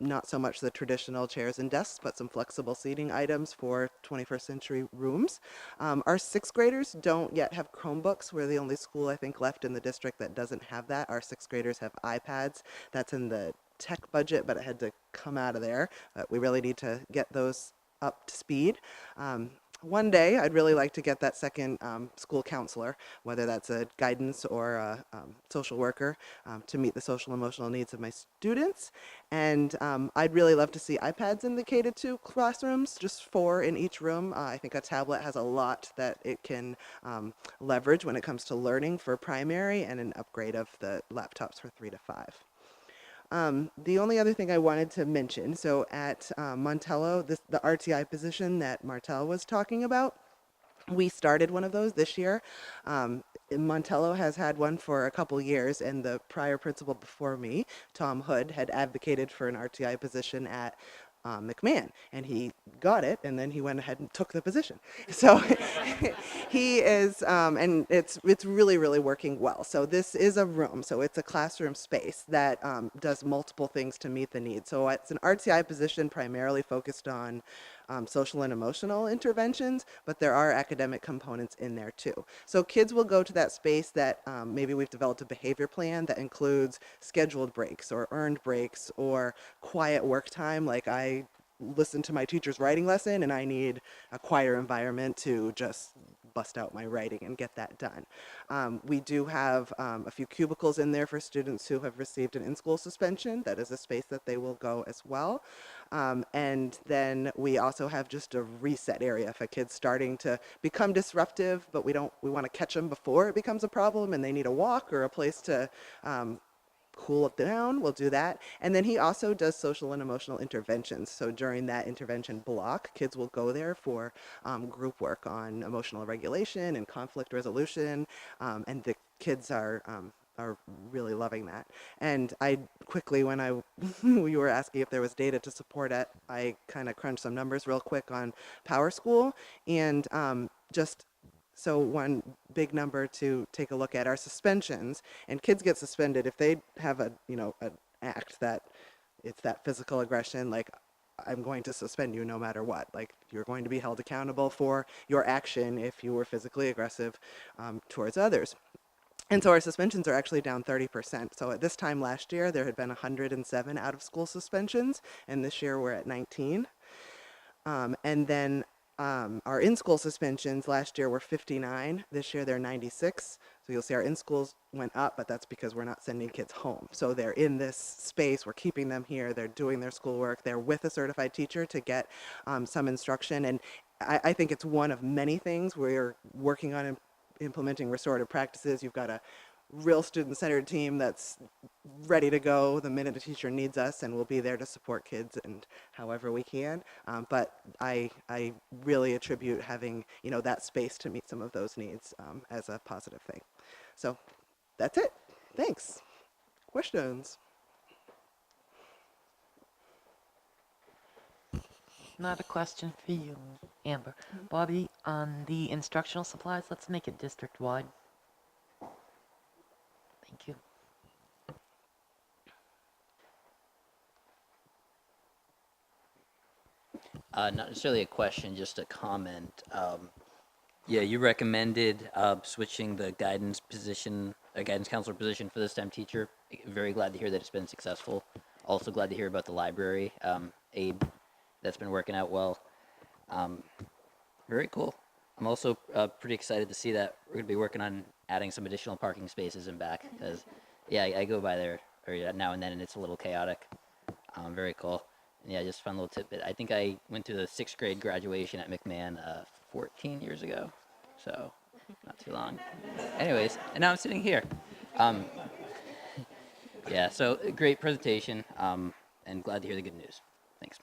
not so much the traditional chairs and desks, but some flexible seating items for 21st century rooms. Our 6th graders don't yet have Chromebooks. We're the only school I think left in the district that doesn't have that. Our 6th graders have iPads. That's in the tech budget, but it had to come out of there. We really need to get those up to speed. One day, I'd really like to get that second school counselor, whether that's a guidance or a social worker, to meet the social emotional needs of my students. And I'd really love to see iPads in the K-2 classrooms, just 4 in each room. I think a tablet has a lot that it can leverage when it comes to learning for primary, and an upgrade of the laptops for 3 to 5. The only other thing I wanted to mention, so at Montello, the RTI position that Martel was talking about, we started one of those this year. Montello has had one for a couple years, and the prior principal before me, Tom Hood, had advocated for an RTI position at McMahon, and he got it, and then he went ahead and took the position. So he is, and it's really, really working well. So this is a room, so it's a classroom space that does multiple things to meet the needs. So it's an RTI position primarily focused on social and emotional interventions, but there are academic components in there too. So kids will go to that space that maybe we've developed a behavior plan that includes scheduled breaks or earned breaks or quiet work time. Like I listen to my teacher's writing lesson and I need a quieter environment to just bust out my writing and get that done. We do have a few cubicles in there for students who have received an in-school suspension. That is a space that they will go as well. And then we also have just a reset area for kids starting to become disruptive, but we want to catch them before it becomes a problem and they need a walk or a place to cool it down. We'll do that. And then he also does social and emotional interventions. So during that intervention block, kids will go there for group work on emotional regulation and conflict resolution. And the kids are really loving that. And I quickly, when we were asking if there was data to support it, I kind of crunched some numbers real quick on Power School, and so one big number to take a look at are suspensions, and kids get suspended if they have an act that it's that physical aggression, like I'm going to suspend you no matter what. Like you're going to be held accountable for your action if you were physically aggressive towards others. And so our suspensions are actually down 30%. So at this time last year, there had been 107 out-of-school suspensions, and this year we're at 19. And then our in-school suspensions last year were 59. This year they're 96. So you'll see our in-schools went up, but that's because we're not sending kids home. So they're in this space, we're keeping them here, they're doing their schoolwork, they're with a certified teacher to get some instruction. And I think it's one of many things we're working on implementing restorative practices. You've got a real student-centered team that's ready to go the minute a teacher needs us, and we'll be there to support kids and however we can. But I really attribute having that space to meet some of those needs as a positive thing. So that's it. Thanks. Questions? Not a question for you, Amber. Bobby, on the instructional supplies, let's make it district-wide. Thank you. Not necessarily a question, just a comment. Yeah, you recommended switching the guidance position, guidance counselor position for the STEM teacher. Very glad to hear that it's been successful. Also glad to hear about the library, Abe, that's been working out well. Very cool. I'm also pretty excited to see that we're going to be working on adding some additional parking spaces in back because, yeah, I go by there now and then and it's a little chaotic. Very cool. And yeah, just fun little tidbit. I think I went to the 6th grade graduation at McMahon 14 years ago, so not too long. Anyways, and now I'm sitting here. Yeah, so great presentation, and glad to hear the good news. Thanks.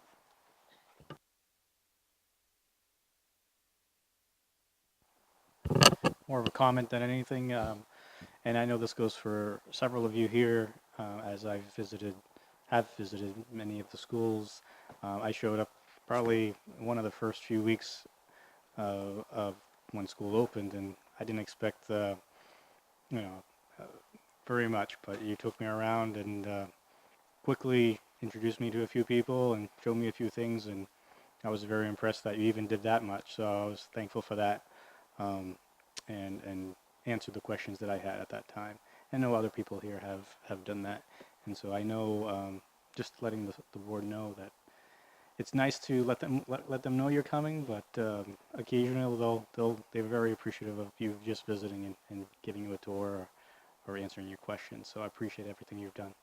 More of a comment than anything, and I know this goes for several of you here, as have visited many of the schools. I showed up probably one of the first few weeks of when school opened, and I didn't expect very much, but you took me around and quickly introduced me to a few people and showed me a few things, and I was very impressed that you even did that much. So I was thankful for that, and answered the questions that I had at that time. I know other people here have done that, and so I know just letting the board know that it's nice to let them know you're coming, but occasionally they're very appreciative of you just visiting and giving you a tour or answering your questions. So I appreciate everything you've done.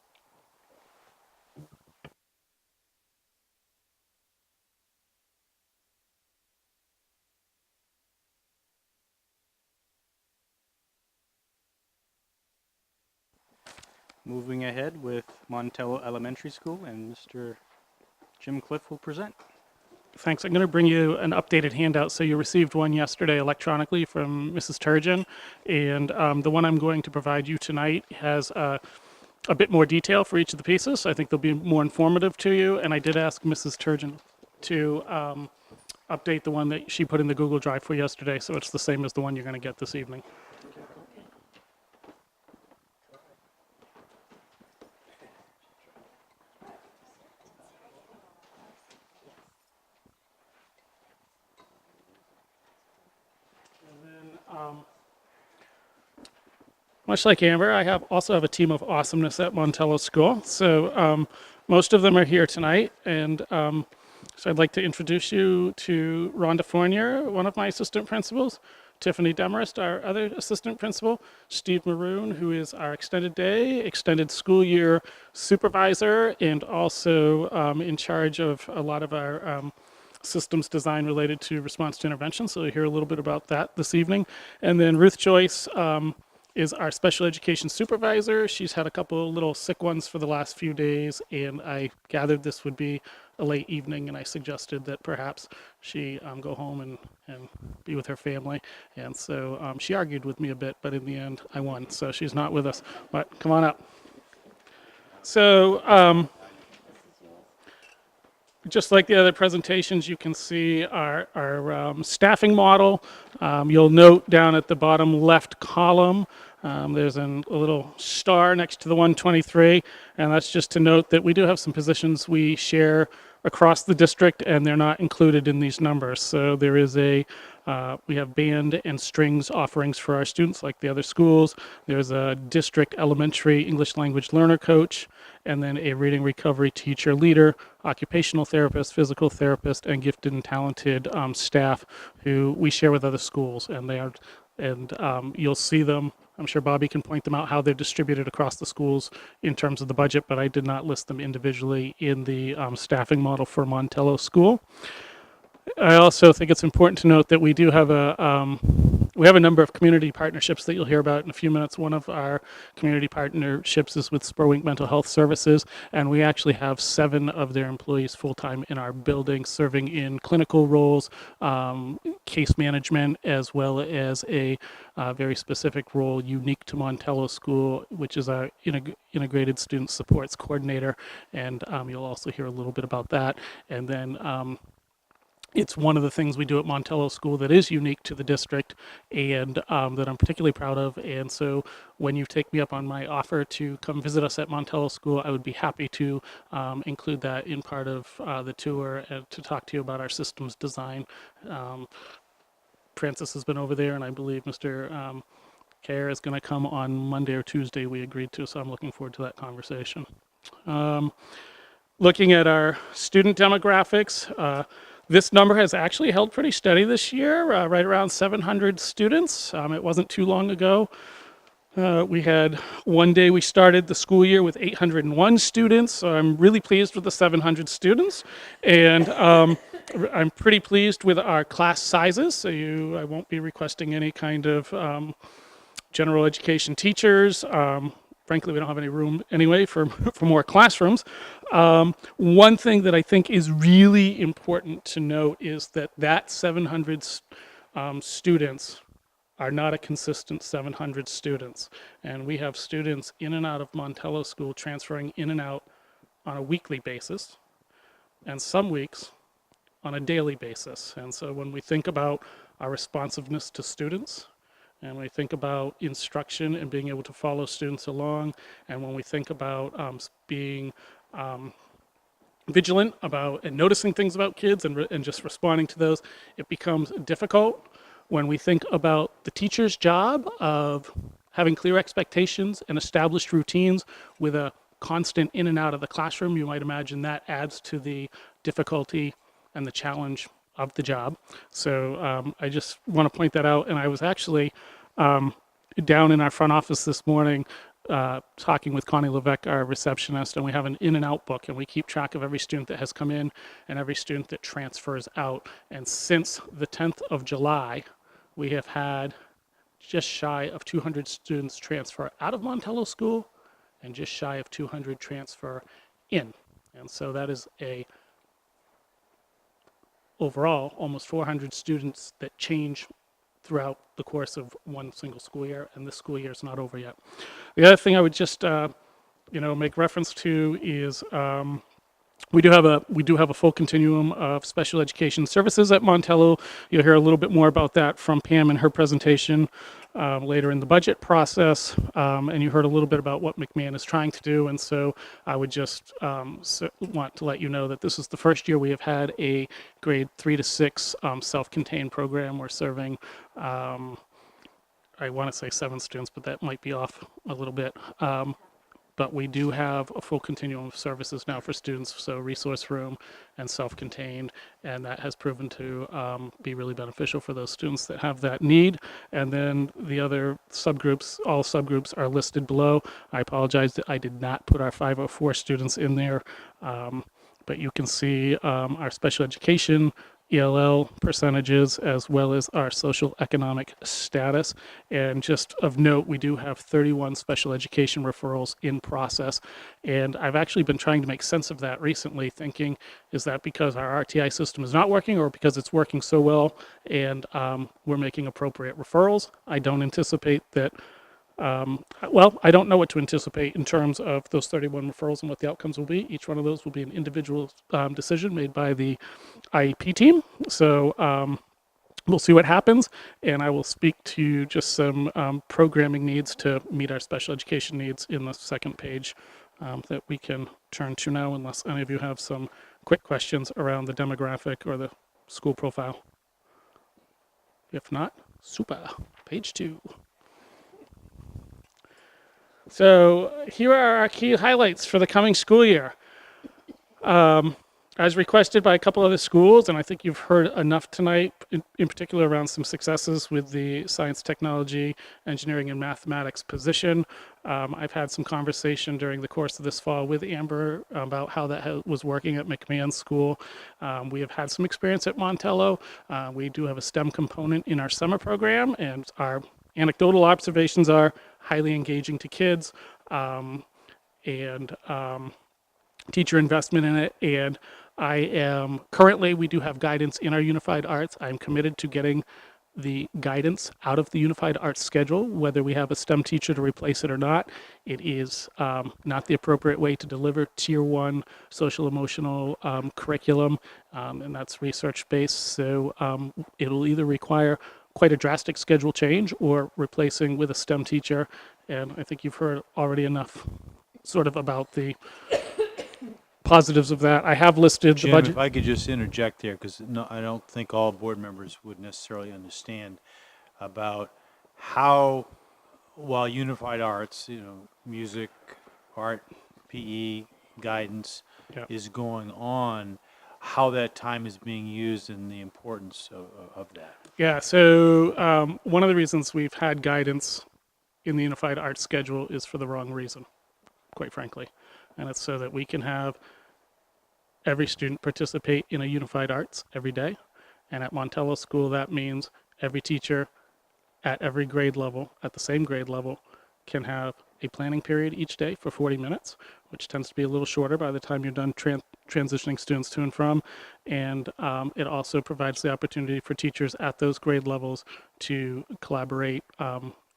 Moving ahead with Montello Elementary School, and Mr. Jim Cliff will present. Thanks. I'm going to bring you an updated handout. So you received one yesterday electronically from Mrs. Turgeon, and the one I'm going to provide you tonight has a bit more detail for each of the pieces. I think they'll be more informative to you, and I did ask Mrs. Turgeon to update the one that she put in the Google Drive for yesterday, so it's the same as the one you're going to get this evening. Much like Amber, I also have a team of awesomeness at Montello School. So most of them are here tonight, and so I'd like to introduce you to Rhonda Fournier, one of my assistant principals, Tiffany Demarest, our other assistant principal, Steve Maroon, who is our extended day, extended school year supervisor, and also in charge of a lot of our systems design related to response to intervention. So you'll hear a little bit about that this evening. And then Ruth Joyce is our special education supervisor. She's had a couple of little sick ones for the last few days, and I gathered this would be a late evening, and I suggested that perhaps she go home and be with her family. And so she argued with me a bit, but in the end I won. So she's not with us, but come on up. So just like the other presentations, you can see our staffing model. You'll note down at the bottom left column, there's a little star next to the 123, and that's just to note that we do have some positions we share across the district, and they're not included in these numbers. So there is we have band and strings offerings for our students like the other schools. There's a district elementary English language learner coach, and then a reading recovery teacher leader, occupational therapist, physical therapist, and gifted and talented staff who we share with other schools. And you'll see them. I'm sure Bobby can point them out how they're distributed across the schools in terms of the budget, but I did not list them individually in the staffing model for Montello School. I also think it's important to note that we do have a number of community partnerships that you'll hear about in a few minutes. One of our community partnerships is with Spurwink Mental Health Services, and we actually have 7 of their employees full-time in our building, serving in clinical roles, case management, as well as a very specific role unique to Montello School, which is our Integrated Student Supports Coordinator, and you'll also hear a little bit about that. And then it's one of the things we do at Montello School that is unique to the district and that I'm particularly proud of. And so when you take me up on my offer to come visit us at Montello School, I would be happy to include that in part of the tour and to talk to you about our systems design. Francis has been over there, and I believe Mr. Kerr is going to come on Monday or Tuesday, we agreed to, so I'm looking forward to that conversation. Looking at our student demographics, this number has actually held pretty steady this year, right around 700 students. It wasn't too long ago. We had one day we started the school year with 801 students, so I'm really pleased with the 700 students. And I'm pretty pleased with our class sizes, so I won't be requesting any kind of general education teachers. Frankly, we don't have any room anyway for more classrooms. One thing that I think is really important to note is that 700 students are not a consistent 700 students. And we have students in and out of Montello School transferring in and out on a weekly basis, and some weeks on a daily basis. And so when we think about our responsiveness to students, and we think about instruction and being able to follow students along, and when we think about being vigilant about and noticing things about kids and just responding to those, it becomes difficult when we think about the teacher's job of having clear expectations and established routines with a constant in and out of the classroom. You might imagine that adds to the difficulty and the challenge of the job. So I just want to point that out. And I was actually down in our front office this morning talking with Connie Levesque, our receptionist, and we have an in and out book, and we keep track of every student that has come in and every student that transfers out. And since the 10th of July, we have had just shy of 200 students transfer out of Montello School and just shy of 200 transfer in. And so that is overall almost 400 students that change throughout the course of one single school year, and this school year is not over yet. The other thing I would just make reference to is we do have a full continuum of special education services at Montello. You'll hear a little bit more about that from Pam in her presentation later in the budget process, and you heard a little bit about what McMahon is trying to do. And so I would just want to let you know that this is the first year we have had a grade 3 to 6 self-contained program. We're serving I want to say 7 students, but that might be off a little bit. But we do have a full continuum of services now for students, so resource room and self-contained, and that has proven to be really beneficial for those students that have that need. And then the other subgroups, all subgroups are listed below. I apologize that I did not put our 504 students in there, but you can see our special education ELL percentages, as well as our social economic status. And just of note, we do have 31 special education referrals in process. And I've actually been trying to make sense of that recently, thinking, is that because our RTI system is not working, or because it's working so well and we're making appropriate referrals? I don't anticipate that I don't know what to anticipate in terms of those 31 referrals and what the outcomes will be. Each one of those will be an individual decision made by the IEP team. So we'll see what happens, and I will speak to just some programming needs to meet our special education needs in the second page that we can turn to now, unless any of you have some quick questions around the demographic or the school profile. If not, super. Page 2. So here are our key highlights for the coming school year. As requested by a couple of the schools, and I think you've heard enough tonight, in particular around some successes with the science, technology, engineering, and mathematics position. I've had some conversation during the course of this fall with Amber about how that was working at McMahon School. We have had some experience at Montello. We do have a STEM component in our summer program, and our anecdotal observations are highly engaging to kids, and teacher investment in it. And I am currently, we do have guidance in our unified arts. I'm committed to getting the guidance out of the Unified Arts schedule, whether we have a STEM teacher to replace it or not. It is not the appropriate way to deliver Tier 1 social emotional curriculum, and that's research-based. So it'll either require quite a drastic schedule change or replacing with a STEM teacher. And I think you've heard already enough sort of about the positives of that. I have listed the Jim, budget. if I could just interject there, because no, I don't think all board members would necessarily understand about how, while Unified Arts, music, art, PE, guidance Yeah. is going on, how that time is being used and the importance of that. Yeah, so one of the reasons we've had guidance in the Unified Arts schedule is for the wrong reason, quite frankly. And it's so that we can have every student participate in a Unified Arts every day. And at Montello School, that means every teacher at every grade level, at the same grade level, can have a planning period each day for 40 minutes, which tends to be a little shorter by the time you're done transitioning students to and from. And it also provides the opportunity for teachers at those grade levels to collaborate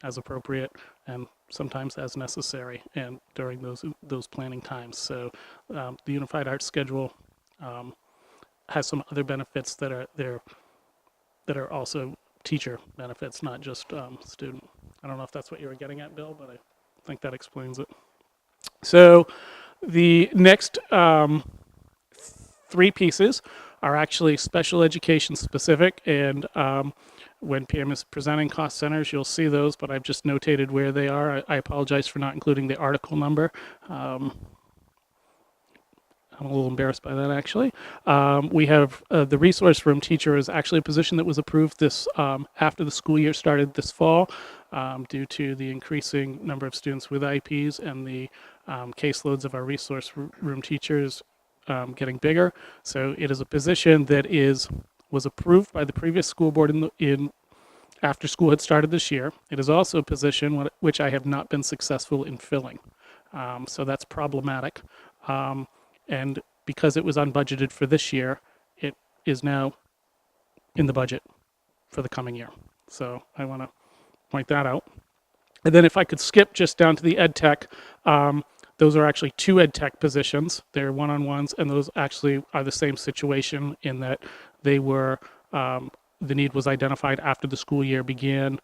as appropriate and sometimes as necessary and during those planning times. So the Unified Arts schedule has some other benefits that are also teacher benefits, not just student. I don't know if that's what you were getting at, Bill, but I think that explains it. So the next three pieces are actually special education specific, and when Pam is presenting cost centers, you'll see those, but I've just notated where they are. I apologize for not including the article number. I'm a little embarrassed by that, actually. We have the resource room teacher is actually a position that was approved this after the school year started this fall due to the increasing number of students with IEPs and the caseloads of our resource room teachers getting bigger. So it is a position that was approved by the previous school board in after school had started this year. It is also a position which I have not been successful in filling. So that's problematic. And because it was unbudgeted for this year, it is now in the budget for the coming year. So I want to point that out. And then if I could skip just down to the ed tech, those are actually two ed tech positions. They're one-on-ones, and those actually are the same situation in that they were, the need was identified after the school year began.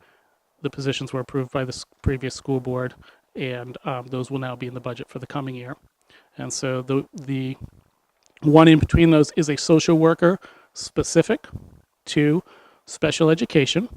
The positions were approved by the previous school board, and those will now be in the budget for the coming year. And so the one in between those is a social worker specific to special education.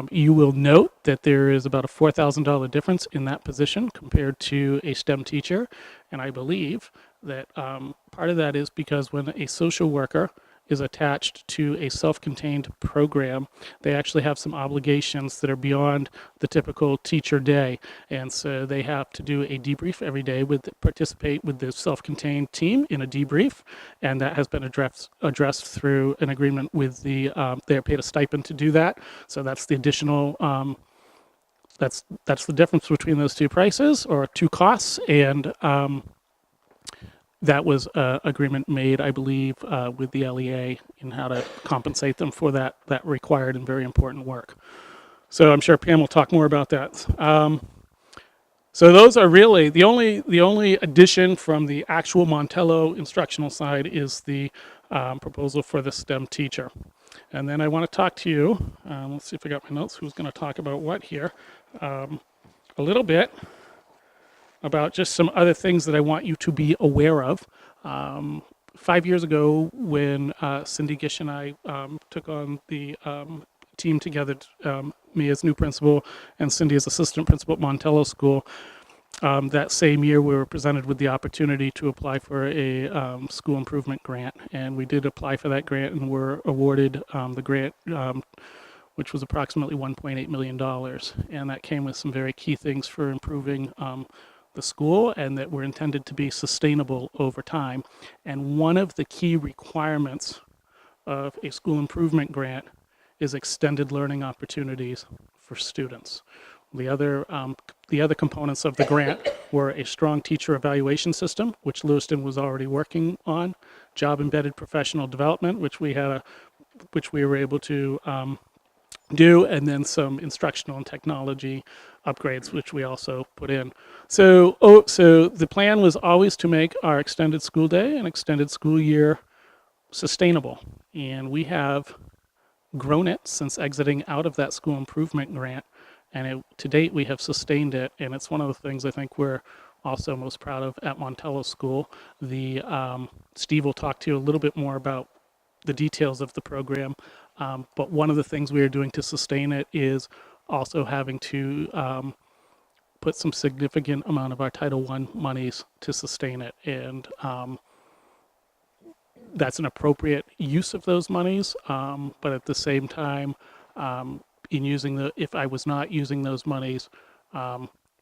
You will note that there is about a $4,000 difference in that position compared to a STEM teacher. And I believe that part of that is because when a social worker is attached to a self-contained program, they actually have some obligations that are beyond the typical teacher day. And so they have to do a debrief every day, participate with the self-contained team in a debrief. And that has been addressed through an agreement with they're paid a stipend to do that. So that's the additional, that's the difference between those two prices or two costs. And that was an agreement made, I believe, with the LEA in how to compensate them for that required and very important work. So I'm sure Pam will talk more about that. So those are really the only addition from the actual Montello instructional side is the proposal for the STEM teacher. And then I want to talk to you. Let's see if I got my notes. Who's going to talk about what here? A little bit about just some other things that I want you to be aware of. 5 years ago, when Cindy Gish and I took on the team together, me as new principal and Cindy as assistant principal at Montello School, that same year we were presented with the opportunity to apply for a school improvement grant. And we did apply for that grant and were awarded the grant, which was approximately $1.8 million. And that came with some very key things for improving the school and that were intended to be sustainable over time. And one of the key requirements of a school improvement grant is extended learning opportunities for students. The other components of the grant were a strong teacher evaluation system, which Lewiston was already working on, job embedded professional development, which we were able to do, and then some instructional and technology upgrades, which we also put in. So the plan was always to make our extended school day and extended school year sustainable, and we have grown it since exiting out of that school improvement grant, and to date we have sustained it, and it's one of the things I think we're also most proud of at Montello School. Steve will talk to you a little bit more about the details of the program, but one of the things we are doing to sustain it is also having to put some significant amount of our Title I monies to sustain it, and that's an appropriate use of those monies, but at the same time, if I was not using those monies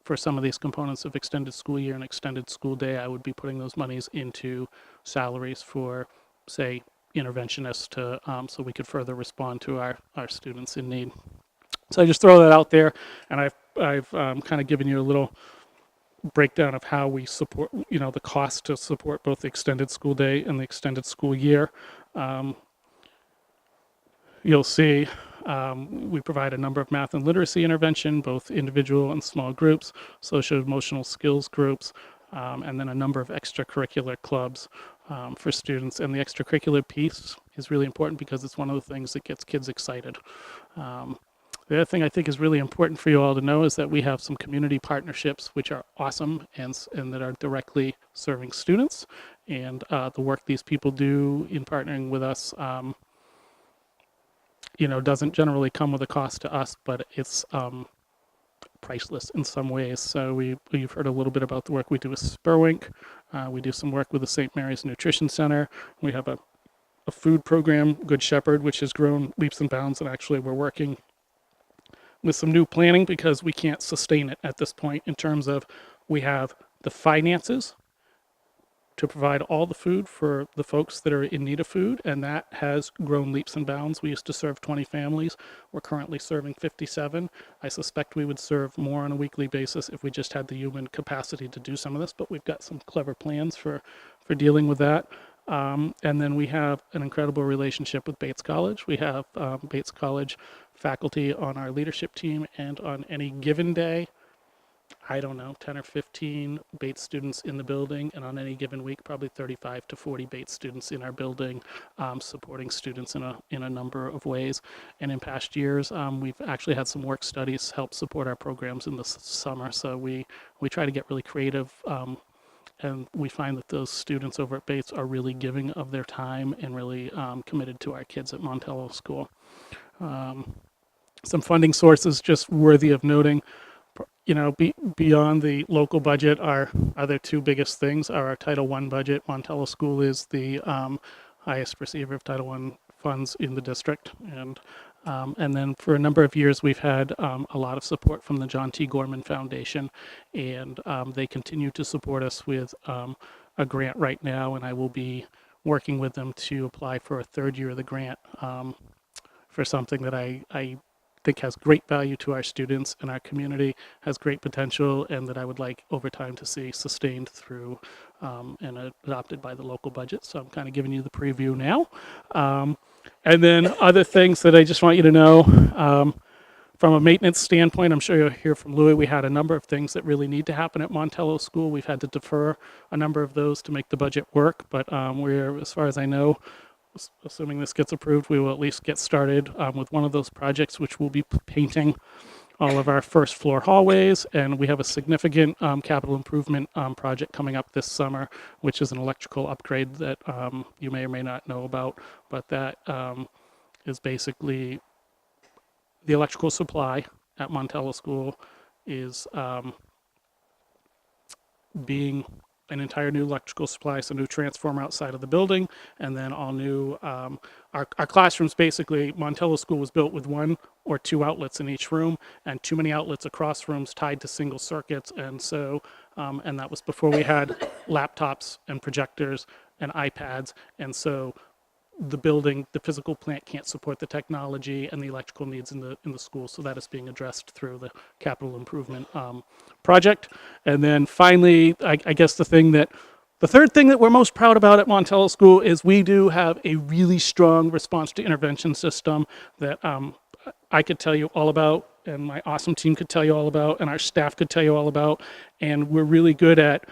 for some of these components of extended school year and extended school day, I would be putting those monies into salaries for, say, interventionists so we could further respond to our students in need. So I just throw that out there, and I've kind of given you a little breakdown of how we support, the cost to support both the extended school day and the extended school year. You'll see we provide a number of math and literacy intervention, both individual and small groups, social emotional skills groups, and then a number of extracurricular clubs for students. And the extracurricular piece is really important because it's one of the things that gets kids excited. The other thing I think is really important for you all to know is that we have some community partnerships which are awesome and that are directly serving students. And the work these people do in partnering with us doesn't generally come with a cost to us, but it's priceless in some ways. So you've heard a little bit about the work we do with Spurwink. We do some work with the St. Mary's Nutrition Center. We have a food program, Good Shepherd, which has grown leaps and bounds, and actually we're working with some new planning because we can't sustain it at this point in terms of we have the finances to provide all the food for the folks that are in need of food, and that has grown leaps and bounds. We used to serve 20 families. We're currently serving 57. I suspect we would serve more on a weekly basis if we just had the human capacity to do some of this, but we've got some clever plans for dealing with that. And then we have an incredible relationship with Bates College. We have Bates College faculty on our leadership team, and on any given day, 10 or 15 Bates students in the building, and on any given week, probably 35 to 40 Bates students in our building, supporting students in a number of ways. And in past years, we've actually had some work studies help support our programs in the summer. So we try to get really creative, and we find that those students over at Bates are really giving of their time and really committed to our kids at Montello School. Some funding sources just worthy of noting. Beyond the local budget, our other two biggest things are our Title I budget. Montello School is the highest receiver of Title I funds in the district, and then for a number of years we've had a lot of support from the John T. Gorman Foundation, and they continue to support us with a grant right now, and I will be working with them to apply for a third year of the grant for something that I think has great value to our students and our community, has great potential, and that I would like over time to see sustained through and adopted by the local budget. So I'm kind of giving you the preview now. And then other things that I just want you to know, from a maintenance standpoint, I'm sure you'll hear from Louis, we had a number of things that really need to happen at Montello School. We've had to defer a number of those to make the budget work, but we're, as far as I know, assuming this gets approved, we will at least get started with one of those projects, which will be painting all of our first floor hallways. And we have a significant capital improvement project coming up this summer, which is an electrical upgrade that you may or may not know about, but that is basically the electrical supply at Montello School is being an entire new electrical supply, so new transformer outside of the building, and then all new, our classrooms, basically, Montello School was built with 1 or 2 outlets in each room, and too many outlets across rooms tied to single circuits, and so, and that was before we had laptops and projectors and iPads, and so the building, the physical plant can't support the technology and the electrical needs in the school, so that is being addressed through the capital improvement project. And then finally, I guess the third thing that we're most proud about at Montello School is we do have a really strong response to intervention system that I could tell you all about, and my awesome team could tell you all about, and our staff could tell you all about. And we're really good at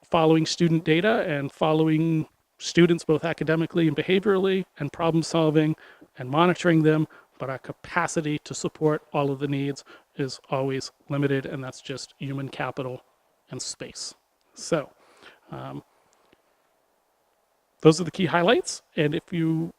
following student data and following students both academically and behaviorally and problem solving and monitoring them. But our capacity to support all of the needs is always limited, and that's just human capital and space. So those are the key highlights. And if you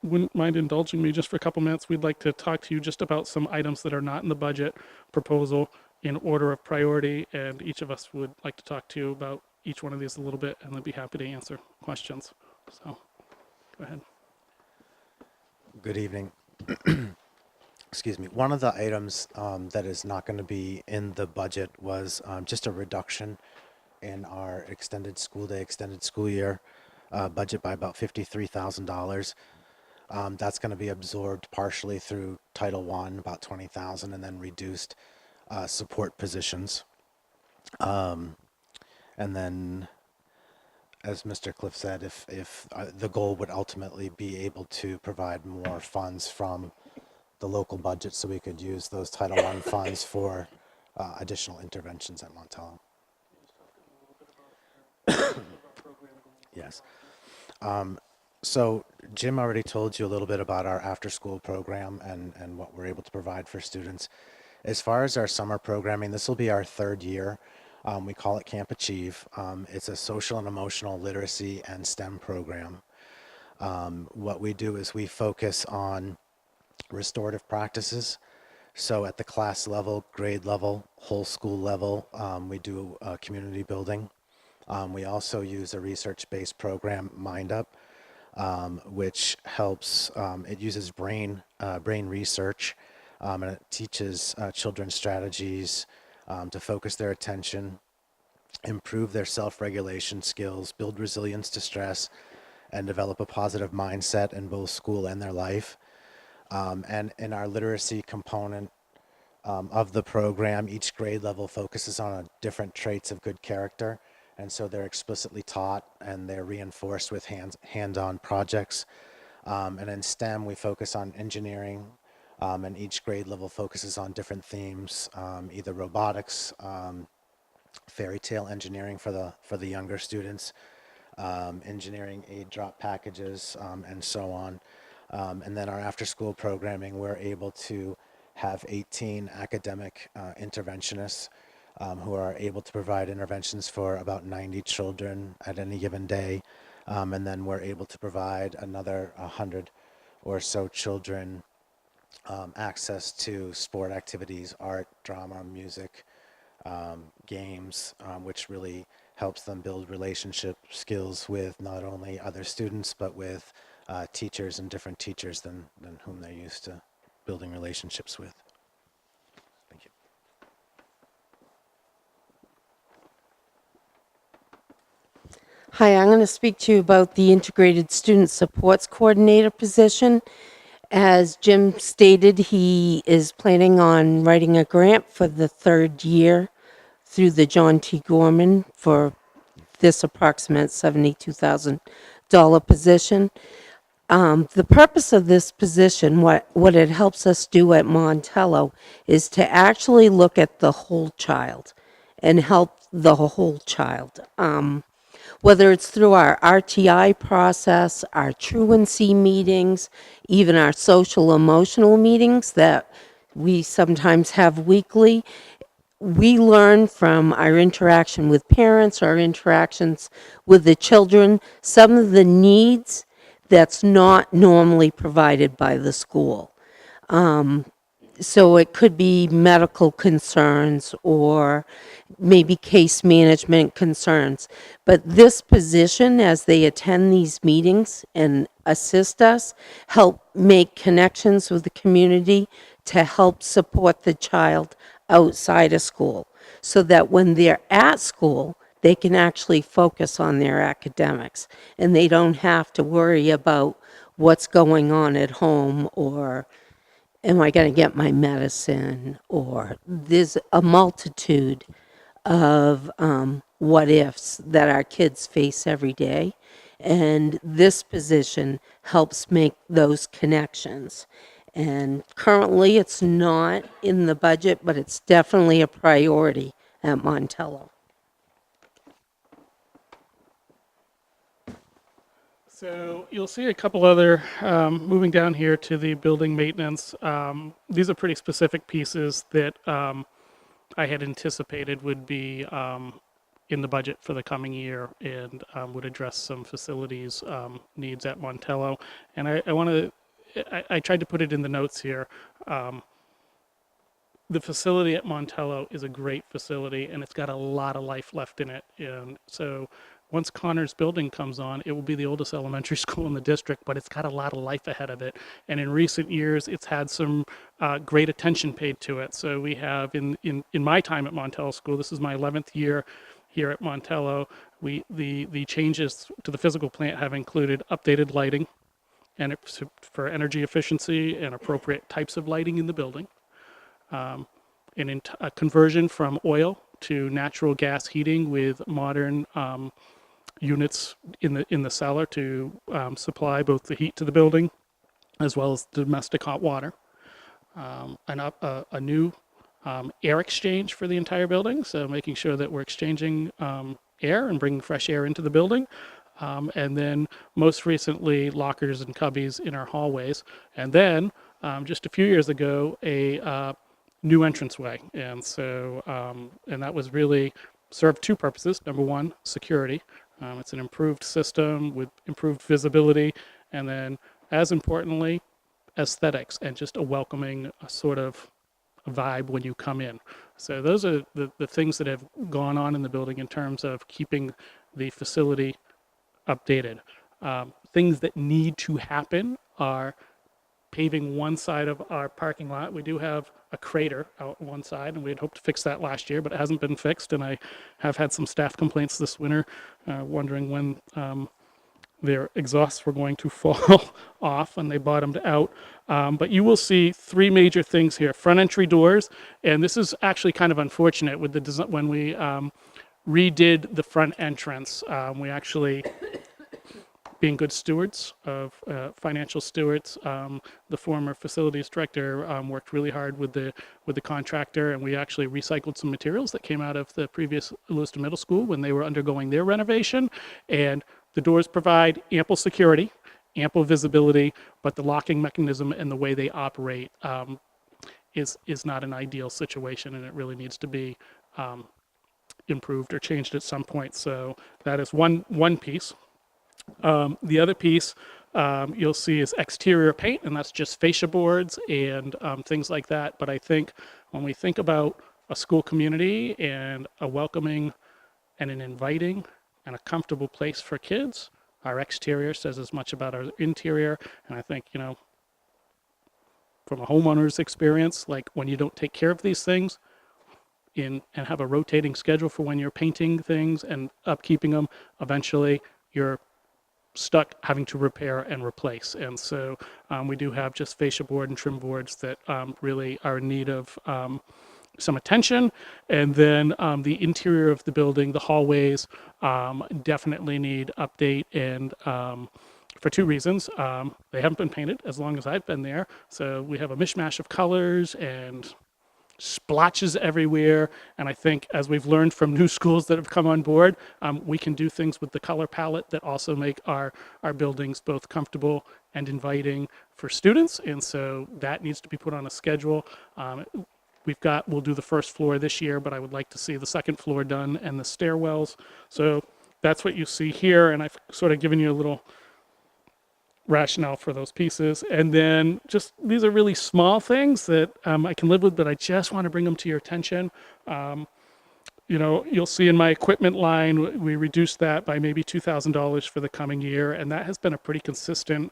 wouldn't mind indulging me just for a couple minutes, we'd like to talk to you just about some items that are not in the budget proposal in order of priority. And each of us would like to talk to you about each one of these a little bit, and then be happy to answer questions. So go ahead. Good evening. Excuse me. One of the items that is not going to be in the budget was just a reduction in our extended school day, extended school year budget by about $53,000. That's going to be absorbed partially through Title I, about $20,000, and then reduced support positions. And then, as Mr. Cliff said, if the goal would ultimately be able to provide more funds from the local budget so we could use those Title I funds for additional interventions at Montello. Yes. So Jim already told you a little bit about our after-school program and what we're able to provide for students. As far as our summer programming, this will be our third year. We call it Camp Achieve. It's a social and emotional literacy and STEM program. What we do is we focus on restorative practices. So at the class level, grade level, whole school level, we do community building. We also use a research-based program, MindUp, which helps, it uses brain research, and it teaches children strategies to focus their attention, improve their self-regulation skills, build resilience to stress, and develop a positive mindset in both school and their life. And in our literacy component of the program, each grade level focuses on different traits of good character. And so they're explicitly taught and they're reinforced with hand-on projects. And in STEM, we focus on engineering, and each grade level focuses on different themes, either robotics, fairy tale engineering for the younger students, engineering aid drop packages, and so on. And then our after-school programming, we're able to have 18 academic interventionists who are able to provide interventions for about 90 children at any given day. And then we're able to provide another 100 or so children access to sport activities, art, drama, music, games, which really helps them build relationship skills with not only other students, but with teachers and different teachers than whom they're used to building relationships with. Thank you. Hi, I'm going to speak to you about the Integrated Student Supports Coordinator position. As Jim stated, he is planning on writing a grant for the third year through the John T. Gorman for this approximate $72,000 position. The purpose of this position, what it helps us do at Montello, is to actually look at the whole child and help the whole child. Whether it's through our RTI process, our truancy meetings, even our social emotional meetings that we sometimes have weekly, we learn from our interaction with parents, our interactions with the children, some of the needs that's not normally provided by the school. So it could be medical concerns or maybe case management concerns. But this position, as they attend these meetings and assist us, help make connections with the community to help support the child outside of school, so that when they're at school, they can actually focus on their academics and they don't have to worry about what's going on at home, or am I going to get my medicine, or there's a multitude of what ifs that our kids face every day. And this position helps make those connections. And currently, it's not in the budget, but it's definitely a priority at Montello. So you'll see a couple other, moving down here to the building maintenance. These are pretty specific pieces that I had anticipated would be in the budget for the coming year and would address some facilities needs at Montello. And I want to, I tried to put it in the notes here. The facility at Montello is a great facility and it's got a lot of life left in it. And so once Connor's building comes on, it will be the oldest elementary school in the district, but it's got a lot of life ahead of it. And in recent years, it's had some great attention paid to it. So we have, in my time at Montello School, this is my 11th year here at Montello, the changes to the physical plant have included updated lighting and for energy efficiency and appropriate types of lighting in the building. A conversion from oil to natural gas heating with modern units in the cellar to supply both the heat to the building as well as domestic hot water. A new air exchange for the entire building, so making sure that we're exchanging air and bringing fresh air into the building. And then most recently, lockers and cubbies in our hallways. And then just a few years ago, a new entranceway. And so, and that was really served two purposes. Number one, security. It's an improved system with improved visibility. And then, as importantly, aesthetics and just a welcoming sort of vibe when you come in. So those are the things that have gone on in the building in terms of keeping the facility updated. Things that need to happen are paving one side of our parking lot. We do have a crater out one side, and we had hoped to fix that last year, but it hasn't been fixed. And I have had some staff complaints this winter, wondering when their exhausts were going to fall off, and they bottomed out. But you will see three major things here. Front entry doors, and this is actually kind of unfortunate with the design. When we redid the front entrance, we actually, being good stewards of financial stewards, the former facilities director worked really hard with the contractor, and we actually recycled some materials that came out of the previous Lewiston Middle School when they were undergoing their renovation. And the doors provide ample security, ample visibility, but the locking mechanism and the way they operate is not an ideal situation, and it really needs to be improved or changed at some point. So that is one piece. The other piece you'll see is exterior paint, and that's just fascia boards and things like that. But I think when we think about a school community and a welcoming and an inviting and a comfortable place for kids, our exterior says as much about our interior. And I think, you know, from a homeowner's experience, like when you don't take care of these things and have a rotating schedule for when you're painting things and upkeeping them, eventually you're stuck having to repair and replace. And so we do have just fascia board and trim boards that really are in need of some attention. And then the interior of the building, the hallways, definitely need update, and for two reasons. They haven't been painted as long as I've been there, so we have a mishmash of colors and splotches everywhere. And I think, as we've learned from new schools that have come on board, we can do things with the color palette that also make our buildings both comfortable and inviting for students. And so that needs to be put on a schedule. We'll do the first floor this year, but I would like to see the second floor done and the stairwells. So that's what you see here, and I've sort of given you a little rationale for those pieces. And then just, these are really small things that I can live with, but I just want to bring them to your attention. You know, you'll see in my equipment line, we reduced that by maybe $2,000 for the coming year, and that has been a pretty consistent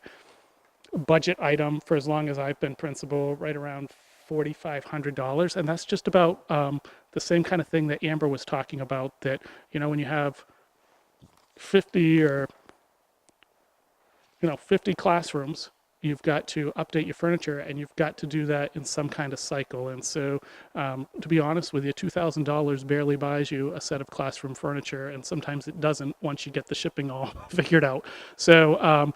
budget item for as long as I've been principal, right around $4,500. And that's just about the same kind of thing that Amber was talking about, that, you know, when you have 50 or 50 classrooms you've got to update your furniture, and you've got to do that in some kind of cycle. And so, to be honest with you, $2,000 barely buys you a set of classroom furniture, and sometimes it doesn't once you get the shipping all figured out. So,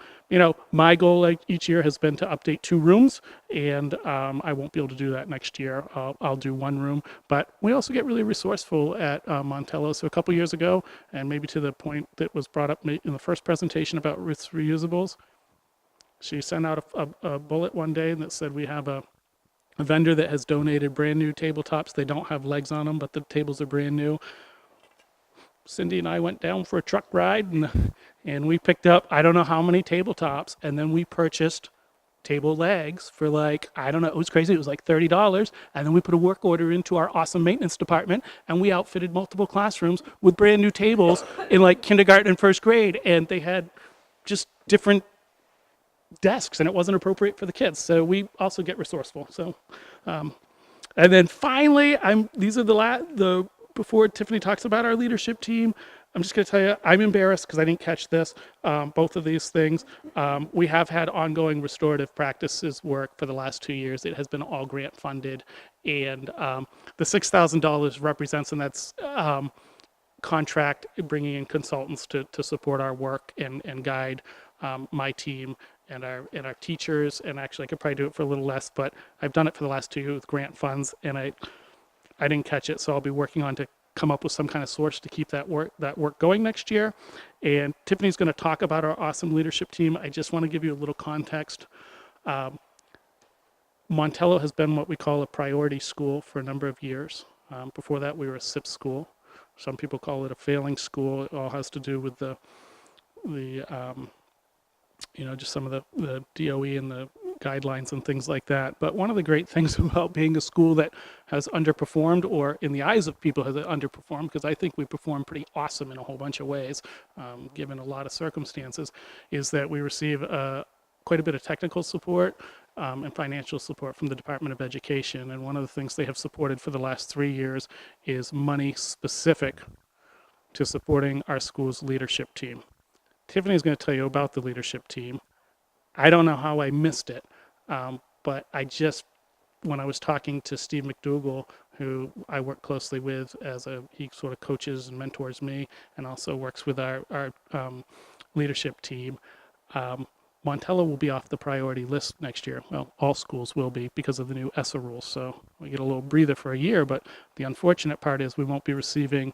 my goal each year has been to update 2 rooms, and I won't be able to do that next year. I'll do 1 room, but we also get really resourceful at Montello. So a couple years ago, and maybe to the point that was brought up in the first presentation about Ruth's Reusables, she sent out a bullet one day that said we have a vendor that has donated brand new tabletops. They don't have legs on them, but the tables are brand new. Cindy and I went down for a truck ride, and we picked up I don't know how many tabletops, and then we purchased table legs for I don't know, it was crazy. It was like $30, and then we put a work order into our awesome maintenance department, and we outfitted multiple classrooms with brand new tables in kindergarten and first grade, and they had just different desks, and it wasn't appropriate for the kids. So we also get resourceful. So, and then finally, these are the before Tiffany talks about our leadership team, I'm just going to tell you, I'm embarrassed because I didn't catch this, both of these things. We have had ongoing restorative practices work for the last 2 years. It has been all grant funded, and the $6,000 represents, and that's contract bringing in consultants to support our work and guide my team and our teachers. And actually, I could probably do it for a little less, but I've done it for the last 2 years with grant funds, and I didn't catch it, so I'll be working on to come up with some kind of source to keep that work going next year. And Tiffany's going to talk about our awesome leadership team. I just want to give you a little context. Montello has been what we call a priority school for a number of years. Before that, we were a SIP school. Some people call it a failing school. It all has to do with the just some of the DOE and the guidelines and things like that. But one of the great things about being a school that has underperformed, or in the eyes of people has underperformed, because I think we perform pretty awesome in a whole bunch of ways, given a lot of circumstances, is that we receive quite a bit of technical support and financial support from the Department of Education. And one of the things they have supported for the last 3 years is money specific to supporting our school's leadership team. Tiffany's going to tell you about the leadership team. I don't know how I missed it, but when I was talking to Steve McDougall, who I work closely with he sort of coaches and mentors me, and also works with our leadership team, Montello will be off the priority list next year. Well, all schools will be because of the new ESSA rules, so we get a little breather for a year, but the unfortunate part is we won't be receiving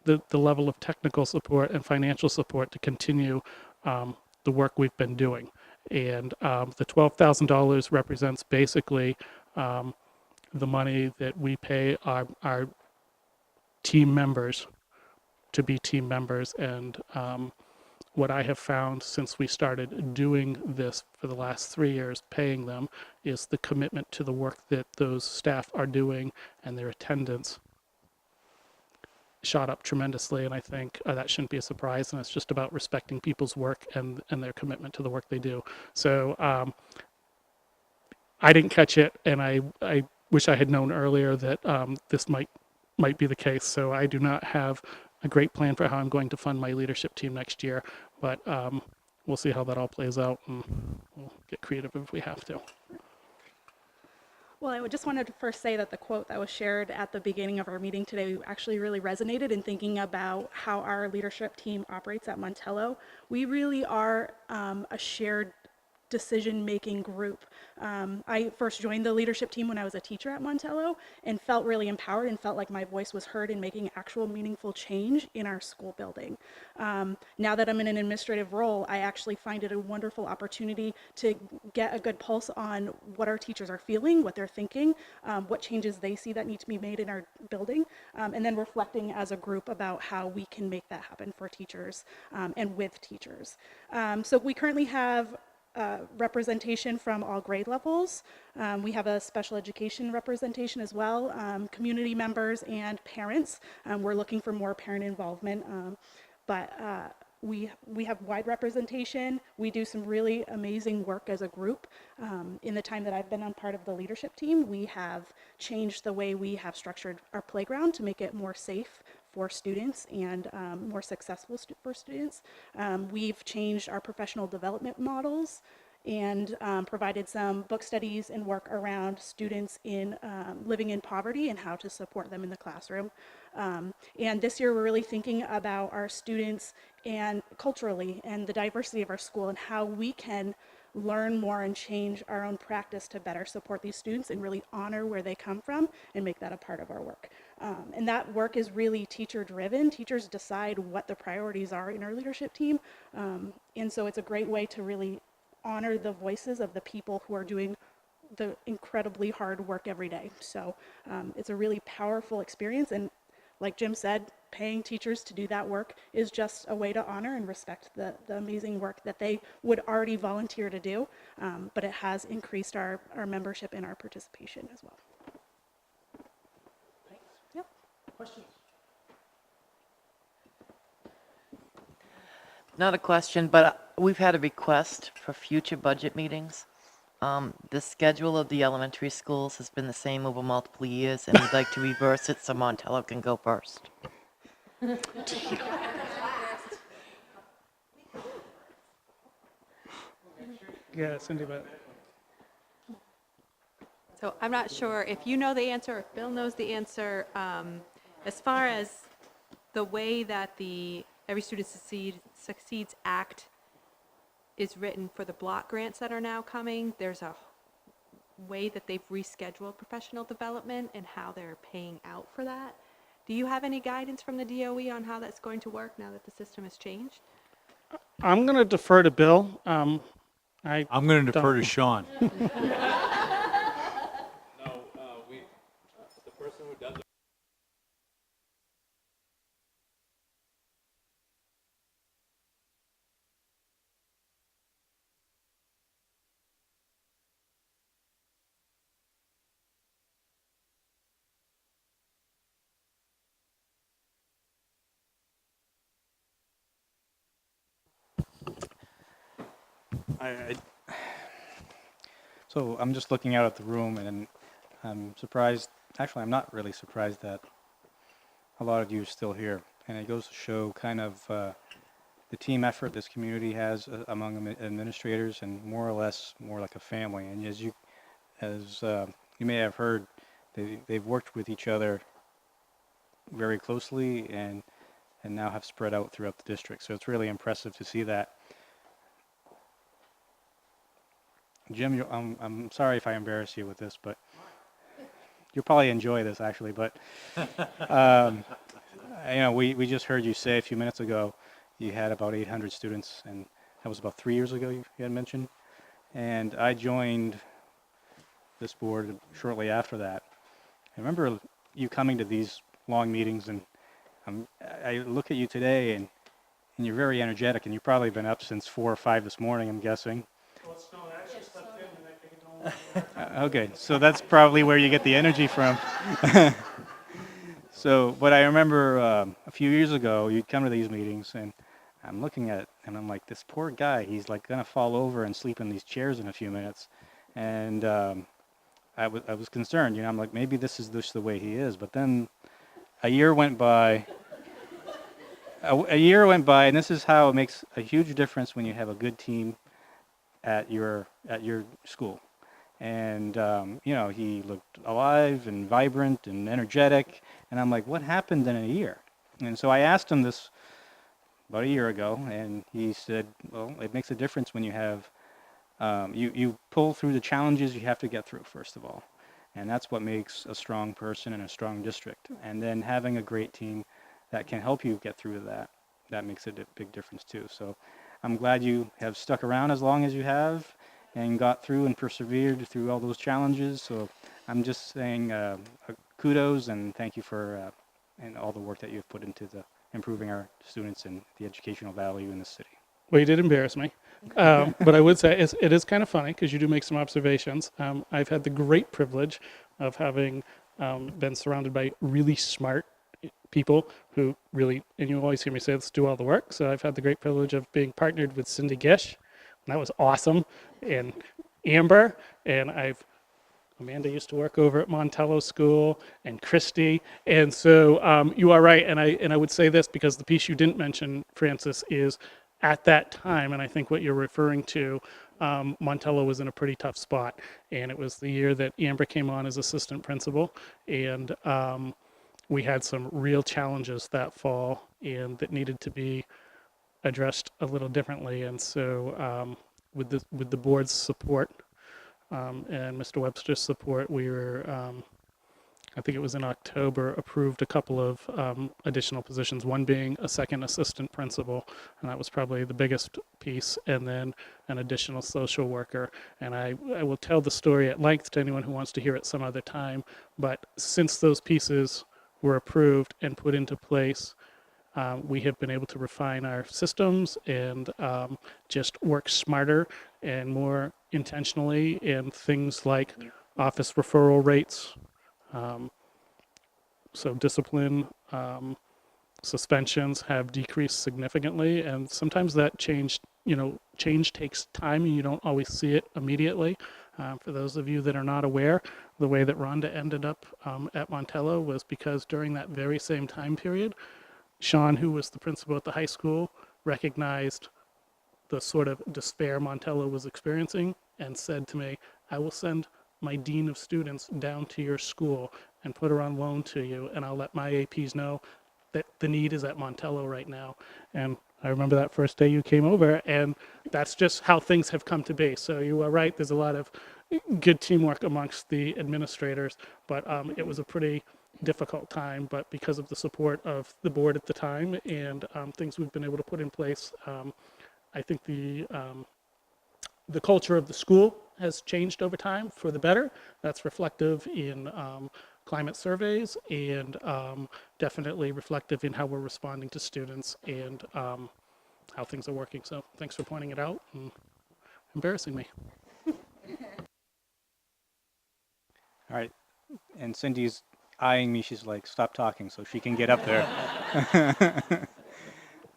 the level of technical support and financial support to continue the work we've been doing. And the $12,000 represents basically the money that we pay our team members to be team members. And what I have found since we started doing this for the last 3 years, paying them, is the commitment to the work that those staff are doing, and their attendance shot up tremendously. And I think that shouldn't be a surprise, and it's just about respecting people's work and their commitment to the work they do. So I didn't catch it, and I wish I had known earlier that this might be the case. So I do not have a great plan for how I'm going to fund my leadership team next year, but we'll see how that all plays out, and we'll get creative if we have to. Well, I just wanted to first say that the quote that was shared at the beginning of our meeting today actually really resonated in thinking about how our leadership team operates at Montello. We really are a shared decision-making group. I first joined the leadership team when I was a teacher at Montello and felt really empowered and felt like my voice was heard in making actual meaningful change in our school building. Now that I'm in an administrative role, I actually find it a wonderful opportunity to get a good pulse on what our teachers are feeling, what they're thinking, what changes they see that need to be made in our building, and then reflecting as a group about how we can make that happen for teachers and with teachers. So we currently have representation from all grade levels. We have a special education representation as well, community members and parents. We're looking for more parent involvement, but we have wide representation. We do some really amazing work as a group. In the time that I've been on part of the leadership team, we have changed the way we have structured our playground to make it more safe for students and more successful for students. We've changed our professional development models and provided some book studies and work around students in living in poverty and how to support them in the classroom. And this year we're really thinking about our students and culturally and the diversity of our school and how we can learn more and change our own practice to better support these students and really honor where they come from and make that a part of our work. And that work is really teacher driven. Teachers decide what the priorities are in our leadership team. And so it's a great way to really honor the voices of the people who are doing the incredibly hard work every day. So it's a really powerful experience. And like Jim said, paying teachers to do that work is just a way to honor and respect the amazing work that they would already volunteer to do, but it has increased our membership and our participation as well. Thanks. Yep. Questions? Not a question, but we've had a request for future budget meetings. The schedule of the elementary schools has been the same over multiple years, and we'd like to reverse it so Montello can go first. Yeah, Cindy, but So I'm not sure if you know the answer, if Bill knows the answer. As far as the way that the Every Student Succeeds Act is written for the block grants that are now coming, there's a way that they've rescheduled professional development and how they're paying out for that. Do you have any guidance from the DOE on how that's going to work now that the system has changed? I'm going to defer to Bill. I'm going to defer to Sean. So I'm just looking out at the room, and I'm surprised. Actually, I'm not really surprised that a lot of you are still here. And it goes to show kind of the team effort this community has among administrators, and more or less more like a family. And as you may have heard, they've worked with each other very closely, and now have spread out throughout the district. So it's really impressive to see that. Jim, I'm sorry if I embarrass you with this, but you'll probably enjoy this actually. But we just heard you say a few minutes ago you had about 800 students, and that was about 3 years ago you had mentioned. And I joined this board shortly after that. I remember you coming to these long meetings, and I look at you today, and you're very energetic, and you've probably been up since 4 or 5 this morning, I'm guessing. Okay, so that's probably where you get the energy from. But I remember a few years ago, you'd come to these meetings, and I'm looking at it, and I'm like, this poor guy, he's like going to fall over and sleep in these chairs in a few minutes. And I was concerned, I'm like, maybe this is just the way he is. But then a year went by. And this is how it makes a huge difference when you have a good team at your school. And he looked alive and vibrant and energetic, and I'm like, what happened in a year? And so I asked him this about a year ago, and he said, well, it makes a difference when you have you pull through the challenges you have to get through, first of all, and that's what makes a strong person and a strong district. And then having a great team that can help you get through that makes a big difference too. So I'm glad you have stuck around as long as you have and got through and persevered through all those challenges. So I'm just saying kudos and thank you for and all the work that you've put into improving our students and the educational value in the city. Well, you did embarrass me. But I would say it is kind of funny because you do make some observations. I've had the great privilege of having been surrounded by really smart people who really, and you always hear me say this, do all the work. So I've had the great privilege of being partnered with Cindy Gish. And that was awesome. And Amber, and Amanda used to work over at Montello School, and Christy. And so you are right. And I would say this because the piece you didn't mention, Francis, is at that time, and I think what you're referring to, Montello was in a pretty tough spot. And it was the year that Amber came on as assistant principal, and we had some real challenges that fall and that needed to be addressed a little differently. And so with the board's support and Mr. Webster's support, we were, I think it was in October, approved a couple of additional positions, one being a second assistant principal, and that was probably the biggest piece, and then an additional social worker. And I will tell the story at length to anyone who wants to hear it some other time, but since those pieces were approved and put into place, we have been able to refine our systems and just work smarter and more intentionally in things like office referral rates, so discipline, suspensions have decreased significantly, and sometimes that change takes time and you don't always see it immediately. For those of you that are not aware, the way that Rhonda ended up at Montello was because during that very same time period, Sean, who was the principal at the high school, recognized the sort of despair Montello was experiencing and said to me, I will send my dean of students down to your school and put her on loan to you, and I'll let my APs know that the need is at Montello right now. And I remember that first day you came over, and that's just how things have come to be. So you are right, there's a lot of good teamwork amongst the administrators, but it was a pretty difficult time, but because of the support of the board at the time and things we've been able to put in place, I think the culture of the school has changed over time for the better. That's reflective in climate surveys and definitely reflective in how we're responding to students and how things are working. So thanks for pointing it out and embarrassing me. All right, and Cindy's eyeing me. She's like, stop talking so she can get up there.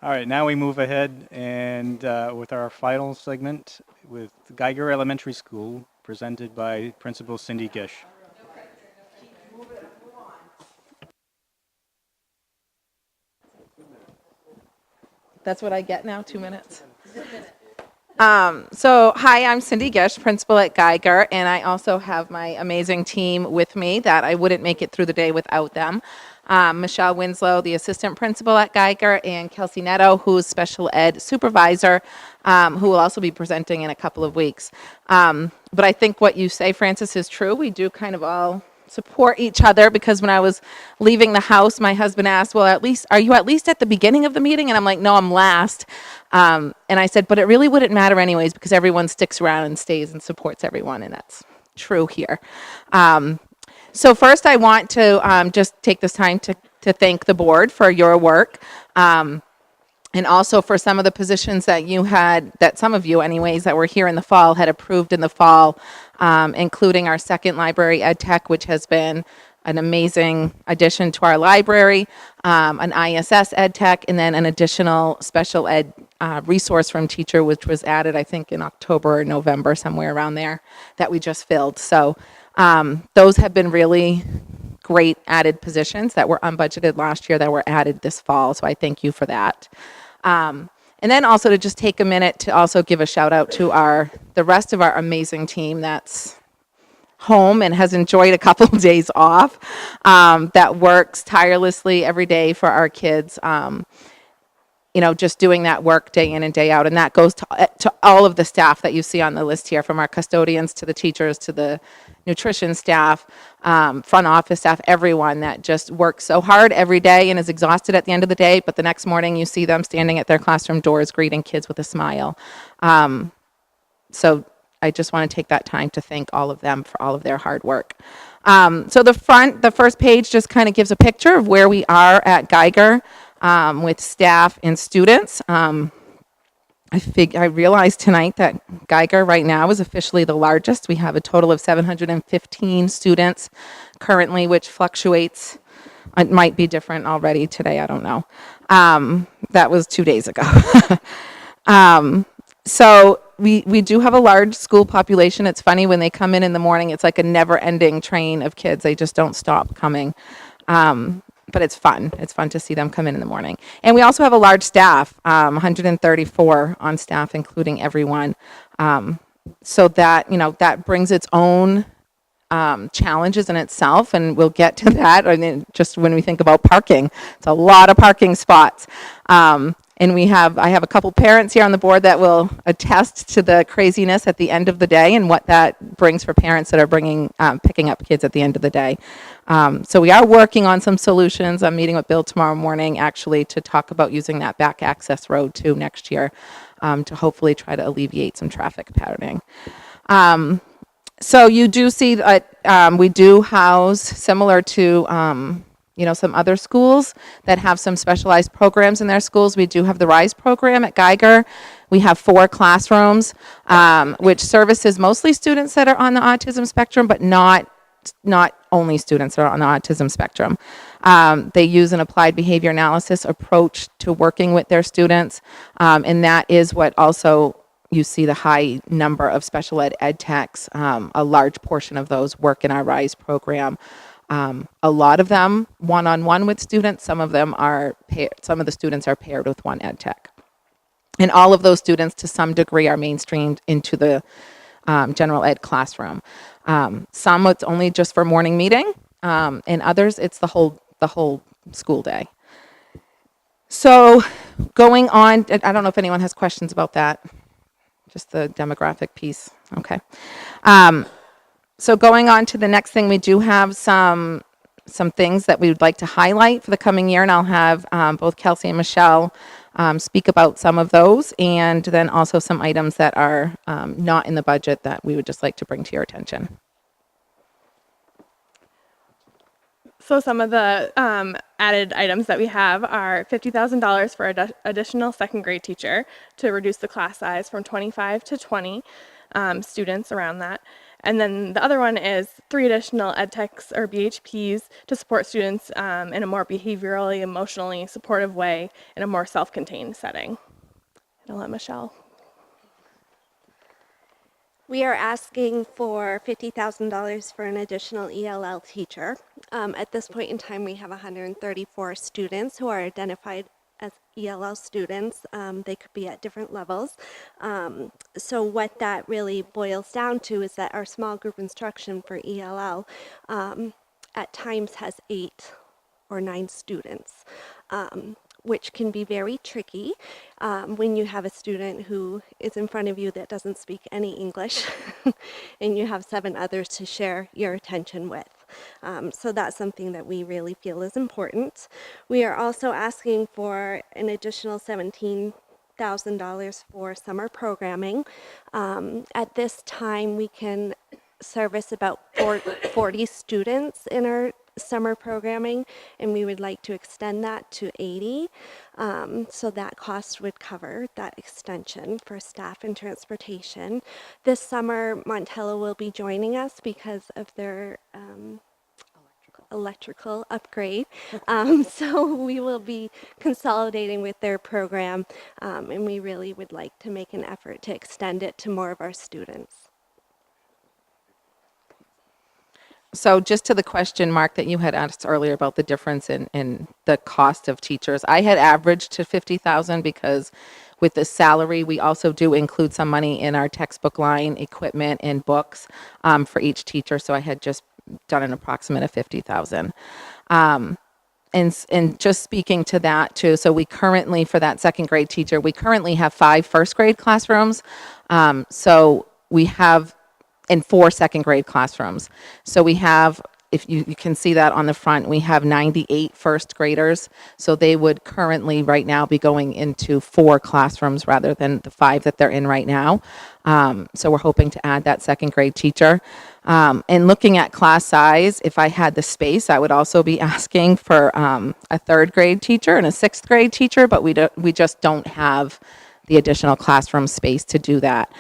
All right, now we move ahead and with our final segment with Geiger Elementary School, presented by Principal Cindy Gish. That's what I get now, 2 minutes. So hi, I'm Cindy Gish, principal at Geiger, and I also have my amazing team with me that I wouldn't make it through the day without them. Michelle Winslow, the assistant principal at Geiger, and Kelsey Netto, who's special ed supervisor, who will also be presenting in a couple of weeks. But I think what you say, Francis, is true. We do kind of all support each other, because when I was leaving the house, my husband asked, well, are you at least at the beginning of the meeting? And I'm like, no, I'm last. And I said, but it really wouldn't matter anyways, because everyone sticks around and stays and supports everyone, and that's true here. So first, I want to just take this time to thank the board for your work, and also for some of the positions that you had, that some of you anyways, that were here in the fall had approved in the fall, including our second library ed tech, which has been an amazing addition to our library, an ISS ed tech, and then an additional special ed resource room teacher, which was added, I think, in October or November, somewhere around there, that we just filled. So those have been really great added positions that were unbudgeted last year that were added this fall. So I thank you for that. And then also to just take a minute to also give a shout out to the rest of our amazing team that's home and has enjoyed a couple of days off, that works tirelessly every day for our kids. Just doing that work day in and day out. And that goes to all of the staff that you see on the list here, from our custodians to the teachers to the nutrition staff, front office staff, everyone that just works so hard every day and is exhausted at the end of the day. But the next morning you see them standing at their classroom doors greeting kids with a smile. So I just want to take that time to thank all of them for all of their hard work. So the first page just kind of gives a picture of where we are at Geiger. With staff and students. I realized tonight that Geiger right now is officially the largest. We have a total of 715 students currently, which fluctuates. It might be different already today, I don't know. That was 2 days ago. So we do have a large school population. It's funny, when they come in the morning, it's like a never-ending train of kids. They just don't stop coming. but it's fun. It's fun to see them come in the morning. And we also have a large staff, 134 on staff, including everyone. So that, that brings its own challenges in itself, and we'll get to that. I mean, just when we think about parking, it's a lot of parking spots. And I have a couple parents here on the board that will attest to the craziness at the end of the day and what that brings for parents that are picking up kids at the end of the day. So we are working on some solutions. I'm meeting with Bill tomorrow morning, actually, to talk about using that back access road too next year, to hopefully try to alleviate some traffic patterning. So you do see that we do house, similar to some other schools that have some specialized programs in their schools. We do have the RISE program at Geiger. We have 4 classrooms, which services mostly students that are on the autism spectrum, but not only students that are on the autism spectrum. They use an applied behavior analysis approach to working with their students, and that is what also you see the high number of special ed techs. A large portion of those work in our RISE program. A lot of them one-on-one with students. Some of them are some of the students are paired with one ed tech. And all of those students, to some degree, are mainstreamed into the general ed classroom. Some it's only just for morning meeting, and others it's the whole school day. So going on, I don't know if anyone has questions about that. Just the demographic piece. Okay. So going on to the next thing, we do have some things that we would like to highlight for the coming year, and I'll have both Kelsey and Michelle speak about some of those, and then also some items that are not in the budget that we would just like to bring to your attention. So some of the added items that we have are $50,000 for additional second grade teacher to reduce the class size from 25 to 20 students around that. And then the other one is 3 additional ed techs or BHPs to support students in a more behaviorally, emotionally supportive way in a more self-contained setting. And I'll let Michelle. We are asking for $50,000 for an additional ELL teacher. At this point in time, we have 134 students who are identified as ELL students. They could be at different levels. So what that really boils down to is that our small group instruction for ELL at times has 8 or 9 students, which can be very tricky when you have a student who is in front of you that doesn't speak any English and you have 7 others to share your attention with. So that's something that we really feel is important. We are also asking for an additional $17,000 for summer programming. At this time, we can service about 40 students in our summer programming, and we would like to extend that to 80. So that cost would cover that extension for staff and transportation. This summer, Montello will be joining us because of their electrical upgrade. So we will be consolidating with their program, and we really would like to make an effort to extend it to more of our students. So just to the question, Mark, that you had asked earlier about the difference in the cost of teachers, I had averaged to $50,000 because with the salary, we also do include some money in our textbook line, equipment, and books for each teacher. So I had just done an approximate of $50,000. And just speaking to that too, so we currently, for that second grade teacher, we currently have 5 first grade classrooms. So we have in 4 second grade classrooms. So we have, if you can see that on the front, we have 98 first graders. So they would currently right now be going into 4 classrooms rather than the 5 that they're in right now. So we're hoping to add that second grade teacher. And looking at class size, if I had the space, I would also be asking for a 3rd grade teacher and a 6th grade teacher, but we just don't have the additional classroom space to do that.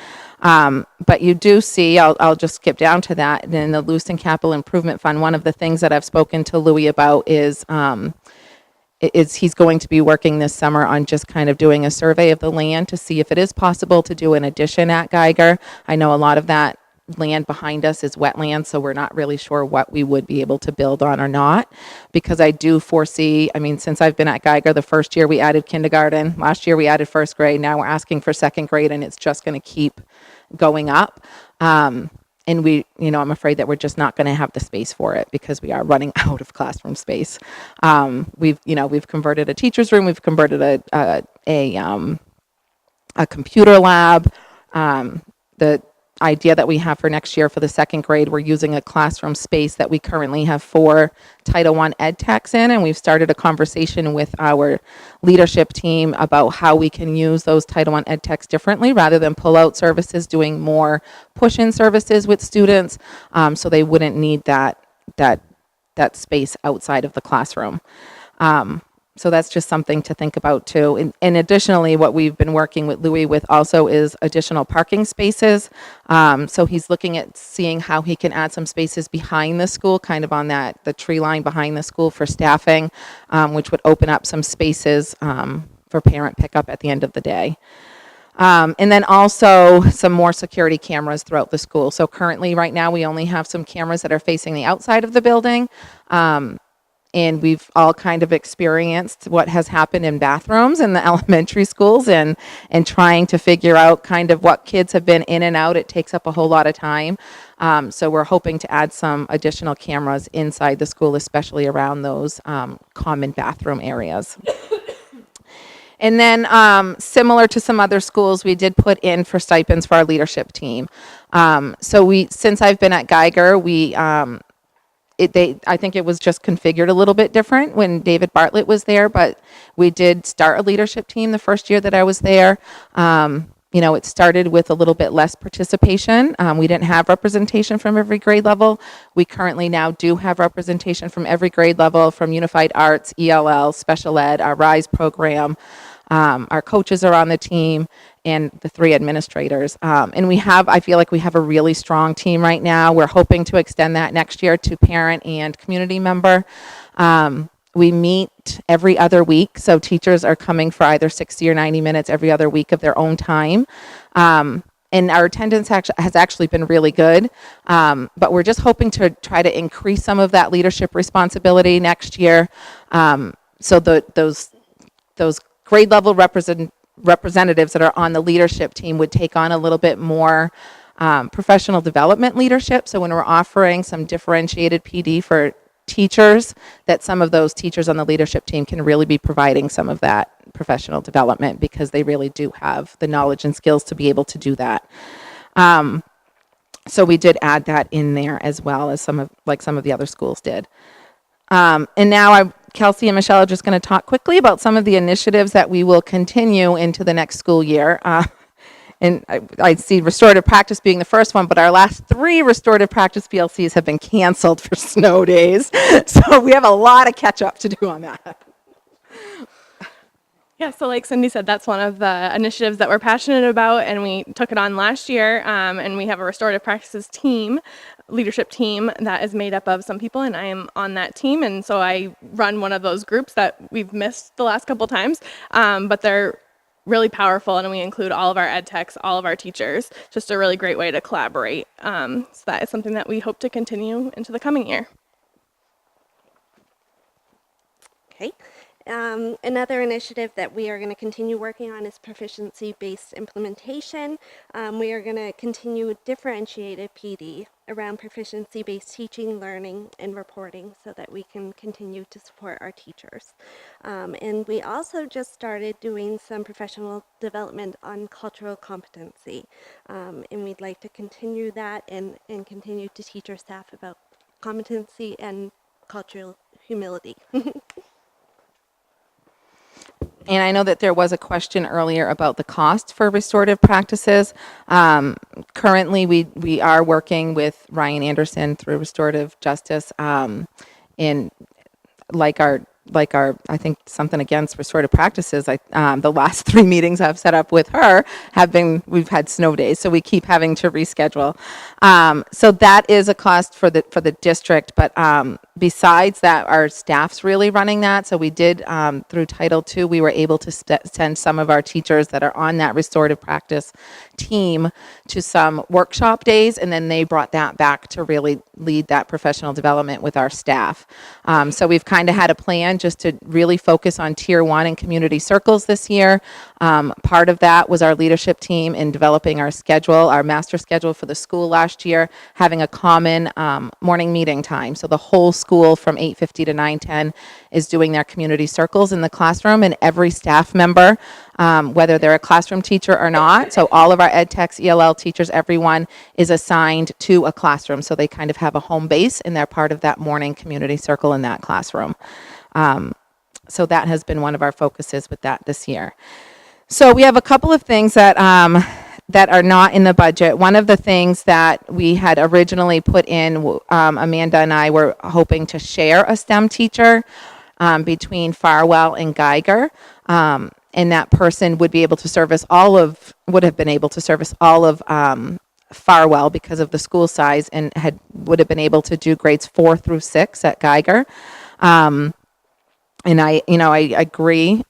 But you do see, I'll just skip down to that, in the Lewiston Capital Improvement Fund, one of the things that I've spoken to Louis about is he's going to be working this summer on just kind of doing a survey of the land to see if it is possible to do an addition at Geiger. I know a lot of that land behind us is wetland, so we're not really sure what we would be able to build on or not. Because I do foresee, I mean, since I've been at Geiger, the first year we added kindergarten, last year we added first grade, now we're asking for second grade, and it's just going to keep going up. And we, I'm afraid that we're just not going to have the space for it because we are running out of classroom space. We've converted a teacher's room, we've converted a computer lab. The idea that we have for next year for the second grade, we're using a classroom space that we currently have 4 Title I ed techs in, and we've started a conversation with our leadership team about how we can use those Title I ed techs differently rather than pull out services, doing more push-in services with students, so they wouldn't need that space outside of the classroom. So that's just something to think about too. And additionally, what we've been working with Louis with also is additional parking spaces. So he's looking at seeing how he can add some spaces behind the school, kind of on the tree line behind the school for staffing, which would open up some spaces for parent pickup at the end of the day. And then also some more security cameras throughout the school. So currently, right now, we only have some cameras that are facing the outside of the building. And we've all kind of experienced what has happened in bathrooms in the elementary schools and trying to figure out kind of what kids have been in and out. It takes up a whole lot of time. So we're hoping to add some additional cameras inside the school, especially around those common bathroom areas. And then similar to some other schools, we did put in for stipends for our leadership team. Since I've been at Geiger, I think it was just configured a little bit different when David Bartlett was there, but we did start a leadership team the first year that I was there. It started with a little bit less participation. We didn't have representation from every grade level. We currently now do have representation from every grade level, from Unified Arts, ELL, Special Ed, our RISE program. Our coaches are on the team, and the 3 administrators. And I feel like we have a really strong team right now. We're hoping to extend that next year to parent and community member. We meet every other week, so teachers are coming for either 60 or 90 minutes every other week of their own time. And our attendance has actually been really good, but we're just hoping to try to increase some of that leadership responsibility next year. So those grade level representatives that are on the leadership team would take on a little bit more professional development leadership. So when we're offering some differentiated PD for teachers, that some of those teachers on the leadership team can really be providing some of that professional development because they really do have the knowledge and skills to be able to do that. So we did add that in there as well as some of the other schools did. And now Kelsey and Michelle are just going to talk quickly about some of the initiatives that we will continue into the next school year. And I see restorative practice being the first one, but our last 3 restorative practice PLCs have been canceled for snow days. So we have a lot of catch up to do on that. Yeah, so like Cindy said, that's one of the initiatives that we're passionate about, and we took it on last year, and we have a restorative practices team, leadership team that is made up of some people, and I am on that team, and so I run one of those groups that we've missed the last couple times, but they're really powerful, and we include all of our ed techs, all of our teachers, just a really great way to collaborate. So that is something that we hope to continue into the coming year. Okay. Another initiative that we are going to continue working on is proficiency-based implementation. We are going to continue differentiated PD around proficiency-based teaching, learning, and reporting so that we can continue to support our teachers. And we also just started doing some professional development on cultural competency. And we'd like to continue that and continue to teach our staff about competency and cultural humility. And I know that there was a question earlier about the cost for restorative practices. Currently, we are working with Ryan Anderson through Restorative Justice, in like our I think something against restorative practices. The last 3 meetings I've set up with her we've had snow days, so we keep having to reschedule. So that is a cost for the district, but besides that, our staff's really running that. So we did, through Title II, we were able to send some of our teachers that are on that restorative practice team to some workshop days, and then they brought that back to really lead that professional development with our staff. So we've kind of had a plan just to really focus on Tier 1 and community circles this year. Part of that was our leadership team in developing our schedule, our master schedule for the school last year, having a common morning meeting time. So the whole school from 8:50 to 9:10 is doing their community circles in the classroom, and every staff member, whether they're a classroom teacher or not, so all of our ed techs, ELL teachers, everyone is assigned to a classroom. So they kind of have a home base, and they're part of that morning community circle in that classroom. So that has been one of our focuses with that this year. So we have a couple of things that that are not in the budget. One of the things that we had originally put in, Amanda and I were hoping to share a STEM teacher between Farwell and Geiger. And that person would be able to service would have been able to service all of Farwell because of the school size, and would have been able to do grades 4 through 6 at Geiger. And I agree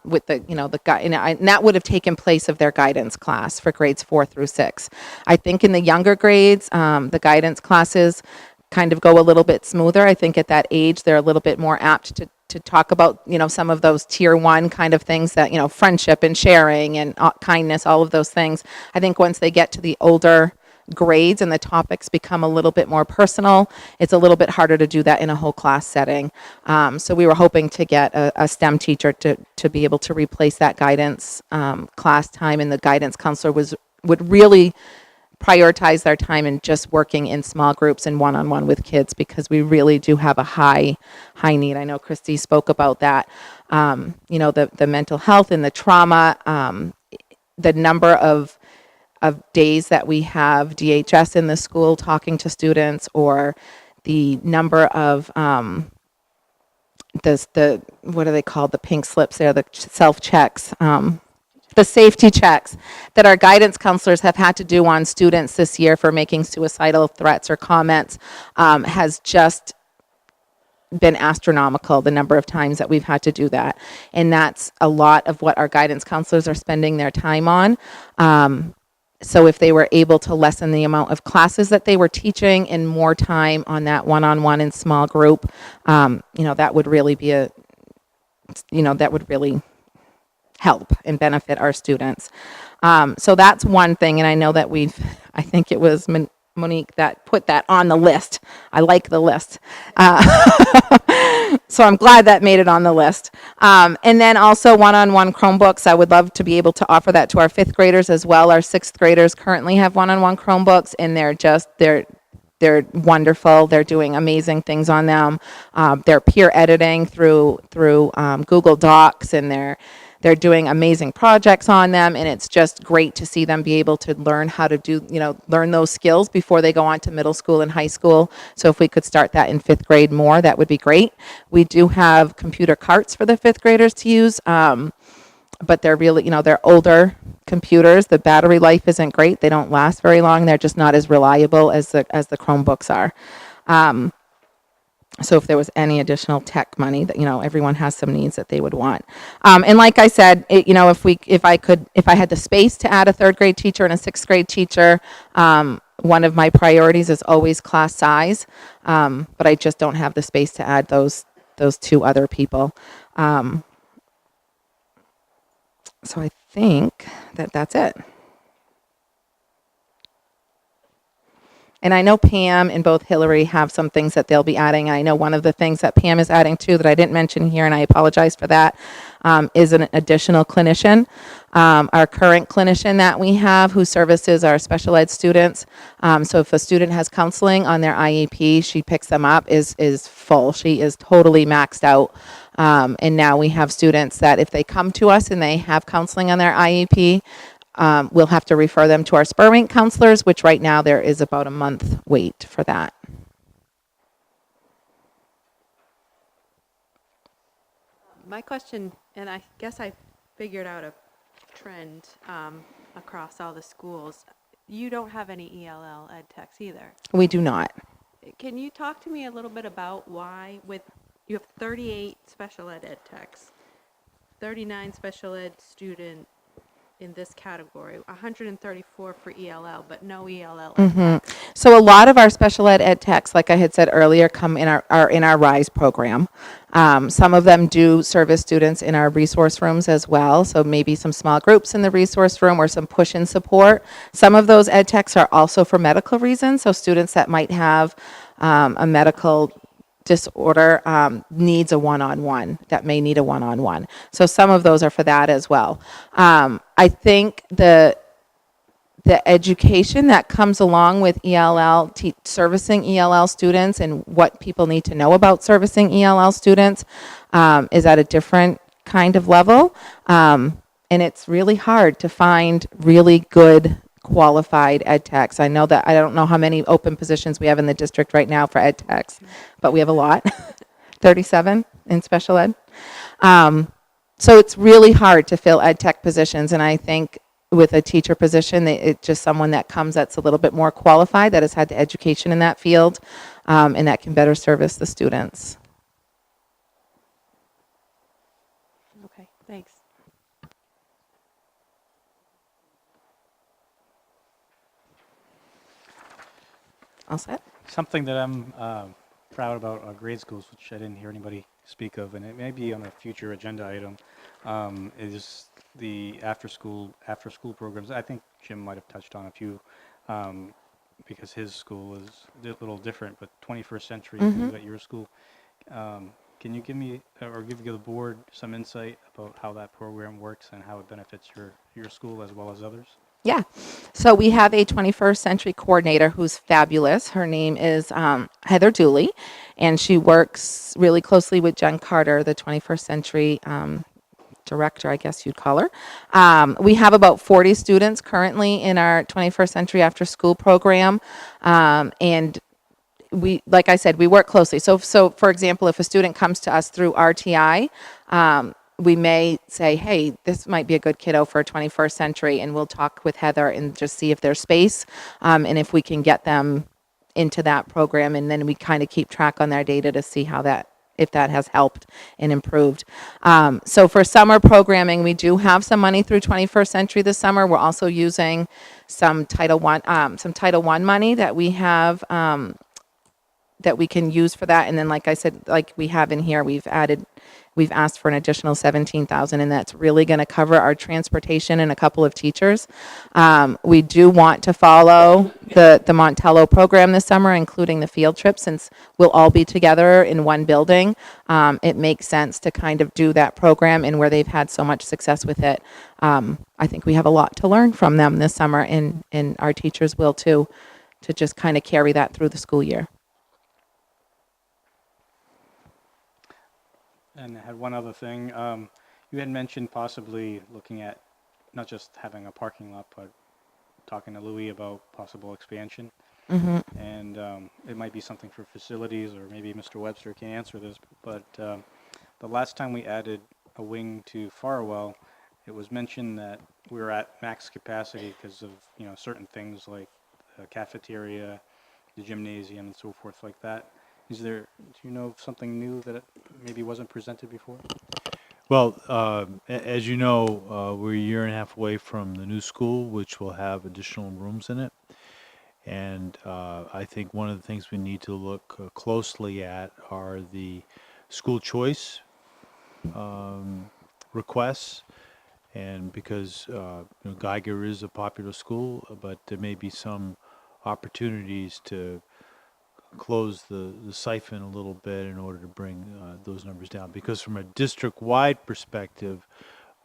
with the guy, and that would have taken place of their guidance class for grades 4 through 6. I think in the younger grades, the guidance classes kind of go a little bit smoother. I think at that age, they're a little bit more apt to talk about, some of those Tier 1 kind of things that, friendship and sharing and kindness, all of those things. I think once they get to the older grades and the topics become a little bit more personal, it's a little bit harder to do that in a whole class setting. So we were hoping to get a STEM teacher to be able to replace that guidance class time, and the guidance counselor would really prioritize their time in just working in small groups and one-on-one with kids, because we really do have a high need. I know Christy spoke about that. The mental health and the trauma, the number of days that we have DHS in the school talking to students, or the number of the what are they called, the pink slips there, the self-checks, the safety checks that our guidance counselors have had to do on students this year for making suicidal threats or comments, has just been astronomical, the number of times that we've had to do that. And that's a lot of what our guidance counselors are spending their time on. So if they were able to lessen the amount of classes that they were teaching and more time on that one-on-one and small group, that would really be that would really help and benefit our students. So that's one thing. And I know that I think it was Monique that put that on the list. I like the list. So I'm glad that made it on the list. And then also one-on-one Chromebooks. I would love to be able to offer that to our 5th graders as well. Our 6th graders currently have one-on-one Chromebooks, and they're wonderful. They're doing amazing things on them. They're peer editing through Google Docs, and they're doing amazing projects on them, and it's just great to see them be able to learn how to learn those skills before they go on to middle school and high school. So if we could start that in 5th grade more, that would be great. We do have computer carts for the 5th graders to use, but they're really, they're older computers. The battery life isn't great. They don't last very long. They're just not as reliable as the Chromebooks are. So if there was any additional tech money that, everyone has some needs that they would want. And like I said, if I had the space to add a 3rd grade teacher and a 6th grade teacher, one of my priorities is always class size. But I just don't have the space to add those 2 other people. So I think that's it. And I know Pam and both Hillary have some things that they'll be adding. I know one of the things that Pam is adding too that I didn't mention here, and I apologize for that, is an additional clinician. Our current clinician that we have who services our special ed students. So if a student has counseling on their IEP, she picks them up, is full. She is totally maxed out. And now we have students that if they come to us and they have counseling on their IEP, we'll have to refer them to our SPUR-Rank counselors, which right now there is about a month wait for that. My question, and I guess I figured out a trend across all the schools, you don't have any ELL ed techs either. We do not. Can you talk to me a little bit about why you have 38 special ed techs, 39 special ed student in this category, 134 for ELL, but no ELL ed techs? So a lot of our special ed techs, like I had said earlier, come in are in our RISE program. Some of them do service students in our resource rooms as well, so maybe some small groups in the resource room or some push-in support. Some of those ed techs are also for medical reasons, so students that might have a medical disorder needs a one-on-one, that may need a one-on-one. So some of those are for that as well. I think the education that comes along with ELL, servicing ELL students and what people need to know about servicing ELL students is at a different kind of level. And it's really hard to find really good qualified ed techs. I don't know how many open positions we have in the district right now for ed techs, but we have a lot, 37 in special ed. So it's really hard to fill ed tech positions, and I think with a teacher position, it's just someone that comes that's a little bit more qualified, that has had the education in that field, and that can better service the students. Okay, thanks. All set? Something that I'm proud about grade schools, which I didn't hear anybody speak of, and it may be on a future agenda item, is the after-school programs. I think Jim might have touched on a few because his school is a little different, but 21st Century is at your school. Can you give me or give the board some insight about how that program works and how it benefits your school as well as others? Yeah. So we have a 21st Century coordinator who's fabulous. Her name is Heather Dooley, and she works really closely with Jen Carter, the 21st Century director, I guess you'd call her. We have about 40 students currently in our 21st Century After School program, and we, like I said, we work closely. So for example, if a student comes to us through RTI, we may say, hey, this might be a good kiddo for 21st Century, and we'll talk with Heather and just see if there's space and if we can get them into that program, and then we kind of keep track on their data to see if that has helped and improved. So for summer programming, we do have some money through 21st Century this summer. We're also using some Title I money that we have that we can use for that. And then, like I said, like we have in here, we've asked for an additional $17,000, and that's really going to cover our transportation and a couple of teachers. We do want to follow the Montello program this summer, including the field trip, since we'll all be together in one building. It makes sense to kind of do that program, and where they've had so much success with it. I think we have a lot to learn from them this summer, and our teachers will too, to just kind of carry that through the school year. And I had one other thing. You had mentioned possibly looking at not just having a parking lot, but talking to Louis about possible expansion. And it might be something for facilities, or maybe Mr. Webster can answer this, but the last time we added a wing to Farwell, it was mentioned that we were at max capacity because of certain things like the cafeteria, the gymnasium, and so forth like that. Do you know of something new that maybe wasn't presented before? Well, as you know, we're a year and a half away from the new school, which will have additional rooms in it. And I think one of the things we need to look closely at are the school choice requests. And because Geiger is a popular school, but there may be some opportunities to close the siphon a little bit in order to bring those numbers down. Because from a district-wide perspective,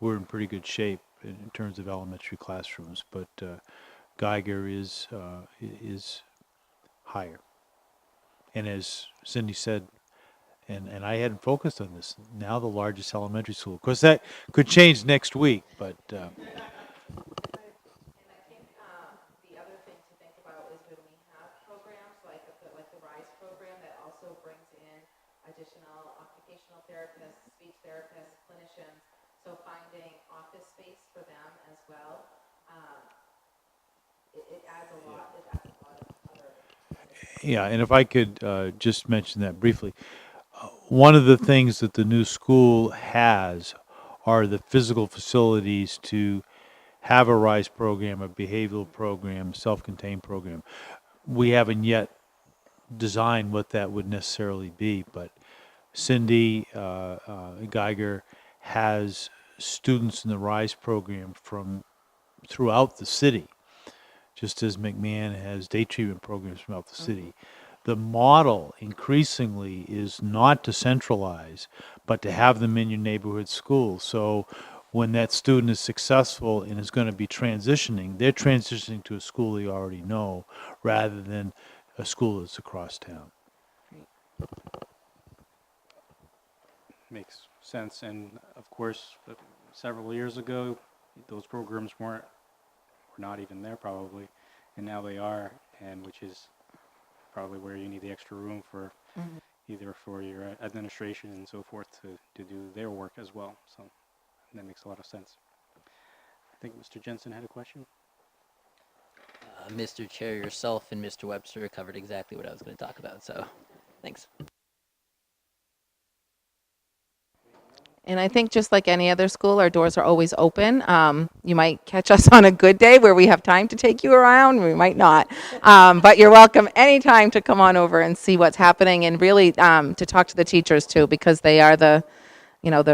we're in pretty good shape in terms of elementary classrooms, but Geiger is higher. And as Cindy said, and I hadn't focused on this, now the largest elementary school. Of course, that could change next week, but additional occupational therapists, speech therapists, clinicians, so finding office space for them as well. It adds a lot. It adds a lot of other Yeah, and if I could just mention that briefly. One of the things that the new school has are the physical facilities to have a RISE program, a behavioral program, self-contained program. We haven't yet designed what that would necessarily be, but Cindy Geiger has students in the RISE program from throughout the city, just as McMahon has day treatment programs throughout the city. The model increasingly is not to centralize, but to have them in your neighborhood school. So when that student is successful and is going to be transitioning, they're transitioning to a school they already know rather than a school that's across town. Makes sense. And of course, several years ago, those programs were not even there probably, and now they are, and which is probably where you need the extra room for either for your administration and so forth to do their work as well. So that makes a lot of sense. I think Mr. Jensen had a question. Mr. Chair, yourself and Mr. Webster covered exactly what I was going to talk about, so thanks. And I think just like any other school, our doors are always open. You might catch us on a good day where we have time to take you around. We might not. But you're welcome anytime to come on over and see what's happening, and really to talk to the teachers too, because they are the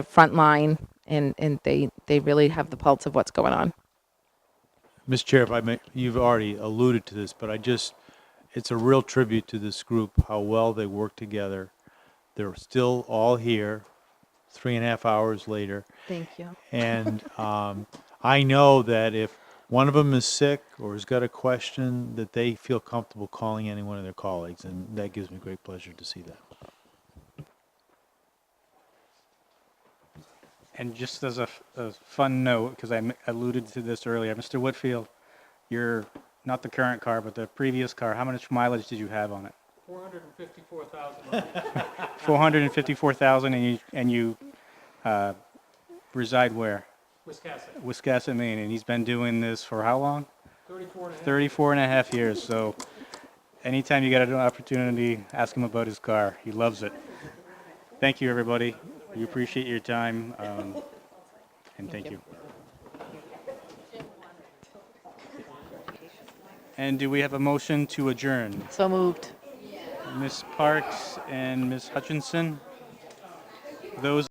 front line, and they really have the pulse of what's going on. Mr. Chair, if I may, you've already alluded to this, but it's a real tribute to this group, how well they work together. They're still all here 3.5 hours later. Thank you. And I know that if one of them is sick or has got a question, that they feel comfortable calling any one of their colleagues, and that gives me great pleasure to see that. And just as a fun note, because I alluded to this earlier, Mr. Whitfield, you're not the current car, but the previous car, how much mileage did you have on it? 454,000. 454,000, and you reside where? Wiscasset. Wiscasset, Maine, and he's been doing this for how long? 34 and a half years. So anytime you get an opportunity, ask him about his car. He loves it. Thank you, everybody. We appreciate your time, and thank you. And do we have a motion to adjourn? So moved. Ms. Parks and Ms. Hutchinson? Those